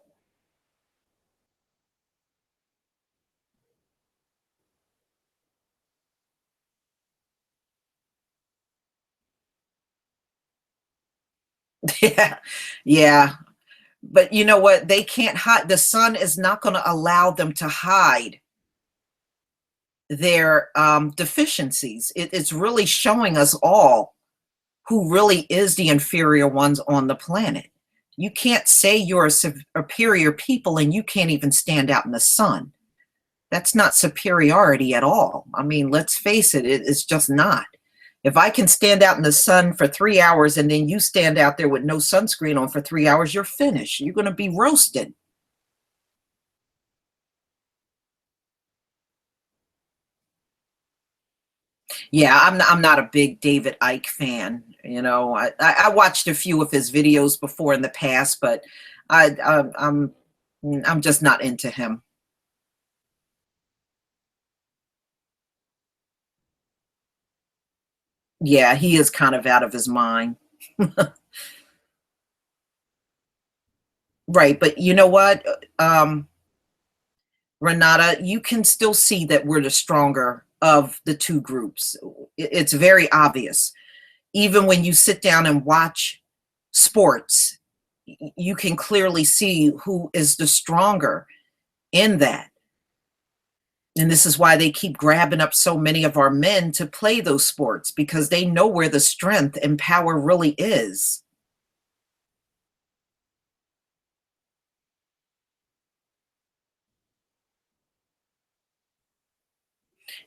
Yeah, yeah. But you know what? They can't hide. The sun is not going to allow them to hide their deficiencies. It's really showing us all who really is the inferior ones on the planet. You can't say you're a superior people and you can't even stand out in the sun. That's not superiority at all. I mean, let's face it, it's just not. If I can stand out in the sun for 3 hours and then you stand out there with no sunscreen on for 3 hours, you're finished. You're going to be roasted. Yeah, I'm not a big David Icke fan. You know, I watched a few of his videos before in the past, but I, I I'm I'm just not into him. Yeah, he is kind of out of his mind. Right, but you know what, Renata, you can still see that we're the stronger of the two groups. It's very obvious. Even when you sit down and watch sports, you can clearly see who is the stronger in that. And this is why they keep grabbing up so many of our men to play those sports because they know where the strength and power really is.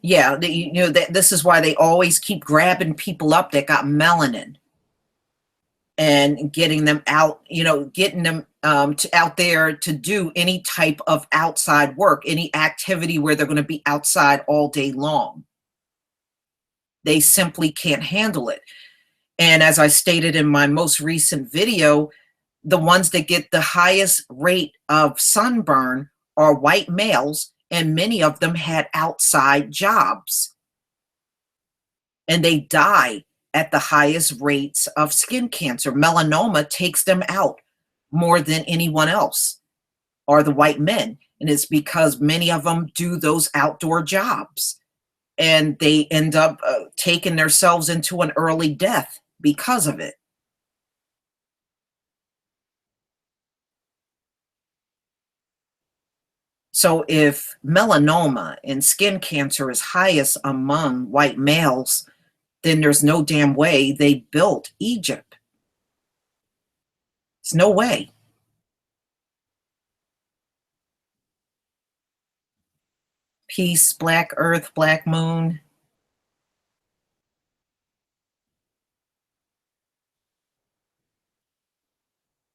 Yeah, you know that this is why they always keep grabbing people up that got melanin and getting them out, you know, getting them out there to do any type of outside work, any activity where they're going to be outside all day long. They simply can't handle it. And as I stated in my most recent video, the ones that get the highest rate of sunburn are white males, and many of them had outside jobs. And they die at the highest rates of skin cancer. Melanoma takes them out more than anyone else, are the white men. And it's because many of them do those outdoor jobs and they end up taking themselves into an early death because of it. So if melanoma and skin cancer is highest among white males, then there's no damn way they built Egypt. There's no way. Peace, black earth, black moon.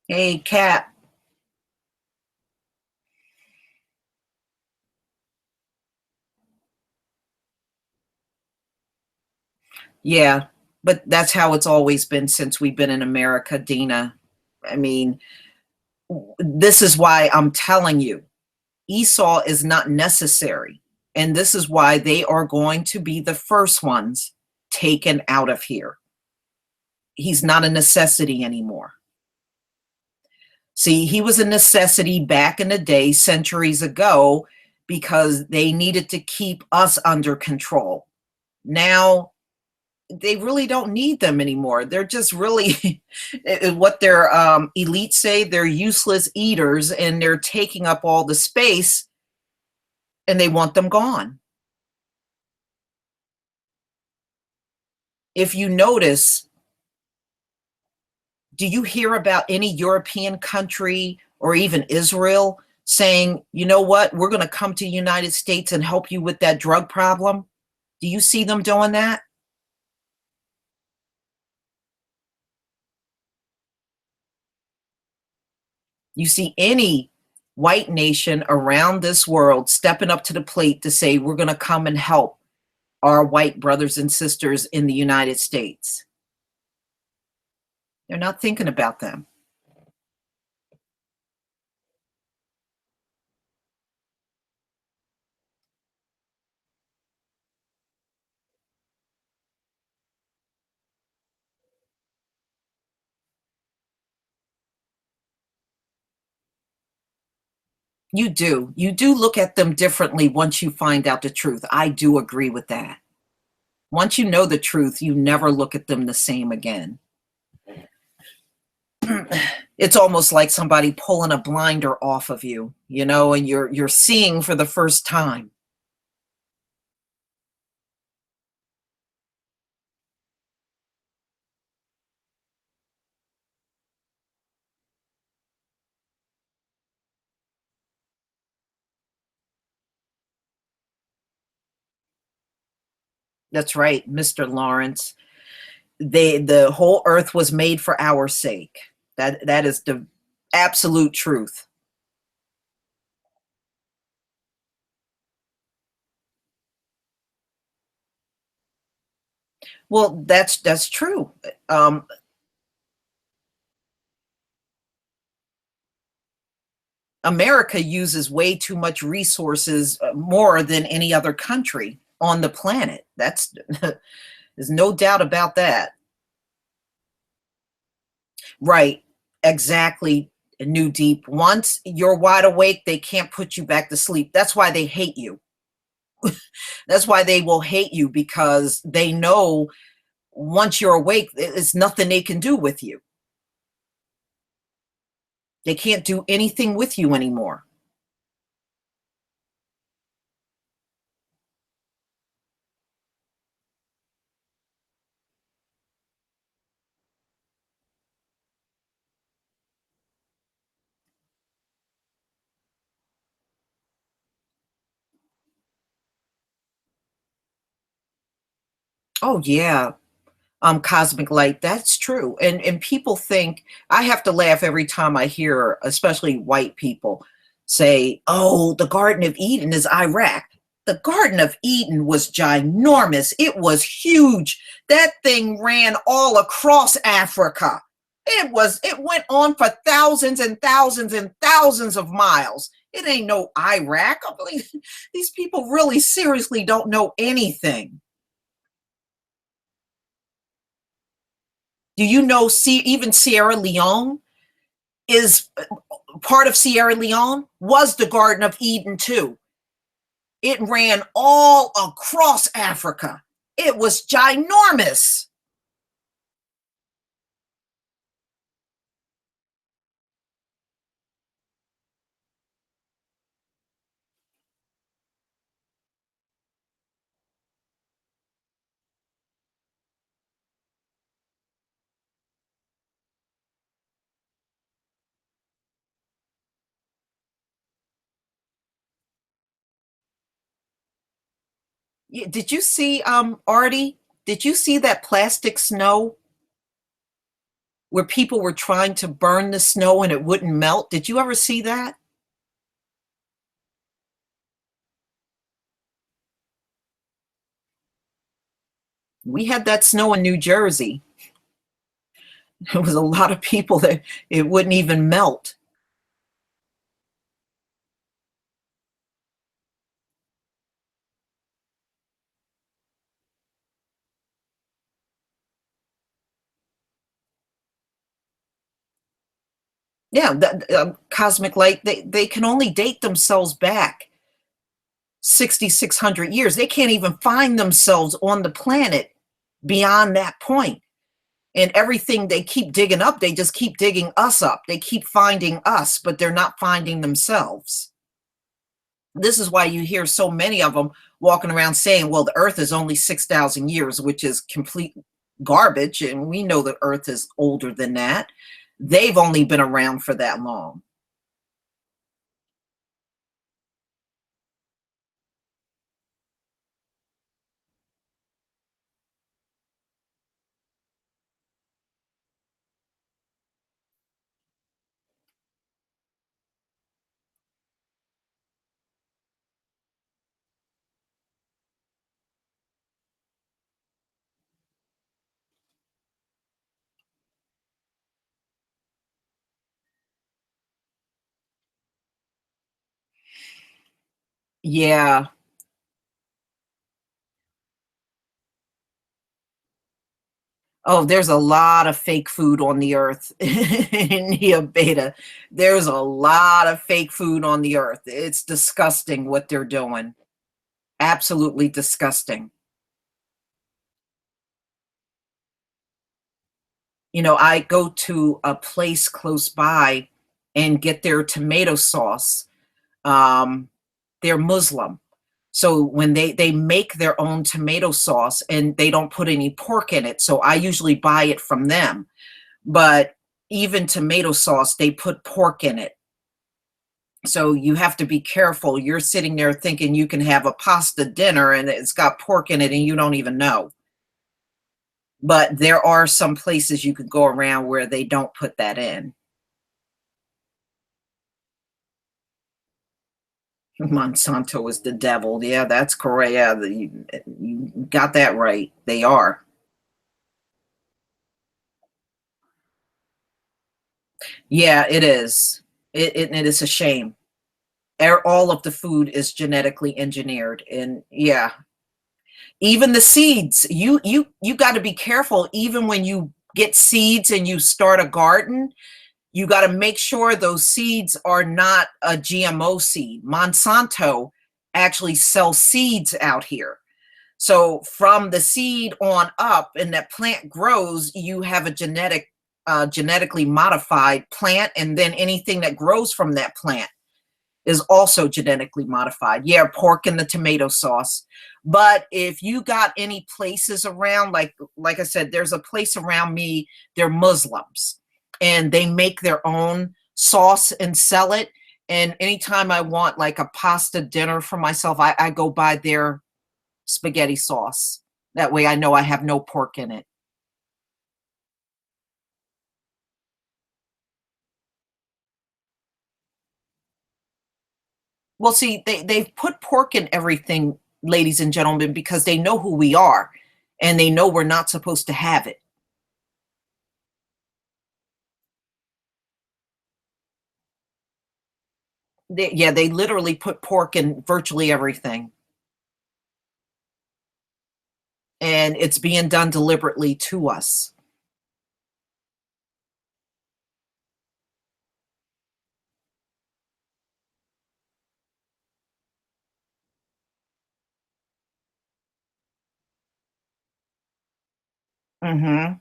Hey, cat. Yeah, but that's how it's always been since we've been in America, Dina. I mean, this is why I'm telling you, Esau is not necessary. And this is why they are going to be the first ones taken out of here. He's not a necessity anymore. See, he was a necessity back in the day, centuries ago, because they needed to keep us under control. Now, they really don't need them anymore. They're just really what their elites say, they're useless eaters and they're taking up all the space and they want them gone. If you notice, do you hear about any European country or even Israel saying, you know what, we're going to come to the United States and help you with that drug problem? Do you see them doing that? You see any white nation around this world stepping up to the plate to say, we're going to come and help our white brothers and sisters in the United States? They're not thinking about them. You do. You do look at them differently once you find out the truth. I do agree with that. Once you know the truth, you never look at them the same again. It's almost like somebody pulling a blinder off of you, and you're seeing for the first time. That's right, Mr. Lawrence. The whole earth was made for our sake. That is the absolute truth. Well, that's true. Um, America uses way too much resources, more than any other country on the planet. That's there's no doubt about that. Right. Exactly. New deep. Once you're wide awake, they can't put you back to sleep. That's why they hate you. That's why they will hate you because they know once you're awake, it's nothing they can do with you. They can't do anything with you anymore. Oh yeah. Cosmic light, that's true. And people think I have to laugh every time I hear, especially white people, say, "Oh, the Garden of Eden is Iraq." The Garden of Eden was ginormous. It was huge. That thing ran all across Africa. It went on for thousands and thousands and thousands of miles. It ain't no Iraq. I believe these people really seriously don't know anything. Do you know, see, even Sierra Leone is part of Sierra Leone was the Garden of Eden too. It ran all across Africa. It was ginormous. Did you see, Artie? Did you see that plastic snow where people were trying to burn the snow and it wouldn't melt? Did you ever see that? We had that snow in New Jersey. There was a lot of people that it wouldn't even melt. Yeah, that cosmic light, they can only date themselves back 6,600 years. They can't even find themselves on the planet beyond that point. And everything they keep digging up, they just keep digging us up. They keep finding us, but they're not finding themselves. This is why you hear so many of them walking around saying, well, the earth is only 6,000 years, which is complete garbage. And we know the earth is older than that. They've only been around for that long. Yeah. Oh, there's a lot of fake food on the earth in Neo Beta. There's a lot of fake food on the earth. It's disgusting what they're doing. Absolutely disgusting. I go to a place close by and get their tomato sauce. Um, they're Muslim. So when they make their own tomato sauce and they don't put any pork in it, so I usually buy it from them. But even tomato sauce, they put pork in it. So you have to be careful. You're sitting there thinking you can have a pasta dinner and it's got pork in it and you don't even know. But there are some places you could go around where they don't put that in. Monsanto is the devil. Yeah, that's correct. Yeah, you got that right. They are. Yeah, it is. It is a shame. All of the food is genetically engineered, and yeah, even the seeds. You got to be careful. Even when you get seeds and you start a garden, you got to make sure those seeds are not a GMO seed. Monsanto actually sells seeds out here. So from the seed on up and that plant grows, you have a genetically modified plant, and then anything that grows from that plant is also genetically modified. Yeah, pork in the tomato sauce. But if you got any places around, like I said, there's a place around me, they're Muslims, and they make their own sauce and sell it. And anytime I want like a pasta dinner for myself, I go buy their spaghetti sauce. That way I know I have no pork in it. Well, see, they've put pork in everything, ladies and gentlemen, because they know who we are and they know we're not supposed to have it. Yeah, they literally put pork in virtually everything, and it's being done deliberately to us. Mhm.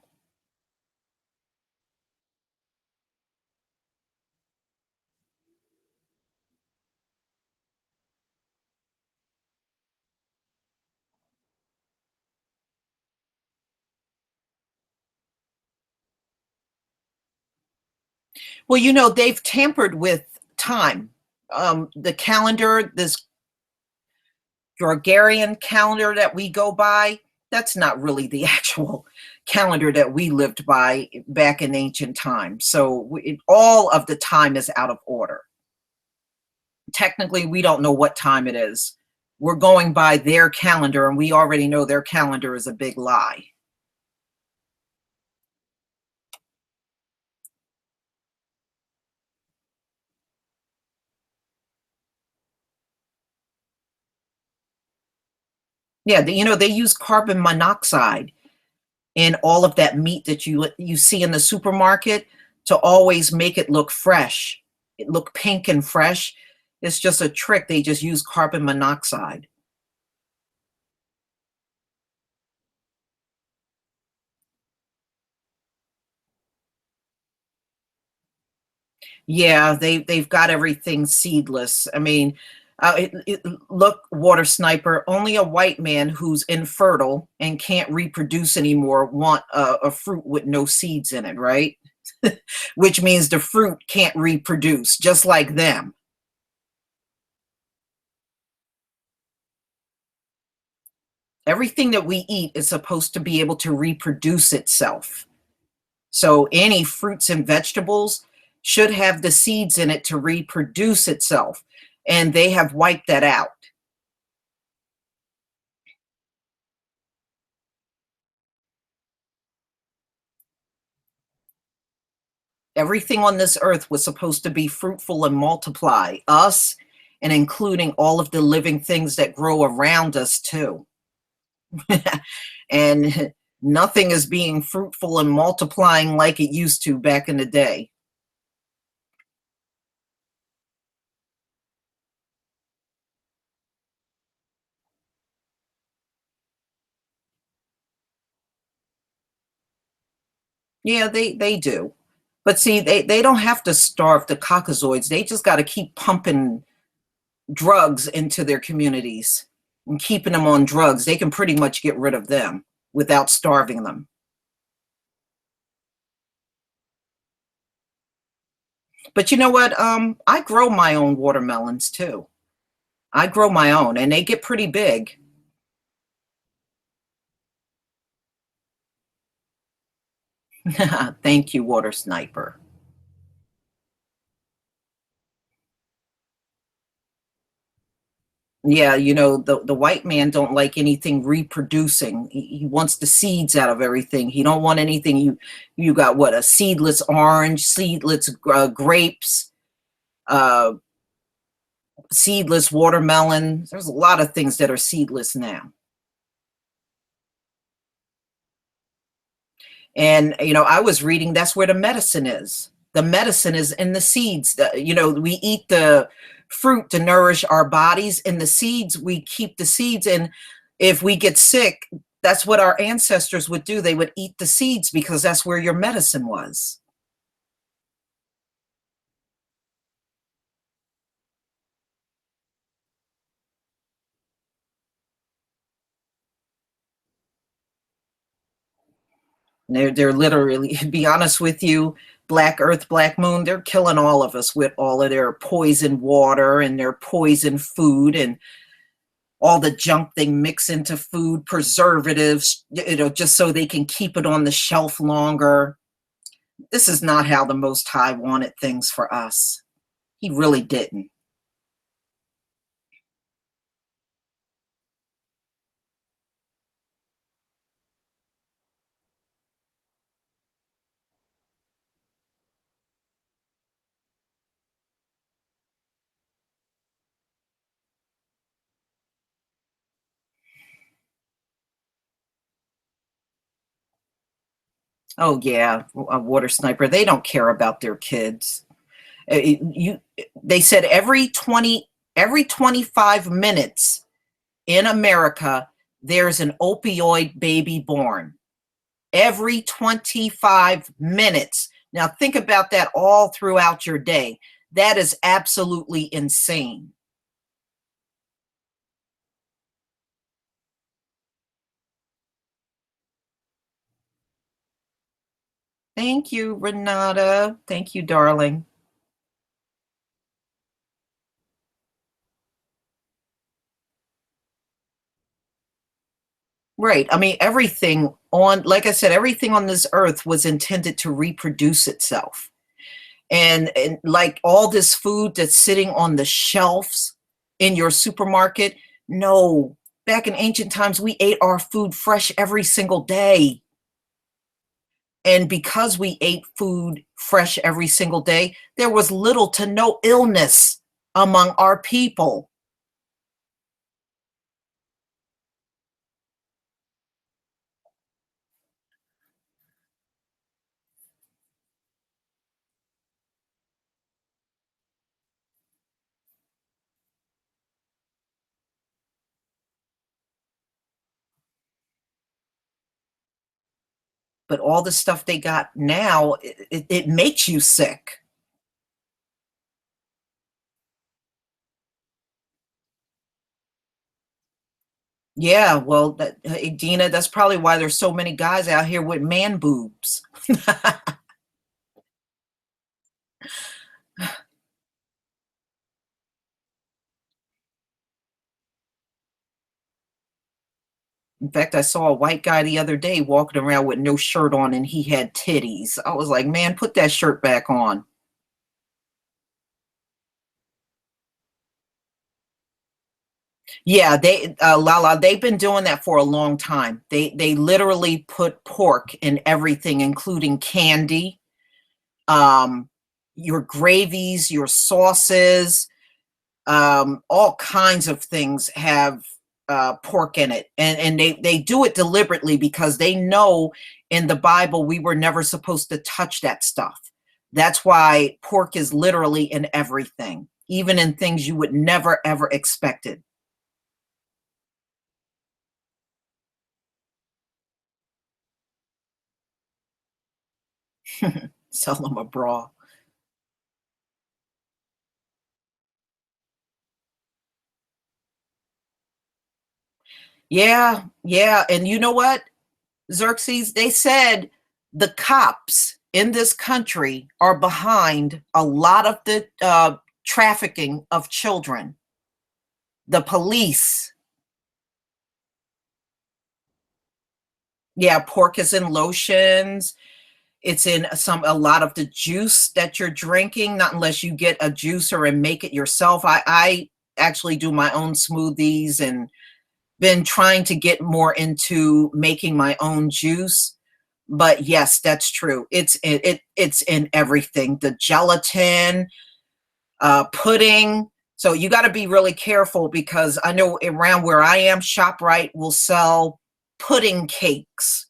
Well, they've tampered with time. The calendar, this Gregorian calendar that we go by, that's not really the actual calendar that we lived by back in ancient times. So all of the time is out of order. Technically, we don't know what time it is. We're going by their calendar, and we already know their calendar is a big lie. Yeah, they use carbon monoxide in all of that meat that you see in the supermarket to always make it look fresh, it look pink and fresh. It's just a trick. They just use carbon monoxide. Yeah, they've got everything seedless. I mean, look, water sniper. Only a white man who's infertile and can't reproduce anymore want a fruit with no seeds in it, right? Which means the fruit can't reproduce, just like them. Everything that we eat is supposed to be able to reproduce itself. So any fruits and vegetables should have the seeds in it to reproduce itself. And they have wiped that out. Everything on this earth was supposed to be fruitful and multiply, us and including all of the living things that grow around us too. And nothing is being fruitful and multiplying like it used to back in the day. Yeah, they do. But see, they don't have to starve the Caucasoids. They just got to keep pumping drugs into their communities and keeping them on drugs. They can pretty much get rid of them without starving them. But you know what? I grow my own watermelons too. I grow my own, and they get pretty big. Thank you, Water Sniper. Yeah, you know, the white man don't like anything reproducing. He wants the seeds out of everything. He don't want anything. You got what, a seedless orange, seedless grapes, uh, seedless watermelon. There's a lot of things that are seedless now. And you know, I was reading that's where the medicine is. The medicine is in the seeds. You know, we eat the fruit to nourish our bodies. In the seeds, we keep the seeds. And if we get sick, that's what our ancestors would do. They would eat the seeds because that's where your medicine was. And they're literally, to be honest with you, Black Earth, Black Moon, they're killing all of us with all of their poison water and their poison food and all the junk they mix into food, preservatives, you know, just so they can keep it on the shelf longer. This is not how the Most High wanted things for us. He really didn't. Oh yeah, a water sniper. They don't care about their kids. You, they said every 25 minutes in America, there's an opioid baby born. Every 25 minutes. Now, think about that all throughout your day. That is absolutely insane. Thank you, Renata. Thank you, darling. Right. I mean, everything on, like I said, everything on this earth was intended to reproduce itself. And like all this food that's sitting on the shelves in your supermarket, no. Back in ancient times, we ate our food fresh every single day. And because we ate food fresh every single day, there was little to no illness among our people. But all the stuff they got now, it makes you sick. Yeah, well, hey, Dina, that's probably why there's so many guys out here with man boobs. In fact, I saw a white guy the other day walking around with no shirt on and he had titties. I was like, man, put that shirt back on. Yeah, Lala, they've been doing that for a long time. They literally put pork in everything, including candy, um, your gravies, your sauces, all kinds of things have pork in it, and they do it deliberately because they know in the Bible we were never supposed to touch that stuff. That's why pork is literally in everything, even in things you would never ever expect it. Sell them a bra. Yeah, yeah, and you know what, Xerxes? They said the cops in this country are behind a lot of the trafficking of children. The police. Yeah, pork is in lotions. It's in a lot of the juice that you're drinking, not unless you get a juicer and make it yourself. I actually do my own smoothies and been trying to get more into making my own juice. But yes, that's true. It's in everything. The gelatin, pudding. So you got to be really careful because I know around where I am, ShopRite will sell pudding cakes.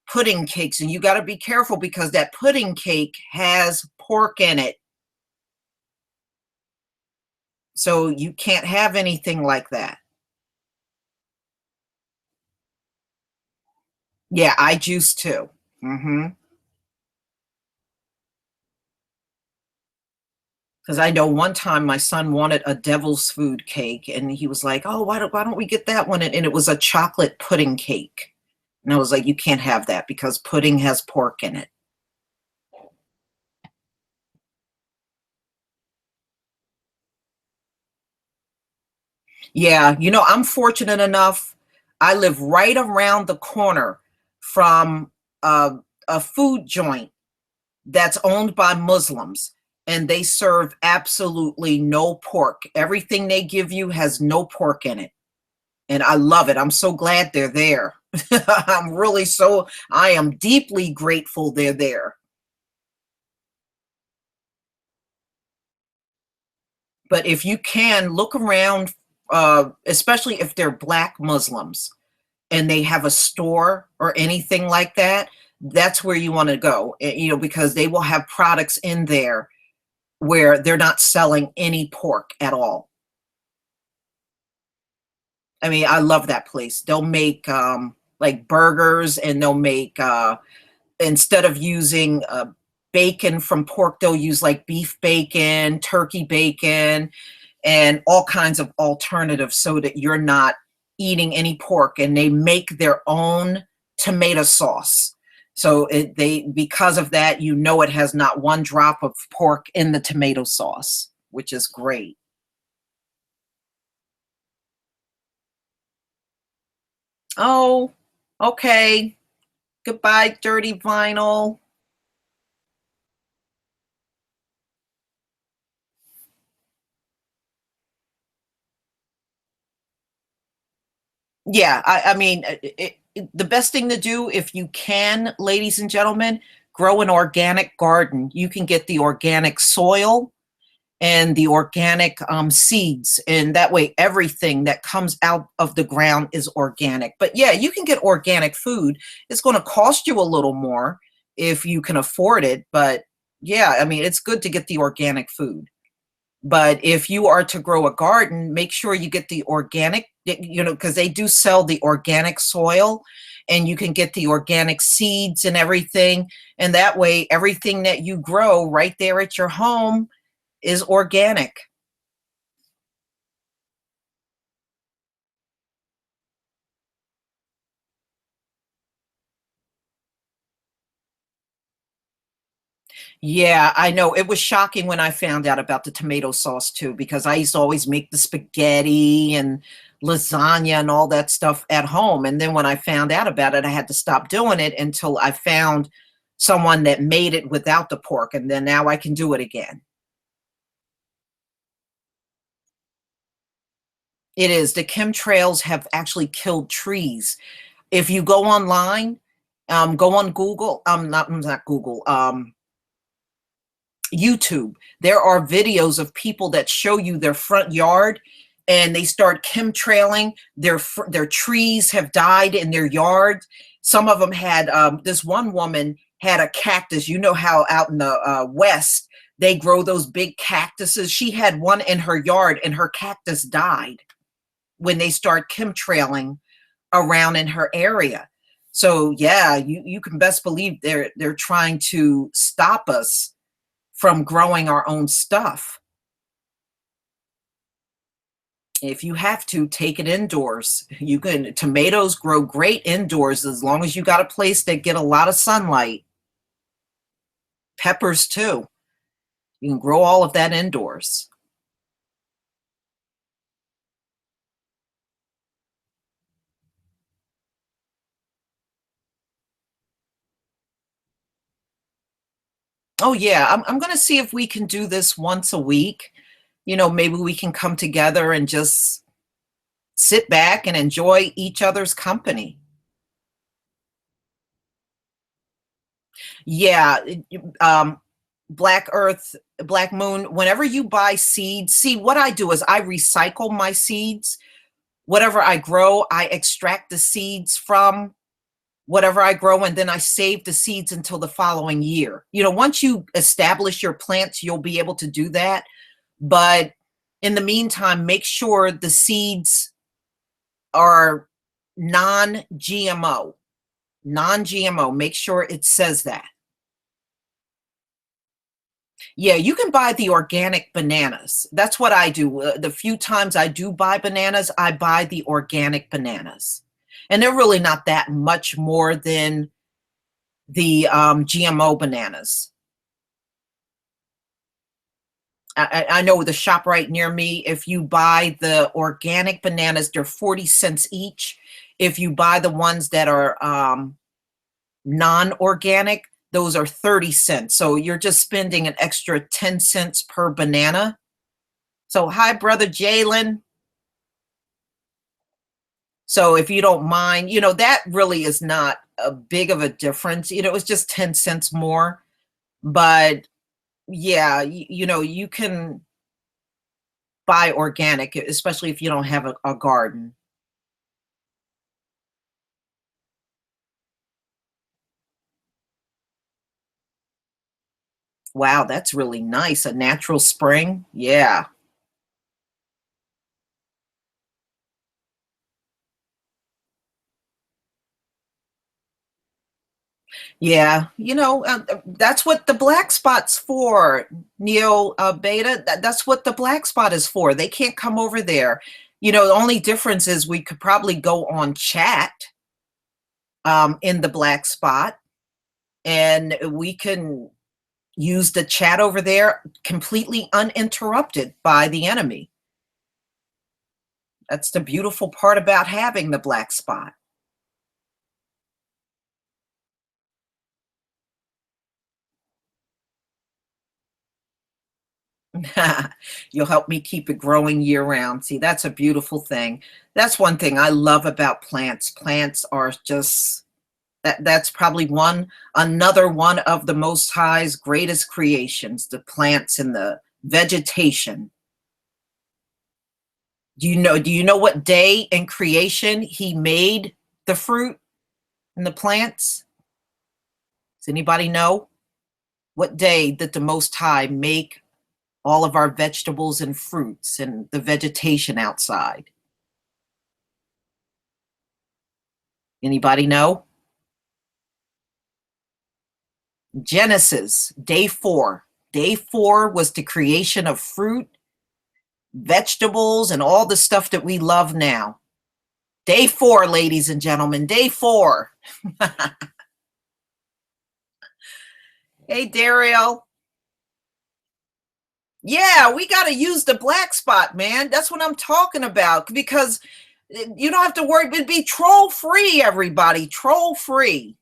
Pudding cakes, and you got to be careful because that pudding cake has pork in it. So you can't have anything like that. Yeah, I juice too. Because I know one time my son wanted a devil's food cake, and he was like, "Oh, why don't we get that one?" And it was a chocolate pudding cake, and I was like, "You can't have that because pudding has pork in it." Yeah, I'm fortunate enough. I live right around the corner from a food joint that's owned by Muslims, and they serve absolutely no pork. Everything they give you has no pork in it. And I love it. I'm so glad they're there. I am deeply grateful they're there. But if you can look around, especially if they're Black Muslims and they have a store or anything like that, that's where you want to go, because they will have products in there where they're not selling any pork at all. I mean, I love that place. They'll make like burgers, and they'll make instead of using bacon from pork, they'll use like beef bacon, turkey bacon, and all kinds of alternatives so that you're not eating any pork. And they make their own tomato sauce. So because of that, it has not one drop of pork in the tomato sauce, which is great. Oh, okay. Goodbye, dirty vinyl. Yeah, I mean, the best thing to do if you can, ladies and gentlemen, grow an organic garden. You can get the organic soil and the organic seeds, and that way everything that comes out of the ground is organic. But yeah, you can get organic food. It's going to cost you a little more if you can afford it, but yeah, I mean, it's good to get the organic food. But if you are to grow a garden, make sure you get the organic, because they do sell the organic soil, and you can get the organic seeds and everything. And that way, everything that you grow right there at your home is organic. Yeah, I know. It was shocking when I found out about the tomato sauce too, because I used to always make the spaghetti and lasagna and all that stuff at home. And then when I found out about it, I had to stop doing it until I found someone that made it without the pork. And then now I can do it again. It is. The chemtrails have actually killed trees. If you go online, go on Google, not Google, YouTube. There are videos of people that show you their front yard, and they start chemtrailing. Their trees have died in their yard. Some of them had this one woman had a cactus. You know how out in the West they grow those big cactuses. She had one in her yard, and her cactus died when they start chemtrailing around in her area. So yeah, you can best believe they're trying to stop us from growing our own stuff. If you have to, take it indoors. You can tomatoes grow great indoors as long as you got a place that get a lot of sunlight. Peppers too. You can grow all of that indoors. Oh yeah, I'm gonna see if we can do this once a week. Maybe we can come together and just sit back and enjoy each other's company. Yeah, Black Earth, Black Moon, whenever you buy seeds, see what I do is I recycle my seeds. Whatever I grow, I extract the seeds from whatever I grow, and then I save the seeds until the following year. Once you establish your plants, you'll be able to do that. But in the meantime, make sure the seeds are non-GMO. Non-GMO, make sure it says that. Yeah, you can buy the organic bananas. That's what I do. The few times I do buy bananas, I buy the organic bananas. And they're really not that much more than the GMO bananas. I know the shop right near me, if you buy the organic bananas, they're 40 cents each. If you buy the ones that are non-organic, those are 30 cents. So you're just spending an extra 10 cents per banana. So hi, brother Jalen. So if you don't mind, that really is not a big of a difference. It's just 10 cents more. But yeah, you can buy organic, especially if you don't have a garden. Wow, that's really nice. A natural spring. Yeah. Yeah. That's what the black spot's for, Neo Beta. That's what the black spot is for. They can't come over there. The only difference is we could probably go on chat in the black spot, and we can use the chat over there completely uninterrupted by the enemy. That's the beautiful part about having the black spot. You'll help me keep it growing year round. See, that's a beautiful thing. That's one thing I love about plants. Plants are just that's probably another one of the Most High's greatest creations, the plants and the vegetation. Do you know what day in creation he made the fruit and the plants? Does anybody know what day did the Most High make all of our vegetables and fruits and the vegetation outside? Anybody know? Genesis, day 4. Day 4 was the creation of fruit, vegetables, and all the stuff that we love now. Day 4, ladies and gentlemen, day 4. Hey, Daryl. Yeah, we got to use the black spot, man. That's what I'm talking about because you don't have to worry. It'd be troll free, everybody. Troll free.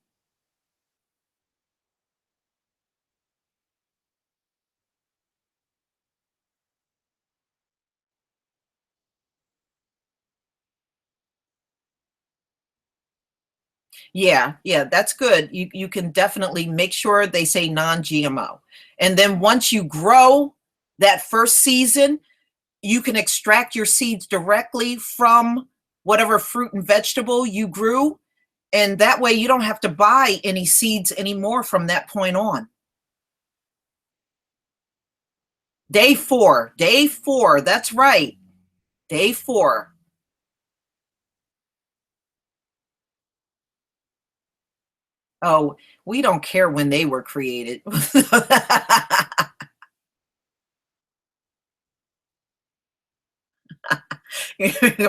Yeah, yeah, that's good. You can definitely make sure they say non-GMO. And then once you grow that first season, you can extract your seeds directly from whatever fruit and vegetable you grew. And that way you don't have to buy any seeds anymore from that point on. Day 4, day 4, that's right. Day 4. Oh, we don't care when they were created.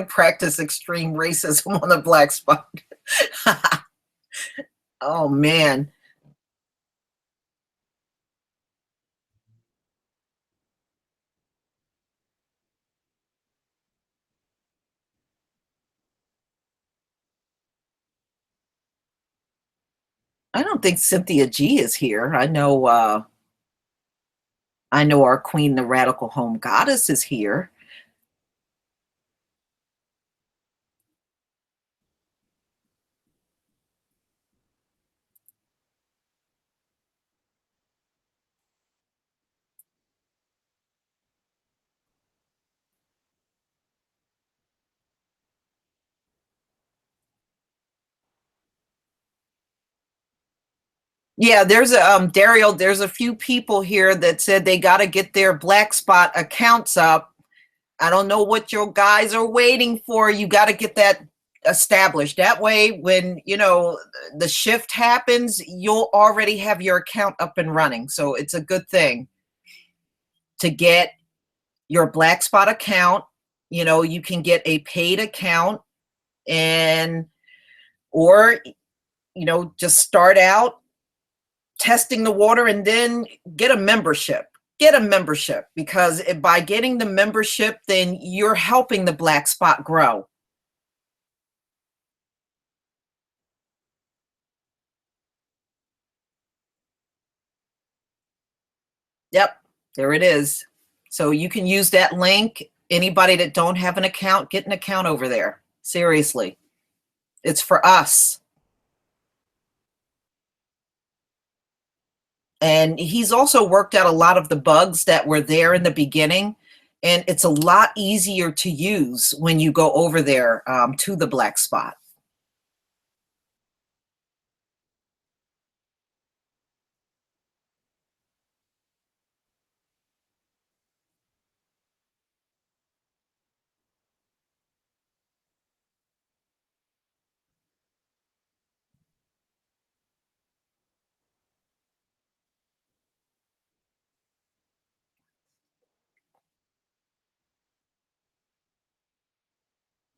Practice extreme racism on the black spot. Oh, man. I don't think Cynthia G is here. I know our queen, the radical home goddess, is here. Yeah, there's a Daryl, there's a few people here that said they got to get their black spot accounts up. I don't know what your guys are waiting for. You got to get that established. That way, when the shift happens, you'll already have your account up and running. So it's a good thing to get your black spot account. You can get a paid account, and or just start out testing the water and then get a membership. Get a membership, because by getting the membership, then you're helping the black spot grow. Yep, there it is. So you can use that link. Anybody that don't have an account, get an account over there. Seriously, it's for us. And he's also worked out a lot of the bugs that were there in the beginning. And it's a lot easier to use when you go over there to the black spot.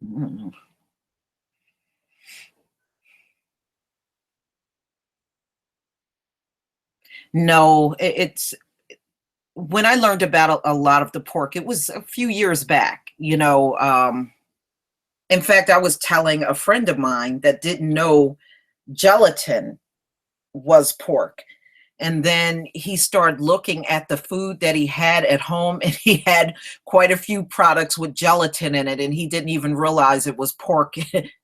Mm. No, it's when I learned about a lot of the pork, it was a few years back. In fact, I was telling a friend of mine that didn't know gelatin was pork. And then he started looking at the food that he had at home, and he had quite a few products with gelatin in it, and he didn't even realize it was pork.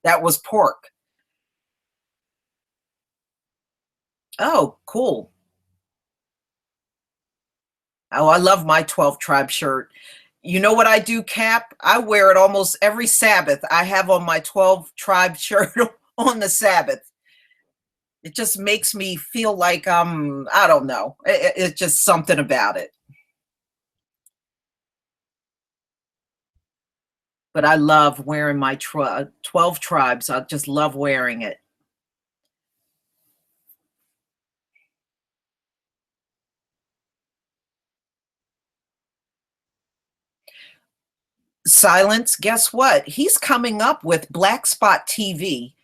That was pork. Oh, cool. Oh, I love my 12 tribe shirt. You know what I do, Cap? I wear it almost every Sabbath. I have on my 12 tribe shirt on the Sabbath. It just makes me feel like I don't know. It's just something about it. But I love wearing my 12 tribes. I just love wearing it. Silence, guess what? He's coming up with Black Spot TV.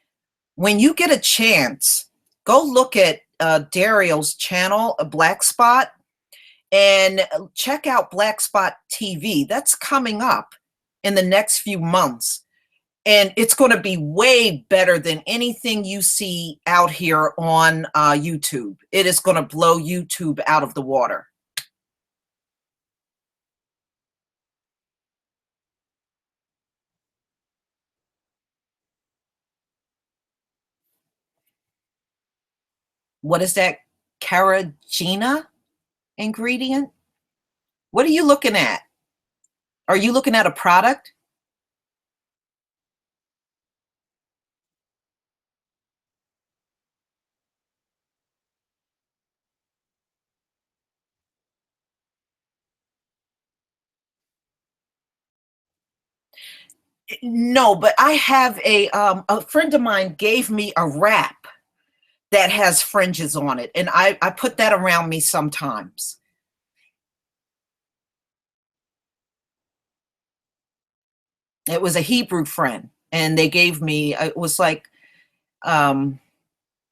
When you get a chance, go look at Dario's channel, a Black Spot, and check out Black Spot TV. That's coming up in the next few months. And it's going to be way better than anything you see out here on YouTube. It is going to blow YouTube out of the water. What is that carrageenan ingredient? What are you looking at? Are you looking at a product? No, but I have a friend of mine gave me a wrap that has fringes on it, and I put that around me sometimes. It was a Hebrew friend, and they gave me it was like, um,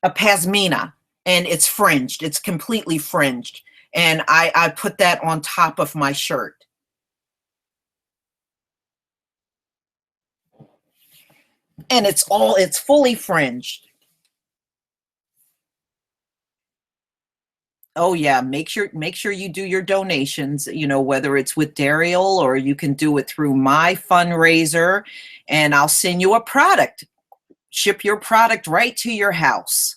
a pashmina, and it's fringed, it's completely fringed, and I put that on top of my shirt. And it's fully fringed. Oh yeah, make sure you do your donations, whether it's with Dariel or you can do it through my fundraiser, and I'll send you a product. Ship your product right to your house.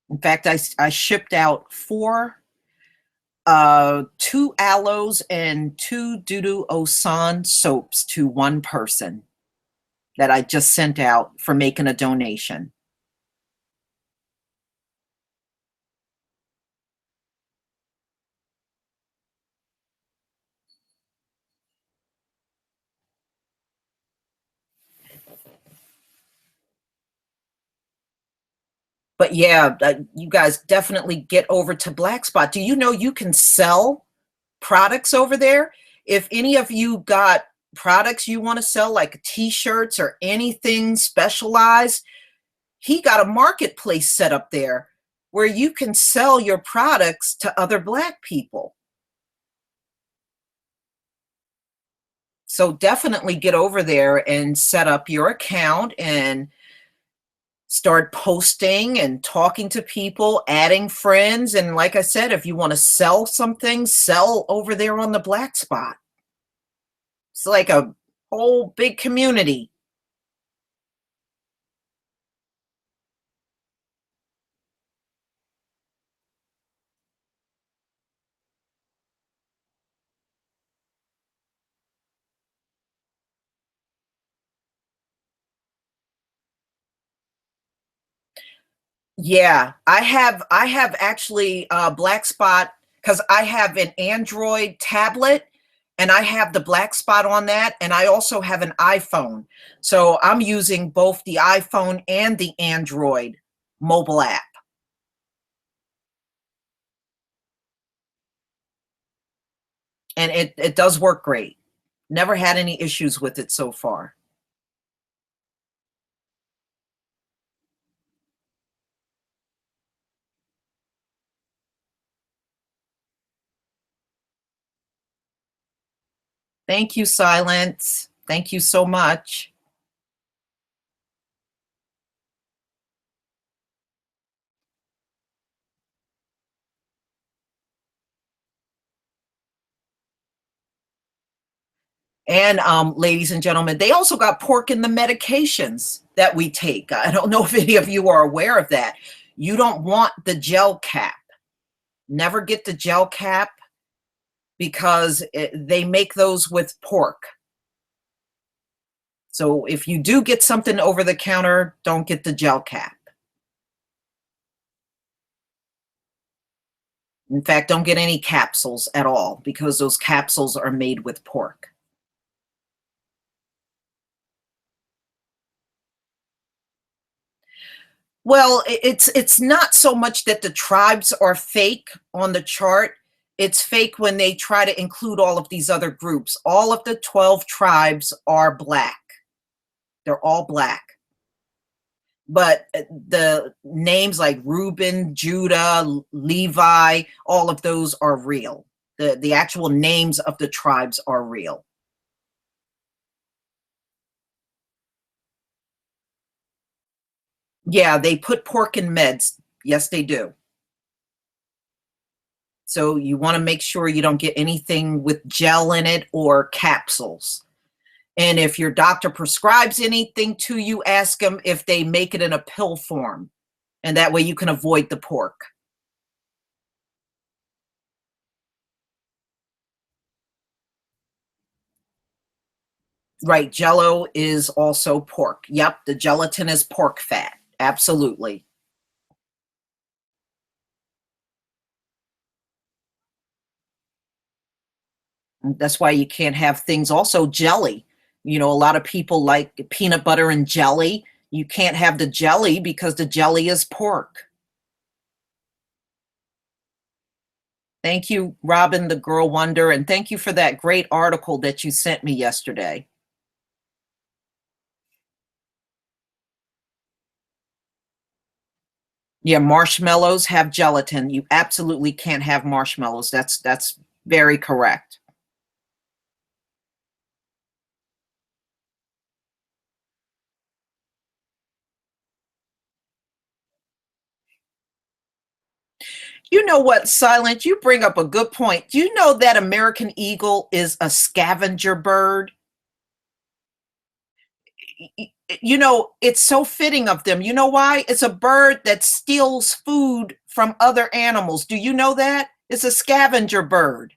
In fact, I shipped out four, two aloes and two Dudu Osan soaps to one person that I just sent out for making a donation. But yeah, you guys definitely get over to Black Spot. Do you know you can sell products over there? If any of you got products you want to sell, like t-shirts or anything specialized, he got a marketplace set up there where you can sell your products to other Black people. So definitely get over there and set up your account and start posting and talking to people, adding friends. And like I said, if you want to sell something, sell over there on the Black Spot. It's like a whole big community. Yeah, I have actually Black Spot because I have an Android tablet and I have the Black Spot on that, and I also have an iPhone. So I'm using both the iPhone and the Android mobile app, and it does work great. Never had any issues with it so far. Thank you, Silence. Thank you so much. And ladies and gentlemen, they also got pork in the medications that we take. I don't know if any of you are aware of that. You don't want the gel cap. Never get the gel cap because they make those with pork. So if you do get something over the counter, don't get the gel cap. In fact, don't get any capsules at all because those capsules are made with pork. Well, it's not so much that the tribes are fake on the chart. It's fake when they try to include all of these other groups. All of the 12 tribes are Black. They're all Black. But the names like Reuben, Judah, Levi, all of those are real. The actual names of the tribes are real. Yeah, they put pork in meds. Yes, they do. So you want to make sure you don't get anything with gel in it or capsules. And if your doctor prescribes anything to you, ask them if they make it in a pill form. And that way you can avoid the pork. Right. Jello is also pork. Yep. The gelatin is pork fat. Absolutely. And that's why you can't have things also jelly. A lot of people like peanut butter and jelly. You can't have the jelly because the jelly is pork. Thank you, Robin the Girl Wonder, and thank you for that great article that you sent me yesterday. Yeah, marshmallows have gelatin. You absolutely can't have marshmallows. That's very correct. You know what, Silent? You bring up a good point. Do you know that American eagle is a scavenger bird? It's so fitting of them. You know why? It's a bird that steals food from other animals. Do you know that? It's a scavenger bird.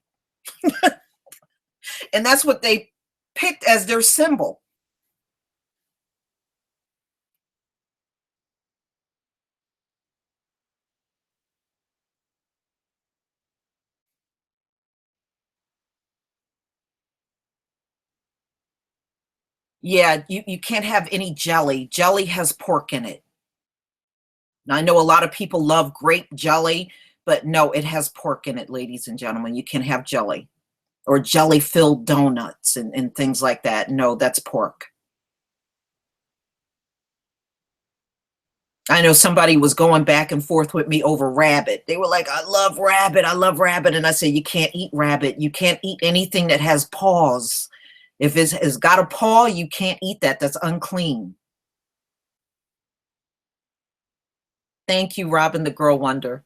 And that's what they picked as their symbol. Yeah, you can't have any jelly. Jelly has pork in it. Now, I know a lot of people love grape jelly, but no, it has pork in it, ladies and gentlemen. You can have jelly or jelly filled donuts and things like that. No, that's pork. I know somebody was going back and forth with me over rabbit. They were like, I love rabbit. I love rabbit. And I said, you can't eat rabbit. You can't eat anything that has paws. If it's got a paw, you can't eat that. That's unclean. Thank you, Robin the Girl Wonder.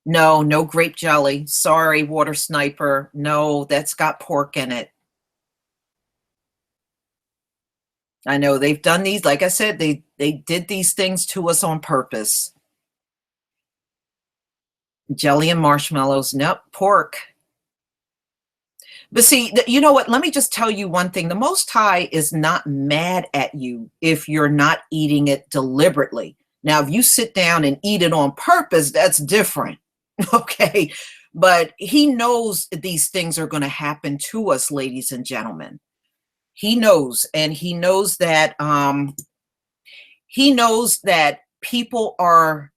No, no grape jelly. Sorry, water sniper. No, that's got pork in it. I know they've done these, like I said, they did these things to us on purpose. Jelly and marshmallows. Nope, pork. But see, you know what? Let me just tell you one thing. The Most High is not mad at you if you're not eating it deliberately. Now, if you sit down and eat it on purpose, that's different. Okay. But he knows these things are going to happen to us, ladies and gentlemen. He knows, and he knows that people are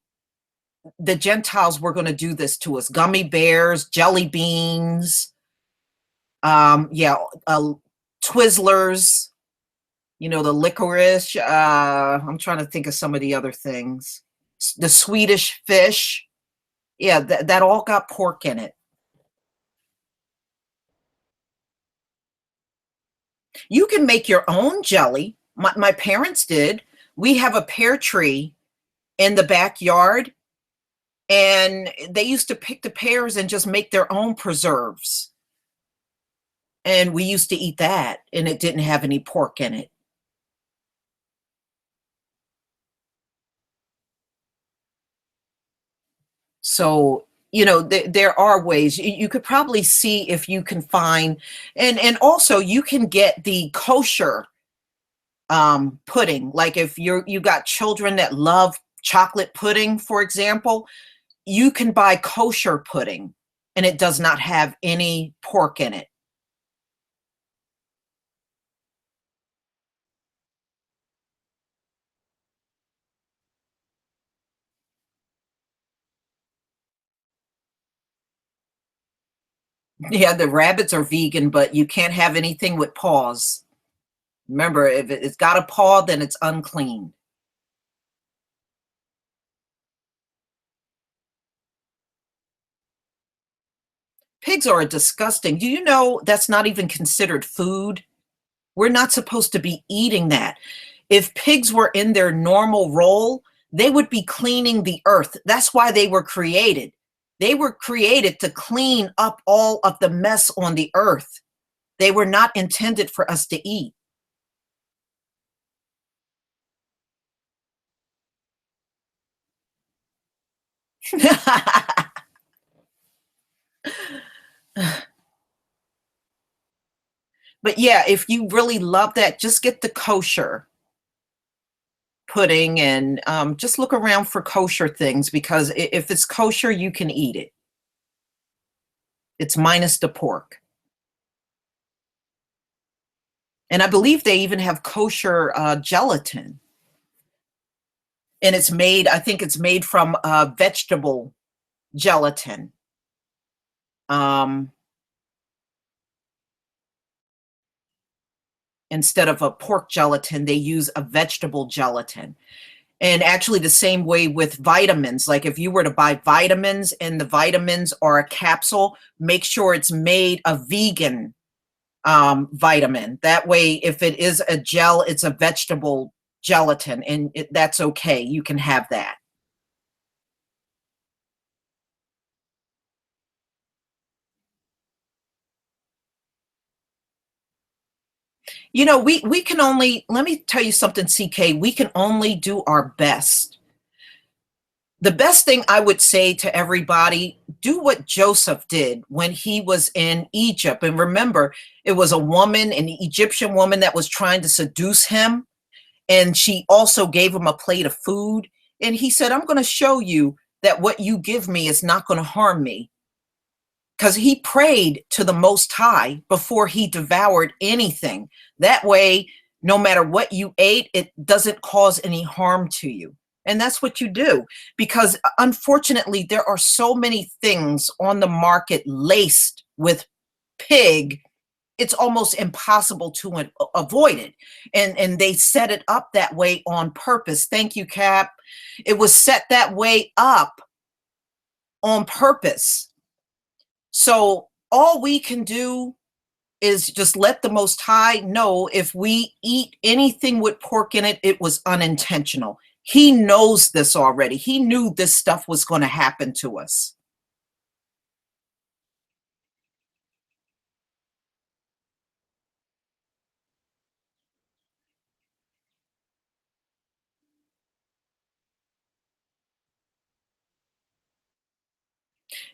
the Gentiles were going to do this to us. Gummy bears, jelly beans, yeah, Twizzlers, the licorice. I'm trying to think of some of the other things. The Swedish fish. Yeah, that all got pork in it. You can make your own jelly. My parents did. We have a pear tree in the backyard, and they used to pick the pears and just make their own preserves. And we used to eat that, and it didn't have any pork in it. So, there are ways you could probably see if you can find, and also you can get the kosher pudding. Like if you got children that love chocolate pudding, for example, you can buy kosher pudding and it does not have any pork in it. Yeah, the rabbits are vegan, but you can't have anything with paws. Remember, if it's got a paw, then it's unclean. Pigs are disgusting. Do you know that's not even considered food? We're not supposed to be eating that. If pigs were in their normal role, they would be cleaning the earth. That's why they were created. They were created to clean up all of the mess on the earth. They were not intended for us to eat. But yeah, if you really love that, just get the kosher pudding and just look around for kosher things because if it's kosher, you can eat it. It's minus the pork. And I believe they even have kosher gelatin. And it's made, I think it's made from vegetable gelatin. Um, Instead of a pork gelatin, they use a vegetable gelatin. And actually, the same way with vitamins. Like if you were to buy vitamins and the vitamins are a capsule, make sure it's made a vegan vitamin. That way, if it is a gel, it's a vegetable gelatin, and that's okay. You can have that. We can only, let me tell you something, CK, we can only do our best. The best thing I would say to everybody, do what Joseph did when he was in Egypt. And remember, it was a woman, an Egyptian woman that was trying to seduce him. And she also gave him a plate of food. And he said, I'm going to show you that what you give me is not going to harm me. Because he prayed to the Most High before he devoured anything. That way, no matter what you ate, it doesn't cause any harm to you. And that's what you do. Because unfortunately, there are so many things on the market laced with pig, it's almost impossible to avoid it. And they set it up that way on purpose. Thank you, Cap. It was set that way up on purpose. So all we can do is just let the Most High know if we eat anything with pork in it, it was unintentional. He knows this already. He knew this stuff was going to happen to us.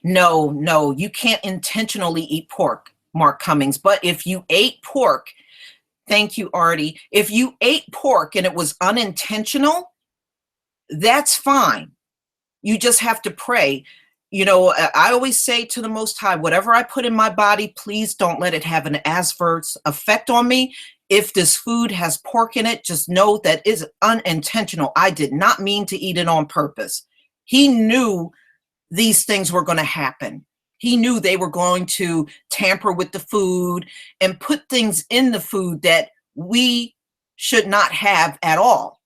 No, no, you can't intentionally eat pork, Mark Cummings. But if you ate pork, thank you, Artie. If you ate pork and it was unintentional, that's fine. You just have to pray. I always say to the Most High, whatever I put in my body, please don't let it have an adverse effect on me. If this food has pork in it, just know that it's unintentional. I did not mean to eat it on purpose. He knew these things were going to happen. He knew they were going to tamper with the food and put things in the food that we should not have at all.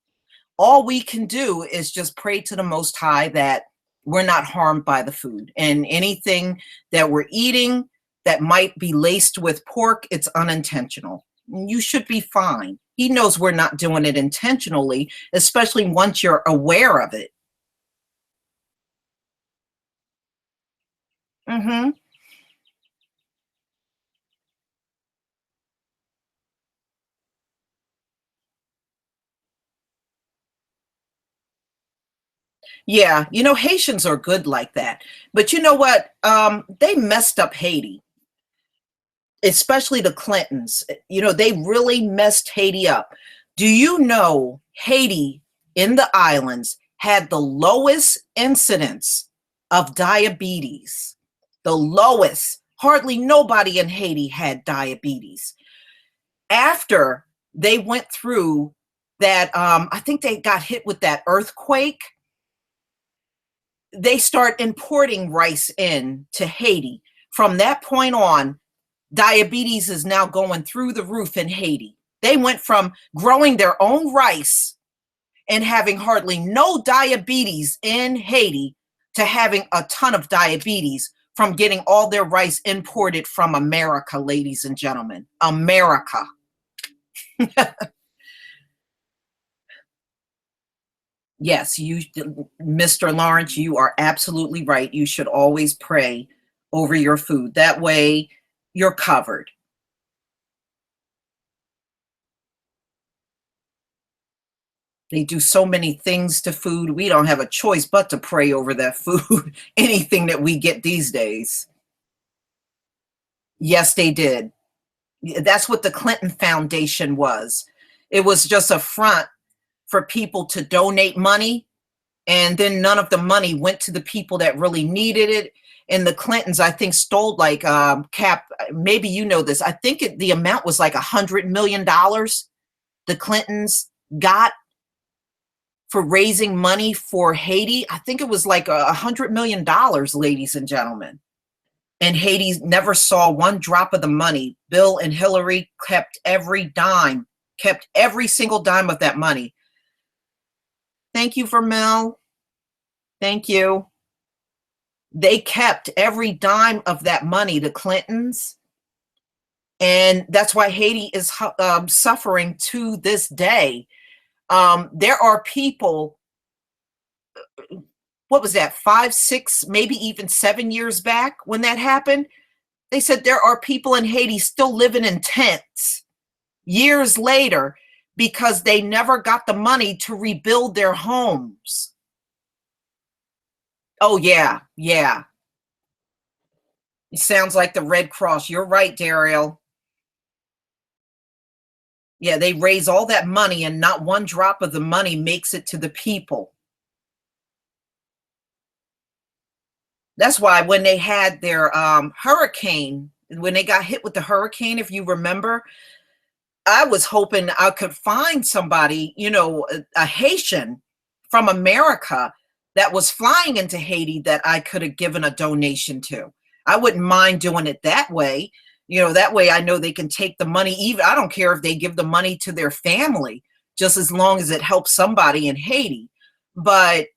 All we can do is just pray to the Most High that we're not harmed by the food. And anything that we're eating that might be laced with pork, it's unintentional. You should be fine. He knows we're not doing it intentionally, especially once you're aware of it. Mm-hmm. Yeah, Haitians are good like that. But you know what? They messed up Haiti, especially the Clintons. They really messed Haiti up. Do you know Haiti in the islands had the lowest incidence of diabetes? The lowest. Hardly nobody in Haiti had diabetes. After they went through that, I think they got hit with that earthquake. They start importing rice in to Haiti. From that point on, diabetes is now going through the roof in Haiti. They went from growing their own rice and having hardly no diabetes in Haiti to having a ton of diabetes from getting all their rice imported from America, ladies and gentlemen. America. Yes, Mr. Lawrence, you are absolutely right. You should always pray over your food. That way you're covered. They do so many things to food. We don't have a choice but to pray over that food, anything that we get these days. Yes, they did. That's what the Clinton Foundation was. It was just a front for people to donate money, and then none of the money went to the people that really needed it. And the Clintons, I think, stole like cap. Maybe you know this. I think the amount was like $100 million the Clintons got for raising money for Haiti. I think it was like $100 million, ladies and gentlemen. And Haiti never saw one drop of the money. Bill and Hillary kept every dime, kept every single dime of that money. Thank you, Vermel. Thank you. They kept every dime of that money, the Clintons. And that's why Haiti is suffering to this day. There are people, what was that, 5, 6, maybe even 7 years back when that happened? They said there are people in Haiti still living in tents years later because they never got the money to rebuild their homes. Oh, yeah, yeah. It sounds like the Red Cross. You're right, Daryl. Yeah, they raise all that money and not one drop of the money makes it to the people. That's why when they had their hurricane, when they got hit with the hurricane, if you remember, I was hoping I could find somebody, a Haitian from America that was flying into Haiti that I could have given a donation to. I wouldn't mind doing it that way. That way I know they can take the money. Even I don't care if they give the money to their family, just as long as it helps somebody in Haiti. But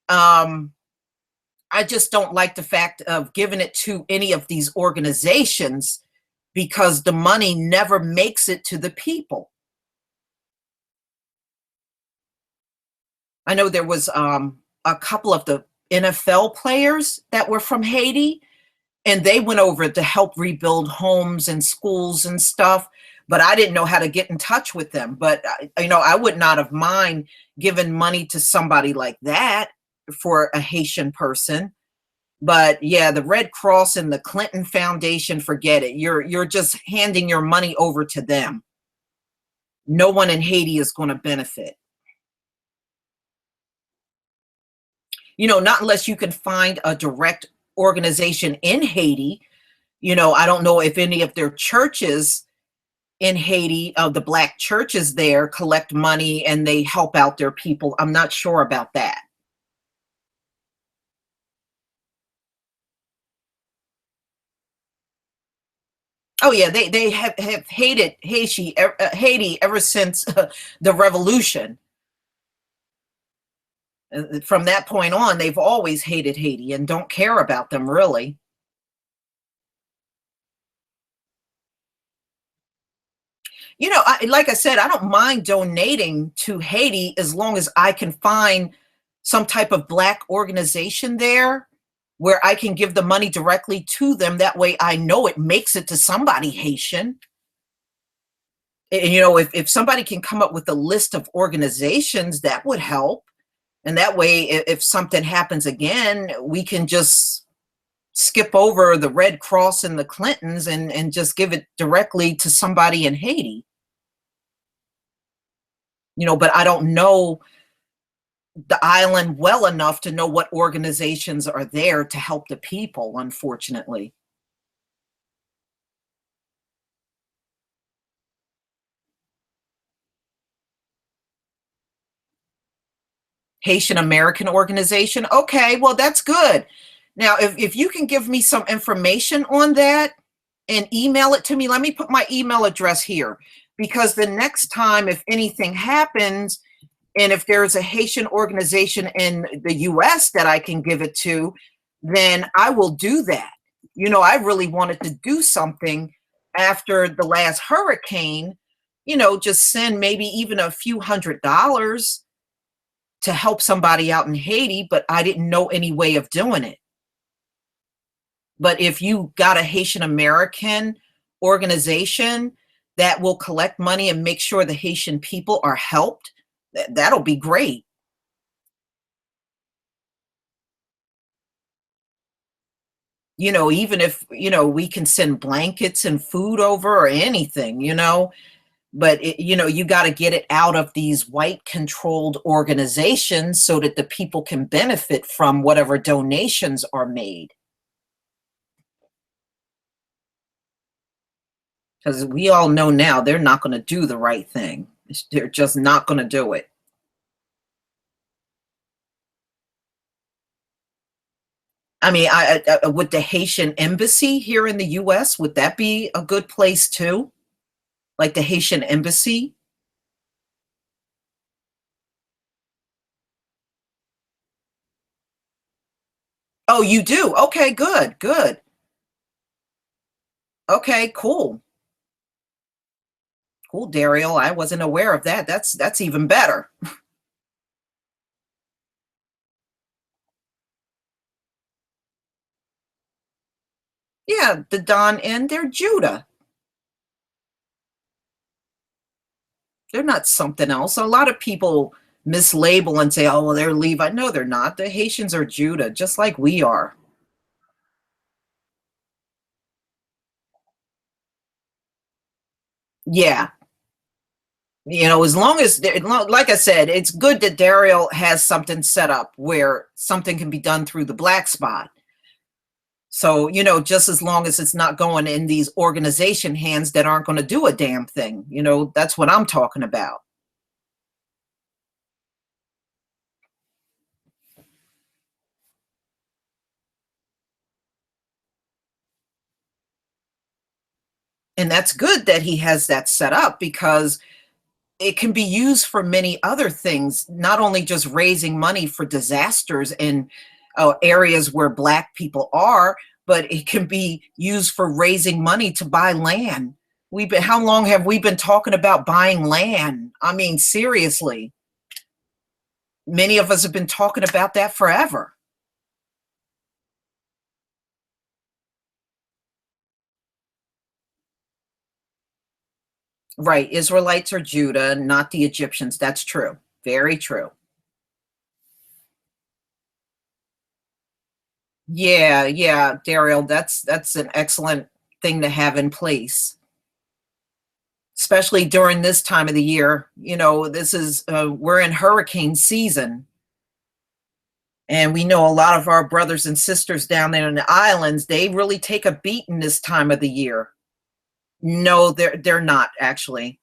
I just don't like the fact of giving it to any of these organizations because the money never makes it to the people. I know there was a couple of the NFL players that were from Haiti, and they went over to help rebuild homes and schools and stuff, but I didn't know how to get in touch with them. But I would not have mind giving money to somebody like that for a Haitian person. But yeah, the Red Cross and the Clinton Foundation, forget it. You're just handing your money over to them. No one in Haiti is going to benefit. Not unless you can find a direct organization in Haiti. I don't know if any of their churches in Haiti, the Black churches there, collect money and they help out their people. I'm not sure about that. Oh yeah, they have hated Haiti ever since the revolution. From that point on, they've always hated Haiti and don't care about them really. Like I said, I don't mind donating to Haiti as long as I can find some type of Black organization there where I can give the money directly to them. That way I know it makes it to somebody Haitian. And, if somebody can come up with a list of organizations, that would help. And that way, if something happens again, we can just skip over the Red Cross and the Clintons and just give it directly to somebody in Haiti. But I don't know the island well enough to know what organizations are there to help the people, unfortunately. Haitian American organization. Okay, well, that's good. Now, if you can give me some information on that and email it to me, let me put my email address here, because the next time, if anything happens, and if there's a Haitian organization in the US that I can give it to, then I will do that. I really wanted to do something after the last hurricane, just send maybe even a few $100s to help somebody out in Haiti, but I didn't know any way of doing it. But if you got a Haitian American organization that will collect money and make sure the Haitian people are helped, that'll be great. Even if, we can send blankets and food over or anything, but you got to get it out of these white controlled organizations so that the people can benefit from whatever donations are made. because we all know now they're not going to do the right thing. They're just not going to do it. I mean, would the Haitian embassy here in the U.S., would that be a good place too? Like the Haitian embassy? Oh, you do? Okay, good, good. Okay, cool. Cool, Daryl. I wasn't aware of that. That's even better. Yeah, the Don N, they're Judah. They're not something else. A lot of people mislabel and say, oh, well, they're Levi. No, they're not. The Haitians are Judah, just like we are. Yeah. As long as, like I said, it's good that Daryl has something set up where something can be done through the black spot. So, just as long as it's not going in these organization hands that aren't going to do a damn thing, that's what I'm talking about. And that's good that he has that set up because it can be used for many other things, not only just raising money for disasters in areas where Black people are, but it can be used for raising money to buy land. How long have we been talking about buying land? I mean, seriously, many of us have been talking about that forever. Right. Israelites are Judah, not the Egyptians. That's true. Very true. Yeah, yeah, Daryl, that's an excellent thing to have in place, especially during this time of the year. This is we're in hurricane season, and we know a lot of our brothers and sisters down there in the islands, they really take a beating this time of the year. No, they're not actually.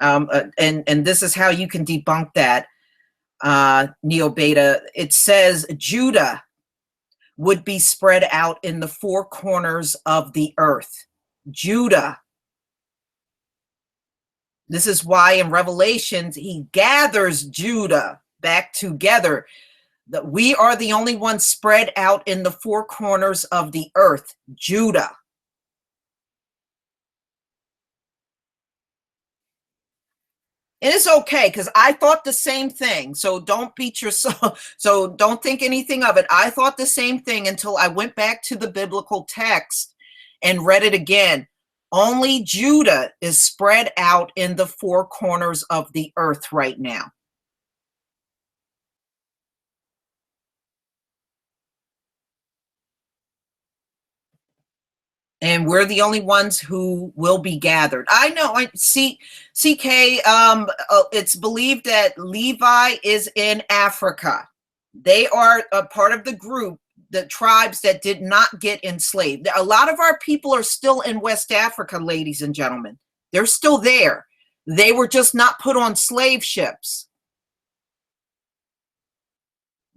And this is how you can debunk that, Neo Beta. It says Judah would be spread out in the four corners of the earth. Judah. This is why in Revelations he gathers Judah back together. That we are the only ones spread out in the four corners of the earth. Judah. And it's okay because I thought the same thing. So don't beat yourself. So don't think anything of it. I thought the same thing until I went back to the biblical text and read it again. Only Judah is spread out in the four corners of the earth right now. And we're the only ones who will be gathered. I know. I see. CK. It's believed that Levi is in Africa. They are a part of the group, the tribes that did not get enslaved. A lot of our people are still in West Africa, ladies and gentlemen. They're still there. They were just not put on slave ships.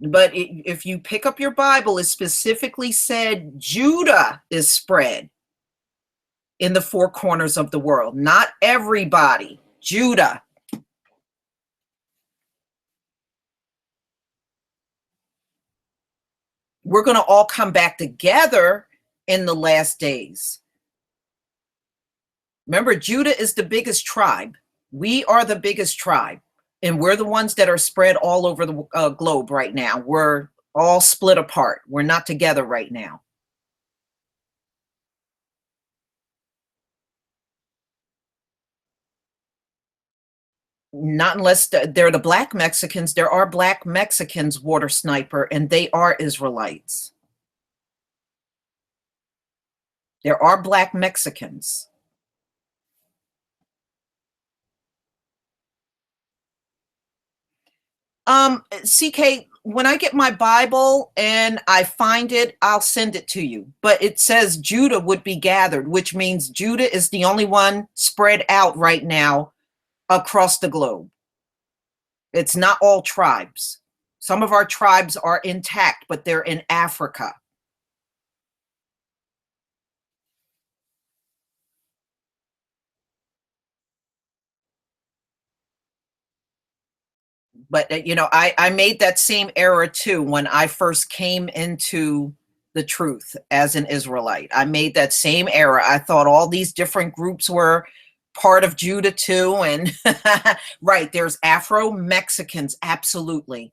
But if you pick up your Bible, it specifically said Judah is spread in the four corners of the world. Not everybody. Judah. We're going to all come back together in the last days. Remember, Judah is the biggest tribe. We are the biggest tribe. And we're the ones that are spread all over the globe right now. We're all split apart. We're not together right now. Not unless they're the Black Mexicans. There are Black Mexicans, Water Sniper, and they are Israelites. There are Black Mexicans. CK, when I get my Bible and I find it, I'll send it to you. But it says Judah would be gathered, which means Judah is the only one spread out right now across the globe. It's not all tribes. Some of our tribes are intact, but they're in Africa. But I made that same error too when I first came into the truth as an Israelite. I made that same error. I thought all these different groups were part of Judah too. And right, there's Afro Mexicans, absolutely.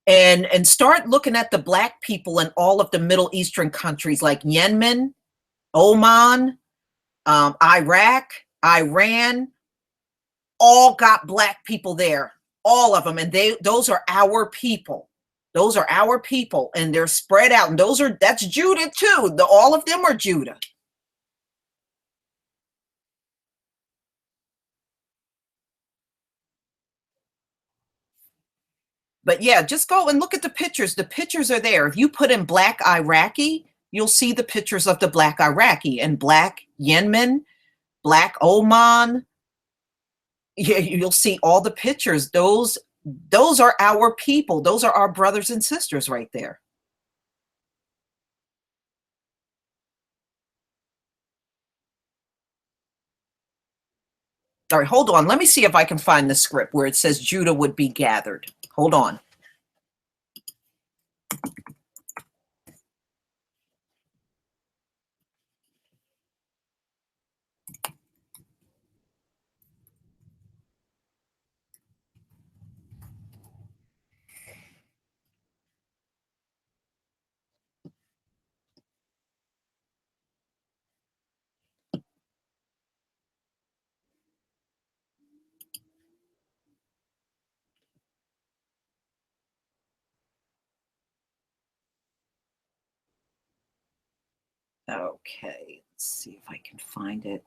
And start looking at the black people in all of the Middle Eastern countries like Yemen, Oman, Iraq, Iran, all got black people there, all of them, and those are our people. Those are our people, and they're spread out, and that's Judah too. All of them are Judah. But yeah, just go and look at the pictures. The pictures are there. If you put in black Iraqi, you'll see the pictures of the black Iraqi and black Yemen, black Oman. Yeah, you'll see all the pictures. Those are our people. Those are our brothers and sisters right there. All right, hold on. Let me see if I can find the script where it says Judah would be gathered. Hold on. Okay, let's see if I can find it.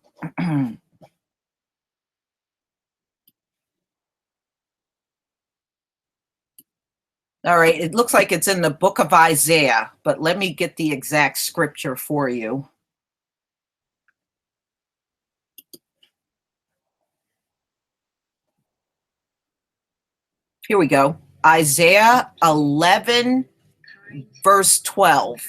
All right, it looks like it's in the book of Isaiah, but let me get the exact scripture for you. Here we go. Isaiah 11, verse 12.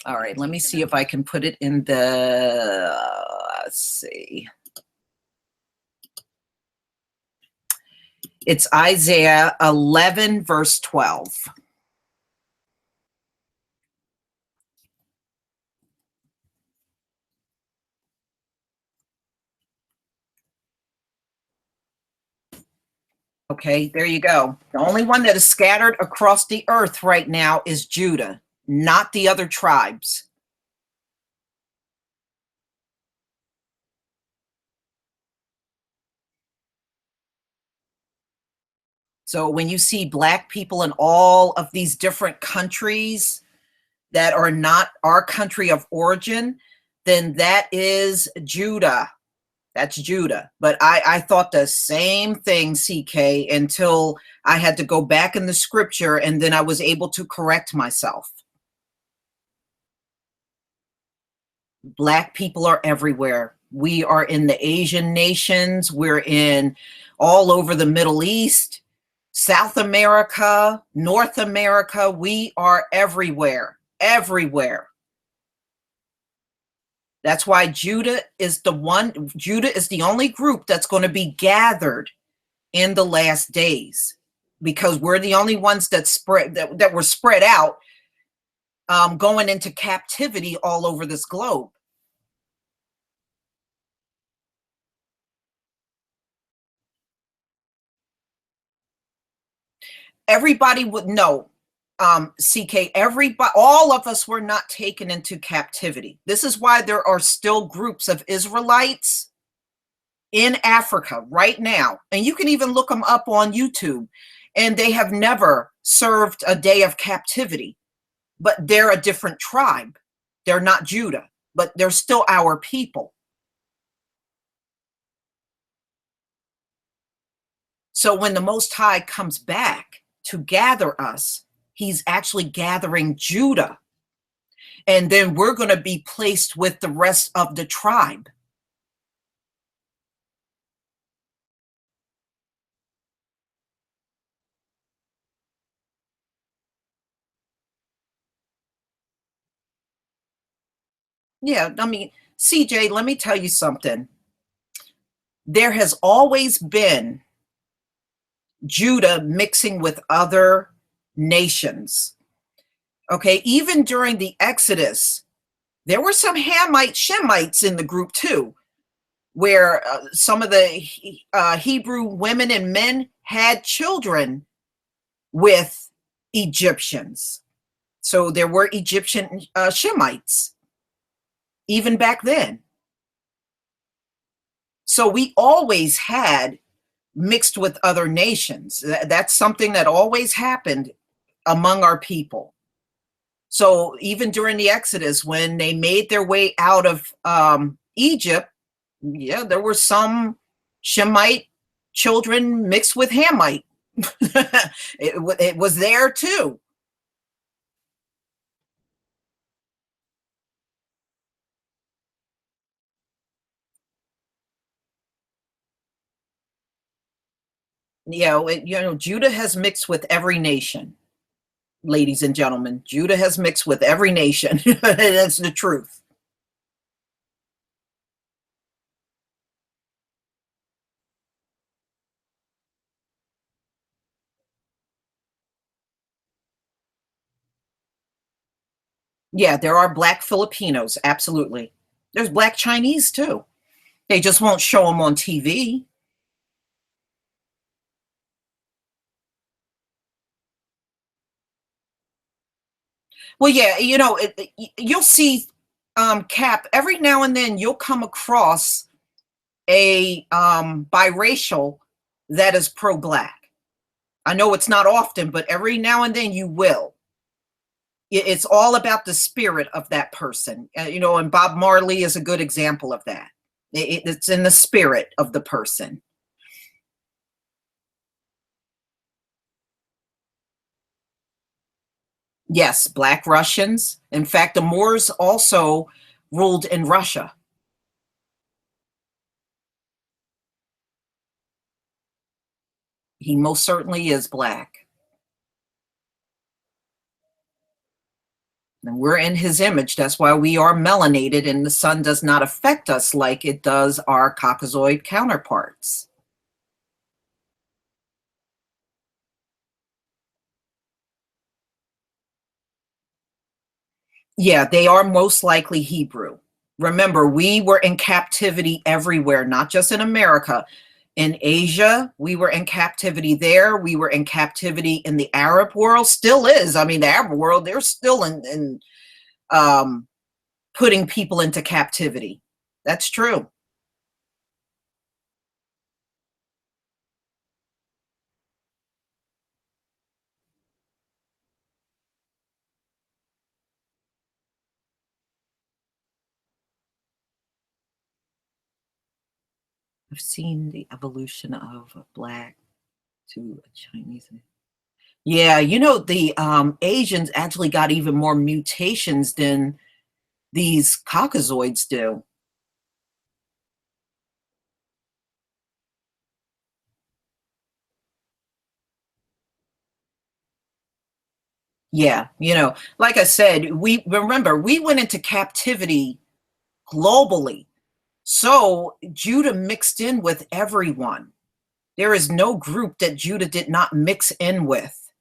All right, let me see if I can put it in let's see. It's Isaiah 11, verse 12. Okay, there you go. The only one that is scattered across the earth right now is Judah, not the other tribes. So when you see black people in all of these different countries that are not our country of origin, then that is Judah. That's Judah. But I thought the same thing, CK, until I had to go back in the scripture, and then I was able to correct myself. Black people are everywhere. We are in the Asian nations. We're in all over the Middle East, South America, North America. We are everywhere, everywhere. That's why Judah is the only group that's going to be gathered in the last days, because we're the only ones that were spread out, going into captivity all over this globe. Everybody would know, CK, everybody, all of us were not taken into captivity. This is why there are still groups of Israelites in Africa right now. And you can even look them up on YouTube. And they have never served a day of captivity, but they're a different tribe. They're not Judah, but they're still our people. So when the Most High comes back to gather us, he's actually gathering Judah. And then we're going to be placed with the rest of the tribe. Yeah, I mean, CJ, let me tell you something. There has always been Judah mixing with other nations. Okay, even during the Exodus, there were some Hamite Shemites in the group too, where some of the Hebrew women and men had children with Egyptians. So there were Egyptian Shemites even back then. So we always had mixed with other nations. That's something that always happened among our people. So even during the Exodus, when they made their way out of Egypt, yeah, there were some Shemite children mixed with Hamite. It was there too. Judah has mixed with every nation, ladies and gentlemen. Judah has mixed with every nation. That's the truth. Yeah, there are black Filipinos, absolutely. There's black Chinese too. They just won't show them on TV. Well, yeah, you'll see, Cap, every now and then you'll come across a biracial that is pro-black. I know it's not often, but every now and then you will. It's all about the spirit of that person, and Bob Marley is a good example of that. It's in the spirit of the person. Yes, Black Russians. In fact, the Moors also ruled in Russia. He most certainly is black. And we're in his image. That's why we are melanated, and the sun does not affect us like it does our Caucasoid counterparts. Yeah, they are most likely Hebrew. Remember, we were in captivity everywhere, not just in America. In Asia, we were in captivity there. We were in captivity in the Arab world, still is. I mean, the Arab world, they're still in um, putting people into captivity. That's true. I've seen the evolution of a black to a Chinese. Yeah, the Asians actually got even more mutations than these Caucasoids do. Yeah, like I said, we went into captivity globally. So Judah mixed in with everyone. There is no group that Judah did not mix in with.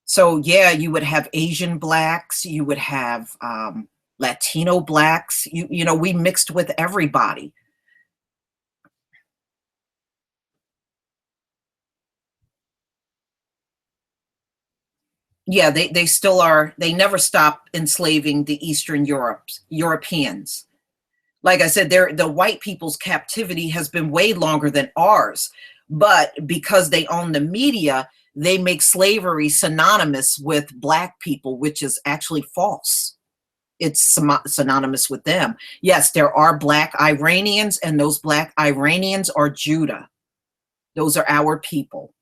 So yeah, you would have Asian blacks, you would have Latino blacks. We mixed with everybody. Yeah, they still are. They never stop enslaving the Europeans. Like I said, the white people's captivity has been way longer than ours. But because they own the media, they make slavery synonymous with black people, which is actually false. It's synonymous with them. Yes, there are black Iranians, and those black Iranians are Judah. Those are our people.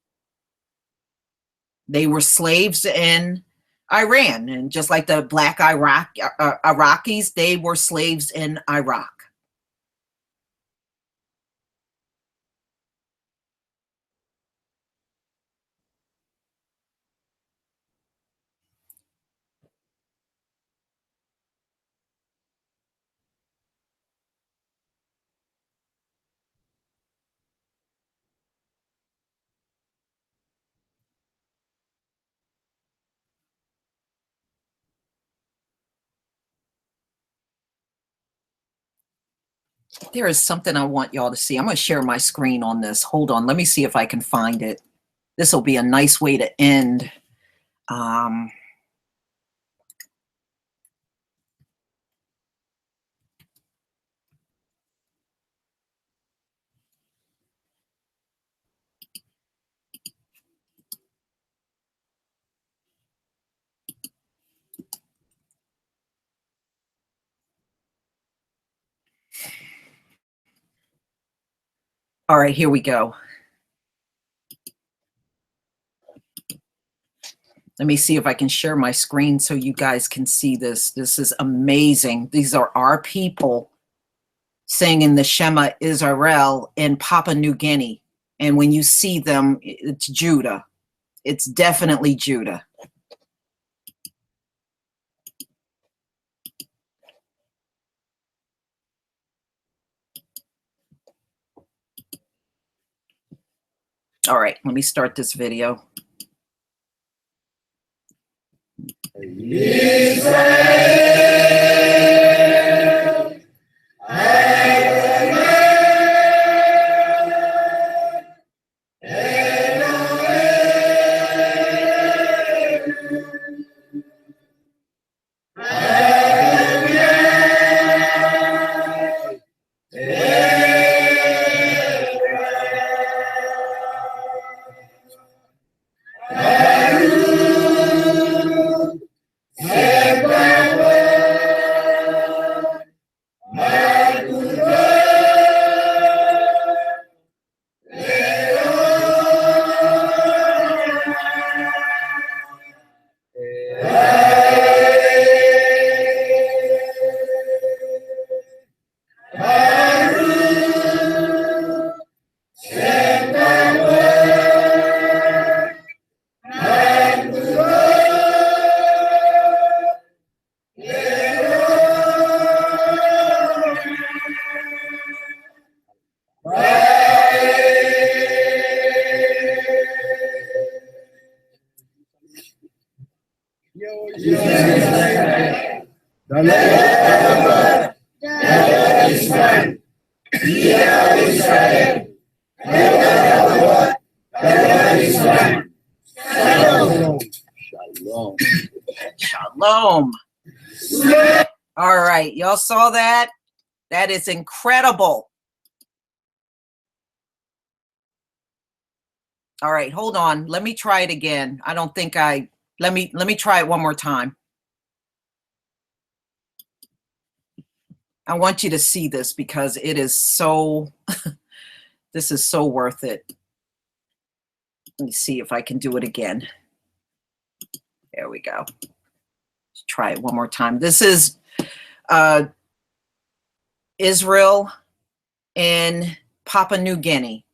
They were slaves in Iran, and just like the black Iraqis, they were slaves in Iraq. There is something I want y'all to see. I'm going to share my screen on this. Hold on. Let me see if I can find it. This will be a nice way to end. All right, here we go. Let me see if I can share my screen so you guys can see this. This is amazing. These are our people singing the Shema Israel in Papua New Guinea. And when you see them, it's Judah. It's definitely Judah. All right, let me start this video. Israel, Shalom. All right, y'all saw that? That is incredible. All right, hold on. Let me try it again. I don't think let me try it one more time. I want you to see this because it is so, this is so worth it. Let me see if I can do it again. There we go. Let's try it one more time. This is Israel in Papua New Guinea.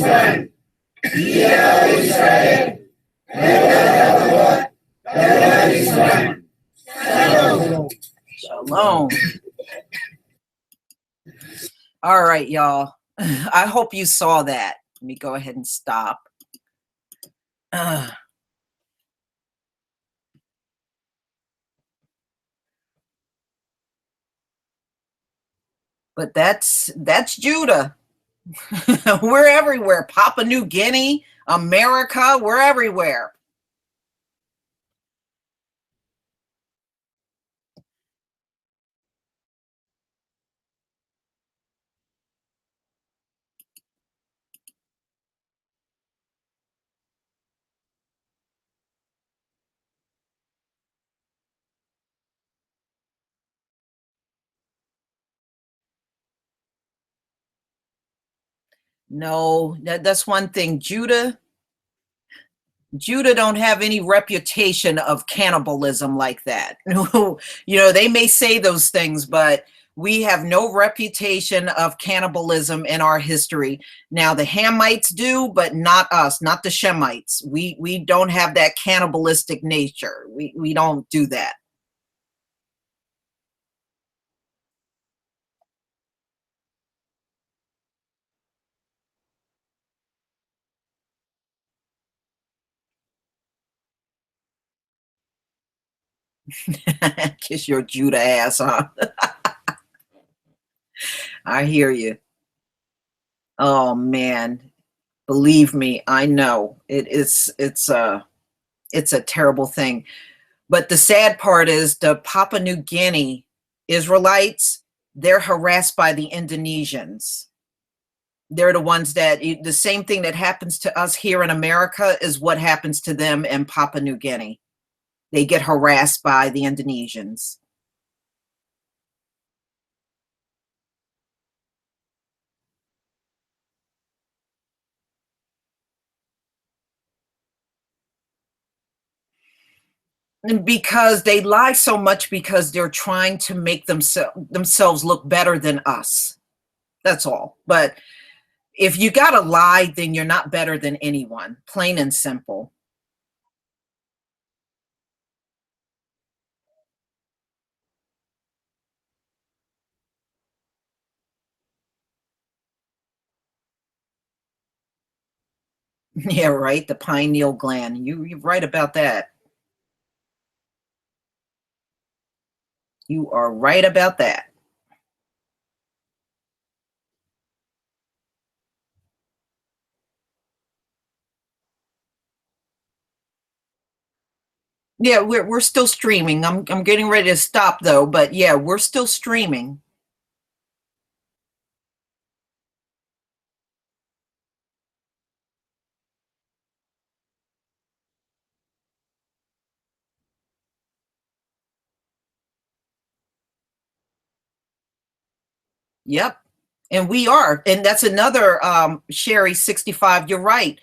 Israel, Yeo Israel, Elohim, Elohim Israel. Shalom. Shalom. All right, y'all. I hope you saw that. Let me go ahead and stop. But that's Judah. We're everywhere. Papua New Guinea, America, we're everywhere. No, that's one thing. Judah don't have any reputation of cannibalism like that. They may say those things, but we have no reputation of cannibalism in our history. Now the Hamites do, but not us, not the Shemites. We don't have that cannibalistic nature. We don't do that. Kiss your Judah ass, huh? I hear you. Oh man, believe me, I know it's a terrible thing. But the sad part is the Papua New Guinea Israelites, they're harassed by the Indonesians. They're the ones that the same thing that happens to us here in America is what happens to them in Papua New Guinea. They get harassed by the Indonesians. Because they lie so much because they're trying to make themselves look better than us. That's all. But if you got to lie, then you're not better than anyone, plain and simple. Yeah, right. The pineal gland. You're right about that. You are right about that. Yeah, we're still streaming. I'm getting ready to stop though, but yeah, we're still streaming. Yep. And we are. And that's another Sherry 65, you're right.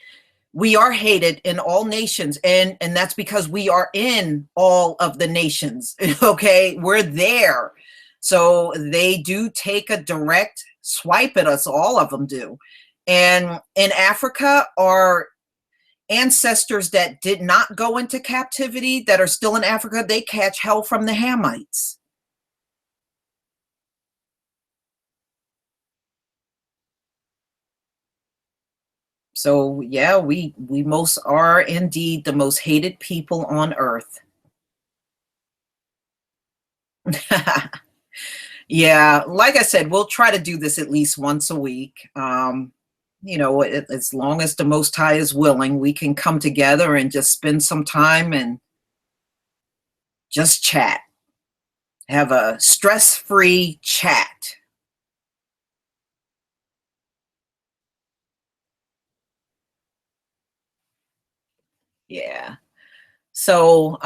We are hated in all nations, and that's because we are in all of the nations. Okay, we're there. So they do take a direct swipe at us, all of them do. And in Africa are ancestors that did not go into captivity that are still in Africa. They catch hell from the Hamites. So yeah, we most are indeed the most hated people on earth. Yeah, like I said, we'll try to do this at least once a week. As long as the Most High is willing, we can come together and just spend some time and just chat, have a stress-free chat. Yeah. So,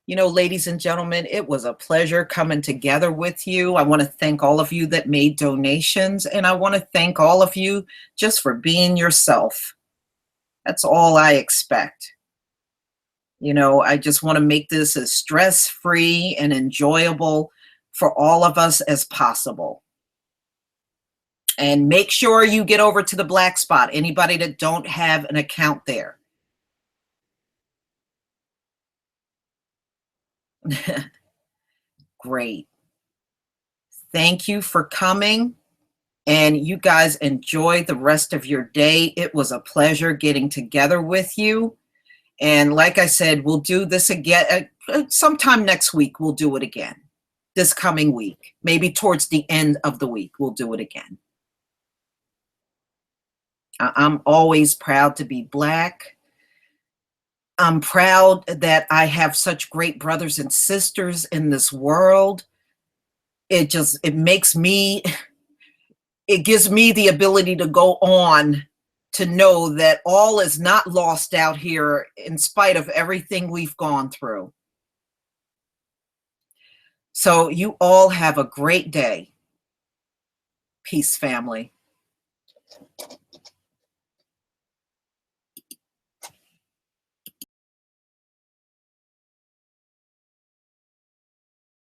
ladies and gentlemen, it was a pleasure coming together with you. I want to thank all of you that made donations, and I want to thank all of you just for being yourself. That's all I expect. I just want to make this as stress-free and enjoyable for all of us as possible. And make sure you get over to the Black Spot, anybody that don't have an account there. Great. Thank you for coming. And you guys enjoy the rest of your day. It was a pleasure getting together with you. And like I said, we'll do this again sometime next week. We'll do it again this coming week, maybe towards the end of the week. We'll do it again. I'm always proud to be Black. I'm proud that I have such great brothers and sisters in this world. It makes me, it gives me the ability to go on to know that all is not lost out here in spite of everything we've gone through. So you all have a great day. Peace, family.